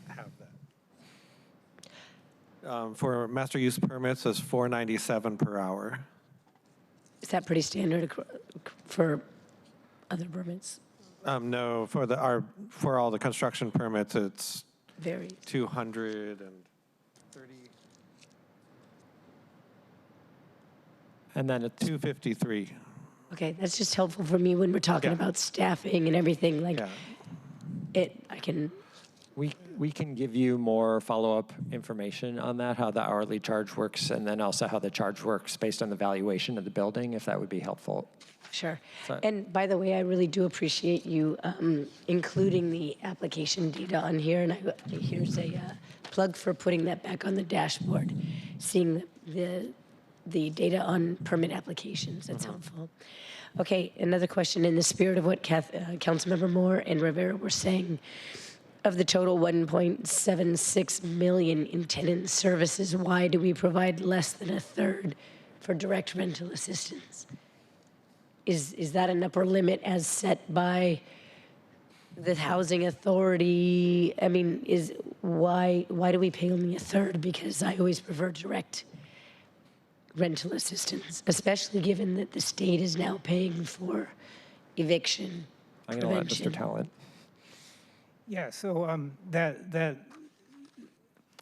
have that. For master use permits, it's $4.97 per hour. Is that pretty standard for other permits? No, for all the construction permits, it's Very. 230. And then it's 253. Okay, that's just helpful for me when we're talking about staffing and everything. Like, I can. We can give you more follow-up information on that, how the hourly charge works, and then also how the charge works based on the valuation of the building, if that would be helpful. Sure. So- And by the way, I really do appreciate you including the application data on here. And here's a plug for putting that back on the dashboard, seeing the data on permit applications. That's helpful. Okay, another question in the spirit of what Councilmember Moore and Rivera were saying. Of the total 1.76 million in tenant services, why do we provide less than a third for direct rental assistance? Is that an upper limit as set by the housing authority? I mean, why do we pay only a third? Because I always prefer direct rental assistance, especially given that the state is now paying for eviction I'm going to let prevention. Mr. Talent. Yeah, so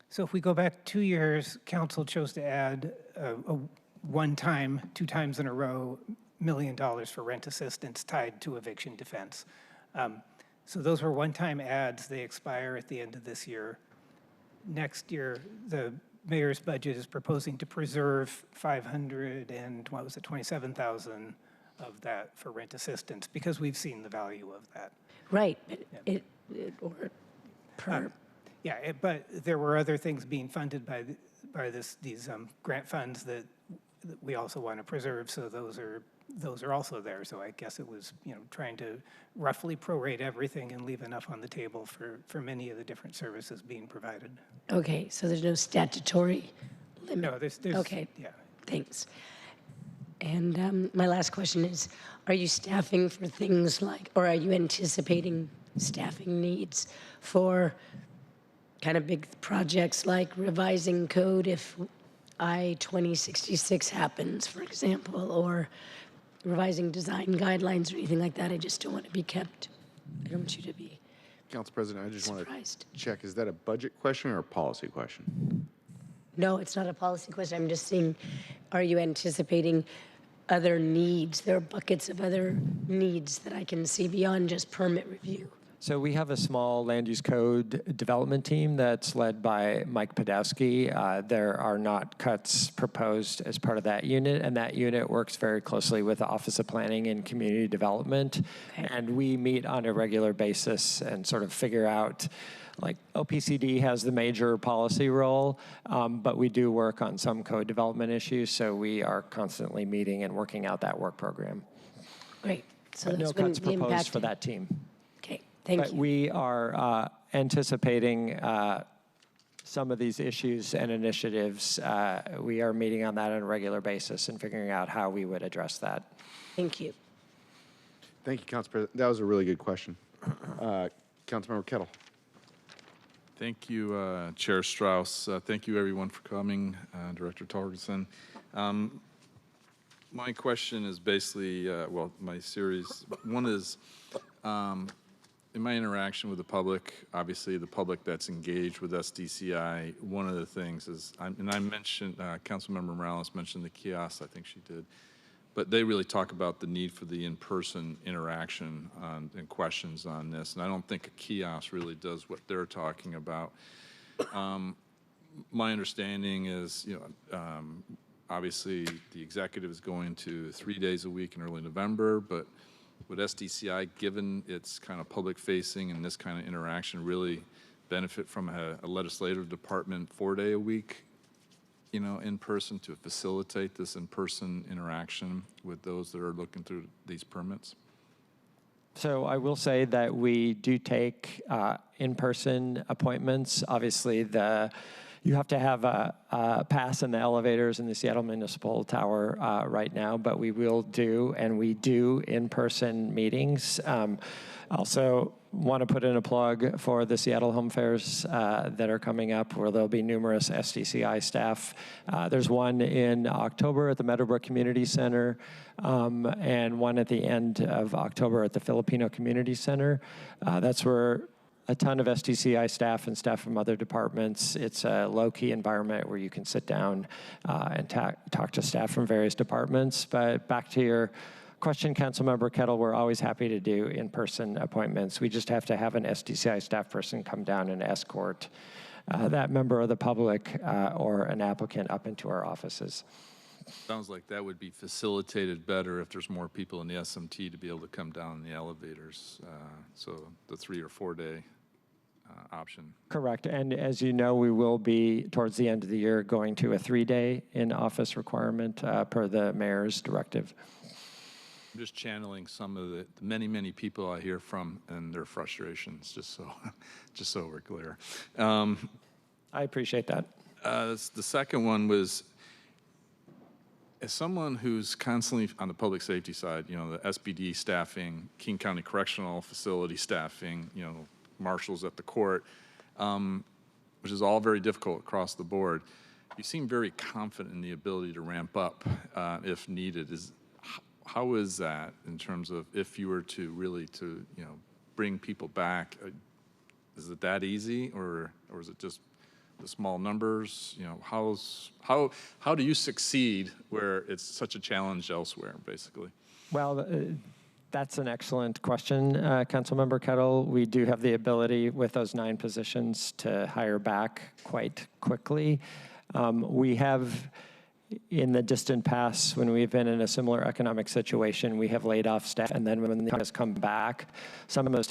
so if we go back 2 years, council chose to add a one-time, 2 times in a row, $1 million for rent assistance tied to eviction defense. So those were one-time adds. They expire at the end of this year. Next year, the mayor's budget is proposing to preserve 27,000 of that for rent assistance because we've seen the value of that. Right, But there were other things being funded by these grant funds that we also want to preserve. So those are also there. So I guess it was trying to roughly prorate everything and leave enough on the table for many of the different services being provided. Okay, so there's no statutory limit? No, there's Okay, yeah. thanks. And my last question is, are you staffing for things like, or are you anticipating staffing needs for kind of big projects like revising code if I-2066 happens, for example, or revising design guidelines or anything like that? I just don't want to be kept. I don't want you to be Council President, I just want surprised. to check, is that a budget question or a policy question? No, it's not a policy question. I'm just saying, are you anticipating other needs? There are buckets of other needs that I can see beyond just permit review. So we have a small land use code development team that's led by Mike Podowski. There are not cuts proposed as part of that unit, and that unit works very closely with the Office of Planning and Community Development. Okay. And we meet on a regular basis and sort of figure out, like OPCD has the major policy role, but we do work on some code development issues, so we are constantly meeting and working out that work program. Great. So But no that's been cuts the proposed impact for that team. Okay, thank But you. we are anticipating some of these issues and initiatives. We are meeting on that on a regular basis and figuring out how we would address that. Thank you. Thank you, Council President. That was a really good question. Councilmember Kettle. Thank you, Chair Strauss. Thank you, everyone, for coming. Director Torgerson. My question is basically, well, my series. One is, in my interaction with the public, obviously the public that's engaged with SDCI, one of the things is, and I mentioned, Councilmember Morales mentioned the kiosks, I think she did, but they really talk about the need for the in-person interaction and questions on this, and I don't think a kiosk really does what they're talking about. My understanding is, obviously the executive is going to 3 days a week in early November, but would SDCI, given its kind of public facing and this kind of interaction, really benefit from a legislative department 4 day a week, in person to facilitate this in-person interaction with those that are looking through these permits? So I will say that we do take in-person appointments. Obviously, you have to have a pass in the elevators in the Seattle Municipal Tower right now, but we will do, and we do in-person meetings. Also want to put in a plug for the Seattle Home Fairs that are coming up, where there'll be numerous SDCI staff. There's one in October at the Meadowbrook Community Center, and one at the end of October at the Filipino Community Center. That's where a ton of SDCI staff and staff from other departments. It's a low-key environment where you can sit down and talk to staff from various departments. But back to your question, Councilmember Kettle, we're always happy to do in-person appointments. We just have to have an SDCI staff person come down and escort that member of the public or an applicant up into our offices. Sounds like that would be facilitated better if there's more people in the SMT to be able to come down in the elevators. So the 3 or 4 day option. Correct. And as you know, we will be, towards the end of the year, going to a 3 day in-office requirement per the mayor's directive. I'm just channeling some of the many, many people I hear from and their frustrations, just so we're clear. I appreciate that. The second one was, as someone who's constantly on the public safety side, the SBD staffing, King County Correctional Facility staffing, marshals at the court, which is all very difficult across the board. You seem very confident in the ability to ramp up if needed. How is that in terms of if you were to really bring people back? Is it that easy, or is it just the small numbers? How do you succeed where it's such a challenge elsewhere, basically? Well, that's an excellent question, Councilmember Kettle. We do have the ability with those 9 positions to hire back quite quickly. We have, in the distant past, when we've been in a similar economic situation, we have laid off staff, and then when the has come back, some of those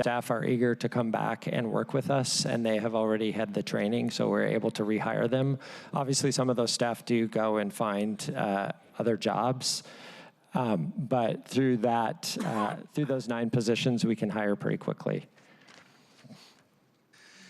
staff are eager to come back and work with us, and they have already had the training, so we're able to rehire them. Obviously, some of those staff do go and find other jobs, but through those 9 positions, we can hire pretty quickly.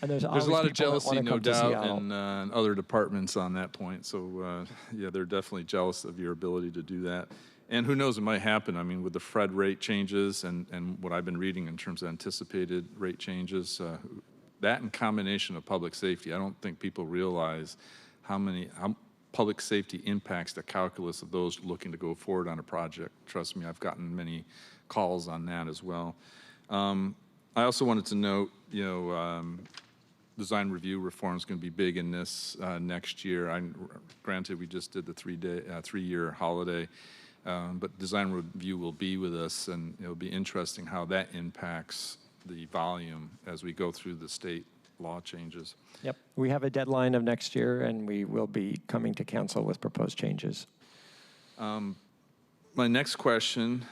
And there's a lot of jealousy, no doubt, in other departments on that point. So, yeah, they're definitely jealous of your ability to do that. And who knows, it might happen. I mean, with the FRED rate changes and what I've been reading in terms of anticipated rate changes, that in combination of public safety, I don't think people realize how public safety impacts the calculus of those looking to go forward on a project. Trust me, I've gotten many calls on that as well. I also wanted to note, design review reform is going to be big in this next year. Granted, we just did the 3-year holiday, but design review will be with us, and it'll be interesting how that impacts the volume as we go through the state law changes. Yep. We have a deadline of next year, and we will be coming to council with proposed changes. My next question,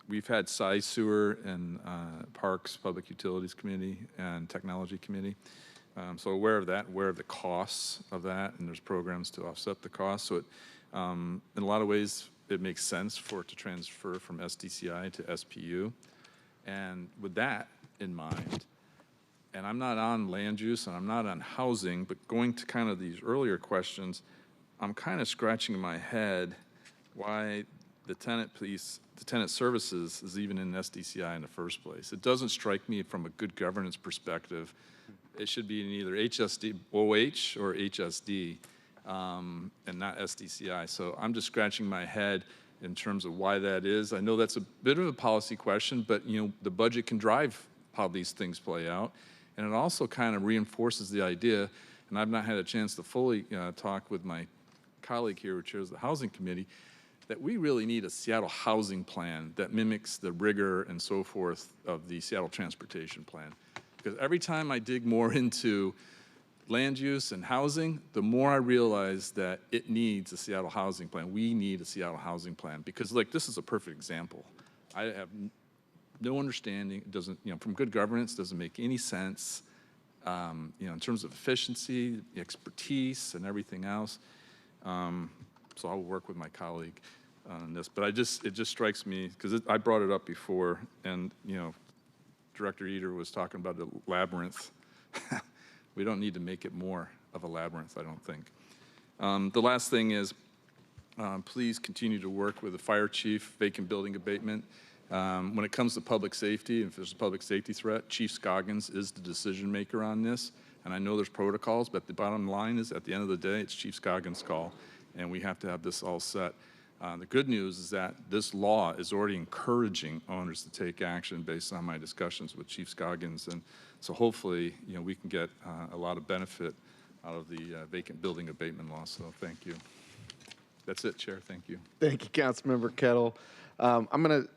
we've had Sewer and Parks, Public Utilities Committee, and Technology Committee. So aware of that, aware of the costs of that, and there's programs to offset the costs. So it, in a lot of ways, it makes sense for it to transfer from SDCI to SPU. And with that in mind, and I'm not on land use and I'm not on housing, but going to kind of these earlier questions, I'm kind of scratching my head why the tenant services is even in SDCI in the first place. It doesn't strike me from a good governance perspective. It should be in either HSD, OH or HSD, and not SDCI. So I'm just scratching my head in terms of why that is. I know that's a bit of a policy question, but you know, the budget can drive how these things play out. And it also kind of reinforces the idea, and I've not had a chance to fully talk with my colleague here who chairs the Housing Committee, that we really need a Seattle housing plan that mimics the rigor and so forth of the Seattle Transportation Plan. Because every time I dig more into land use and housing, the more I realize that it needs a Seattle housing plan. We need a Seattle housing plan because, like, this is a perfect example. I have no understanding. It doesn't, you know, from good governance, doesn't make any sense. You know, in terms of efficiency, expertise, and everything else. So I'll work with my colleague on this. But it just strikes me because I brought it up before, and you know, Director Eater was talking about the labyrinth. We don't need to make it more of a labyrinth, I don't think. The last thing is, please continue to work with the fire chief, vacant building abatement. When it comes to public safety, if there's a public safety threat, Chief Scoggins is the decision maker on this. And I know there's protocols, but the bottom line is, at the end of the day, it's Chief Scoggins' call, and we have to have this all set. The good news is that this law is already encouraging owners to take action based on my discussions with Chief Scoggins, and so hopefully, you know, we can get a lot of benefit out of the vacant building abatement law. So thank you. That's it, Chair. Thank you. Thank you, Councilmember Kettle. I'm going to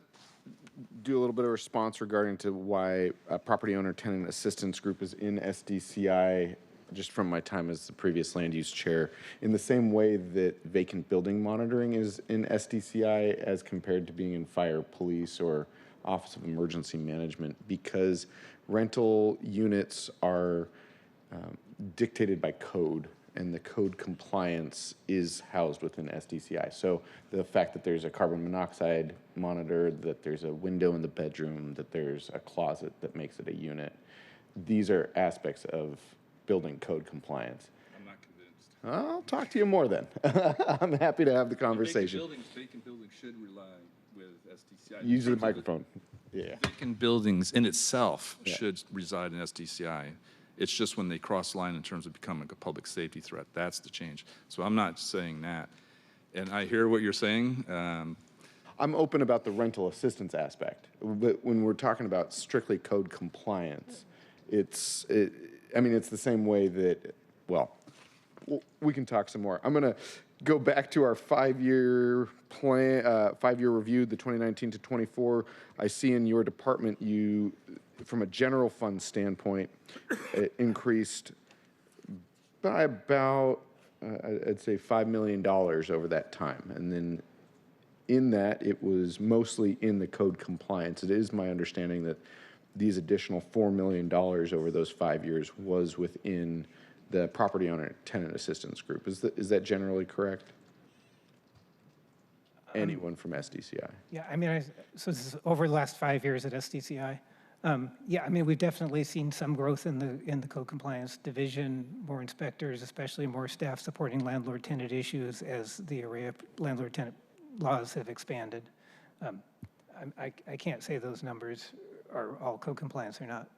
do a little bit of response regarding to why Property Owner Tenant Assistance Group is in SDCI, just from my time as the previous land use chair, in the same way that vacant building monitoring is in SDCI as compared to being in fire, police, or Office of Emergency Management, because rental units are dictated by code, and the code compliance is housed within SDCI. So the fact that there's a carbon monoxide monitor, that there's a window in the bedroom, that there's a closet that makes it a unit, these are aspects of building code compliance. I'm not convinced. I'll talk to you more then. I'm happy to have the conversation. Vacant buildings should rely with SDCI. Use the microphone. Yeah. Vacant buildings in itself should reside in SDCI. It's just when they cross line in terms of becoming a public safety threat. That's the change. So I'm not saying that. And I hear what you're saying. I'm open about the rental assistance aspect, but when we're talking about strictly code compliance, it's the same way that, well, we can talk some more. I'm going to go back to our 5-year plan, 5-year review, the 2019 to 24. I see in your department, you, from a general fund standpoint, it increased by about, I'd say $5 million over that time. And then in that, it was mostly in the code compliance. It is my understanding that these additional $4 million over those 5 years was within the Property Owner Tenant Assistance Group. Is that generally correct? Anyone from SDCI? Yeah, I mean, so this is over the last 5 years at SDCI. Yeah, I mean, we've definitely seen some growth in the code compliance division, more inspectors, especially more staff supporting landlord-tenant issues as the array of landlord-tenant laws have expanded. I can't say those numbers are all code compliance or not.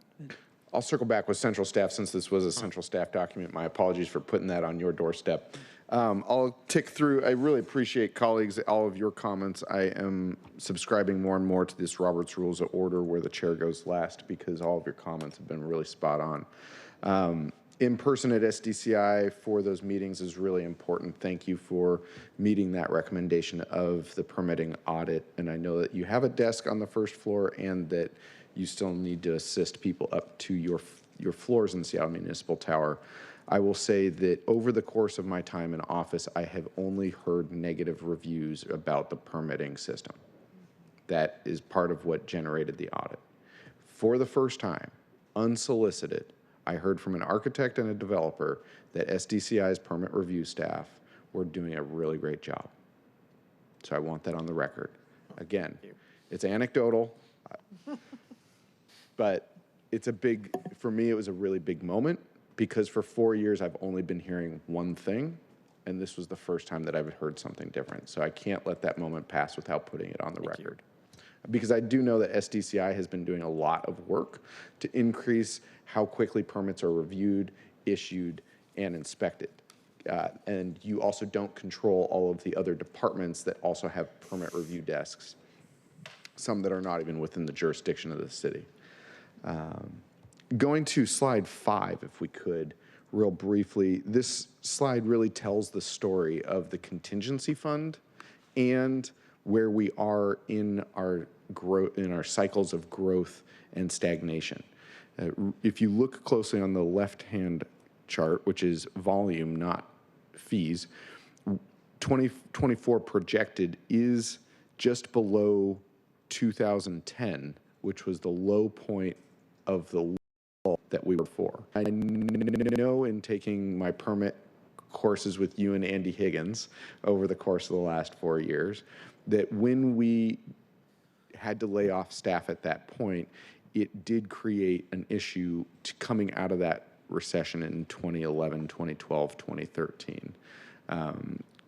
I'll circle back with central staff since this was a central staff document. My apologies for putting that on your doorstep. I'll tick through. I really appreciate, colleagues, all of your comments. I am subscribing more and more to this Robert's Rules of Order where the chair goes last because all of your comments have been really spot on. In person at SDCI for those meetings is really important. Thank you for meeting that recommendation of the permitting audit. And I know that you have a desk on the first floor and that you still need to assist people up to your floors in the Seattle Municipal Tower. I will say that over the course of my time in office, I have only heard negative reviews about the permitting system. That is part of what generated the audit. For the first time, unsolicited, I heard from an architect and a developer that SDCI's permit review staff were doing a really great job. So I want that on the record. Again, it's anecdotal, but it's a big, for me, it was a really big moment because for 4 years I've only been hearing one thing, and this was the first time that I've heard something different. So I can't let that moment pass without putting it on the record. Because I do know that SDCI has been doing a lot of work to increase how quickly permits are reviewed, issued, and inspected. And you also don't control all of the other departments that also have permit review desks, some that are not even within the jurisdiction of the city. Going to slide 5, if we could, real briefly. This slide really tells the story of the contingency fund and where we are in our growth, in our cycles of growth and stagnation. If you look closely on the left-hand chart, which is volume, not fees, 2024 projected is just below 2010, which was the low point of the level that we were for. I know in taking my permit courses with you and Andy Higgins over the course of the last 4 years, that when we had to lay off staff at that point, it did create an issue coming out of that recession in 2011, 2012, 2013.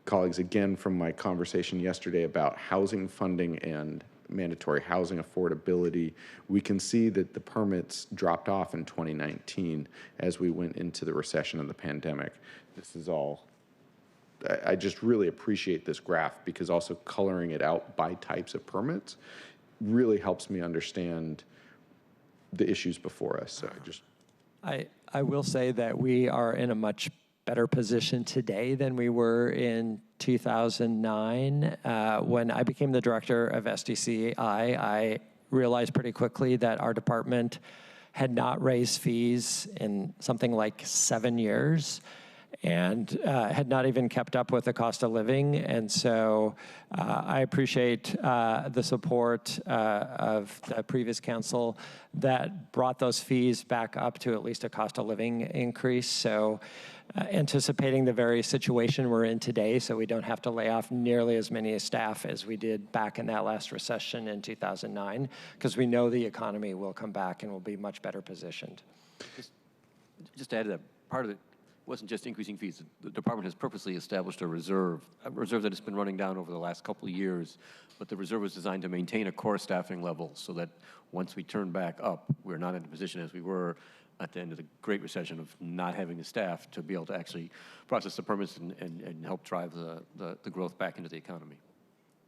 Colleagues, again, from my conversation yesterday about housing funding and mandatory housing affordability, we can see that the permits dropped off in 2019 as we went into the recession and the pandemic. This is all, I just really appreciate this graph because also coloring it out by types of permits really helps me understand the issues before us. So I will say that we are in a much better position today than we were in 2009. When I became the director of SDCI, I realized pretty quickly that our department had not raised fees in something like 7 years and had not even kept up with the cost of living. And so I appreciate the support of the previous council that brought those fees back up to at least a cost of living increase. So anticipating the very situation we're in today, so we don't have to lay off nearly as many staff as we did back in that last recession in 2009, because we know the economy will come back and will be much better positioned. Just to add to that, part of it wasn't just increasing fees. The department has purposely established a reserve that has been running down over the last couple of years, but the reserve was designed to maintain a core staffing level so that once we turn back up, we're not in a position as we were at the end of the Great Recession of not having the staff to be able to actually process the permits and help drive the growth back into the economy.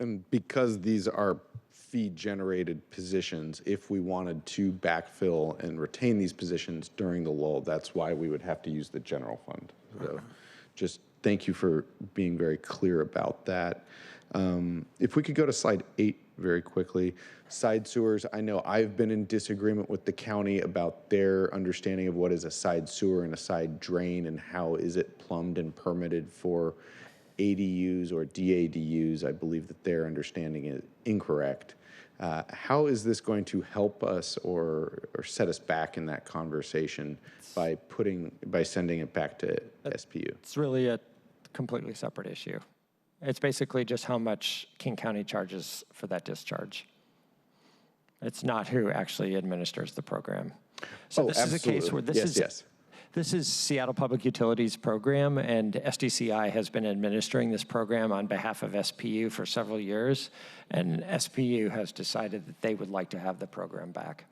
And because these are fee-generated positions, if we wanted to backfill and retain these positions during the lull, that's why we would have to use the general fund. So just thank you for being very clear about that. If we could go to slide 8 very quickly. Side sewers, I know I've been in disagreement with the county about their understanding of what is a side sewer and a side drain and how is it plumbed and permitted for ADUs or DADUs. I believe that their understanding is incorrect. How is this going to help us or set us back in that conversation by sending it back to SPU? It's really a completely separate issue. It's basically just how much King County charges for that discharge. It's not who actually administers the program. So this is a case where this is Seattle Public Utilities program, and SDCI has been administering this program on behalf of SPU for several years, and SPU has decided that they would like to have the program back.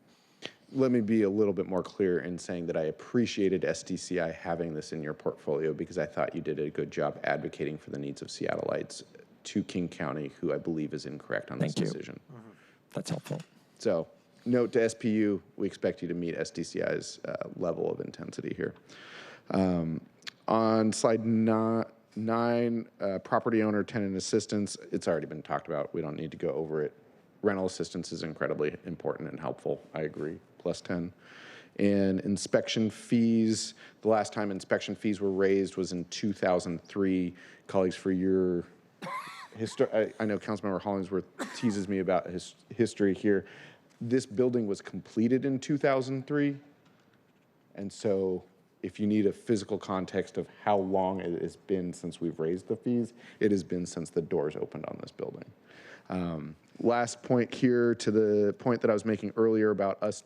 Let me be a little bit more clear in saying that I appreciated SDCI having this in your portfolio because I thought you did a good job advocating for the needs of Seattleites to King County, who I believe is incorrect on this decision. That's helpful. So, note to SPU, we expect you to meet SDCI's level of intensity here. On slide 9, property owner tenant assistance, it's already been talked about. We don't need to go over it rental assistance is incredibly important and helpful. I agree, plus 10. And inspection fees, the last time inspection fees were raised was in 2003. Colleagues, for your history, I know Councilmember Hollingsworth teases me about his history here. This building was completed in 2003. And so if you need a physical context of how long it has been since we've raised the fees, it has been since the doors opened on this building. Last point here, to the point that I was making earlier about us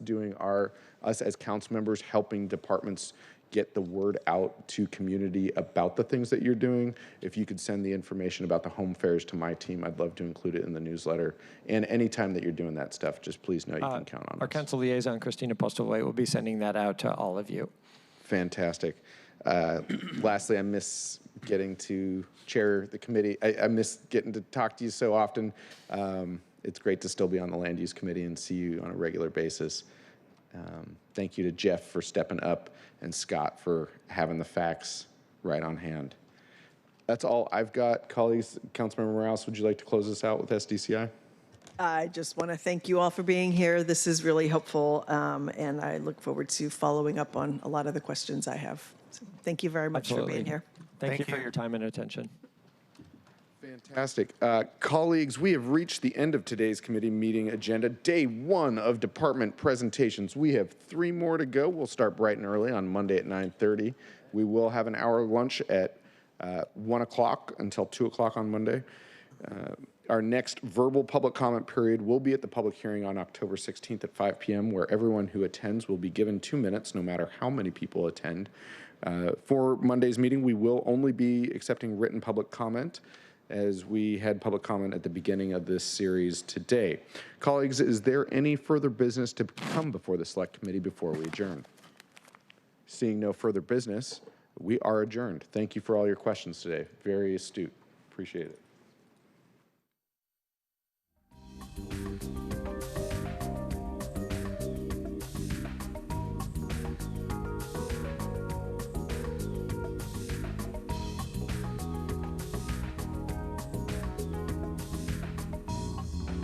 as council members helping departments get the word out to community about the things that you're doing. If you could send the information about the home fairs to my team, I'd love to include it in the newsletter. And anytime that you're doing that stuff, just please know you can count on Our us. council liaison, Christina Postlewaite, will be sending that out to all of you. Fantastic. Lastly, I miss getting to chair the committee. I miss getting to talk to you so often. It's great to still be on the land use committee and see you on a regular basis. Thank you to Jeff for stepping up and Scott for having the facts right on hand. That's all I've got. Colleagues, Councilmember Morales, would you like to close us out with SDCI? I just want to thank you all for being here. This is really helpful, and I look forward to following up on a lot of the questions I have. So thank you very much for being here. Thank you for your time and attention. Fantastic. Colleagues, we have reached the end of today's committee meeting agenda, day 1 of department presentations. We have 3 more to go. We'll start bright and early on Monday at 9:30. We will have an hour lunch at 1 o'clock until 2 o'clock on Monday. Our next verbal public comment period will be at the public hearing on October 16th at 5 p.m., where everyone who attends will be given 2 minutes, no matter how many people attend. For Monday's meeting, we will only be accepting written public comment, as we had public comment at the beginning of this series today. Colleagues, is there any further business to come before the Select Committee before we adjourn? Seeing no further business, we are adjourned. Thank you for all your questions today. Very astute. Appreciate it.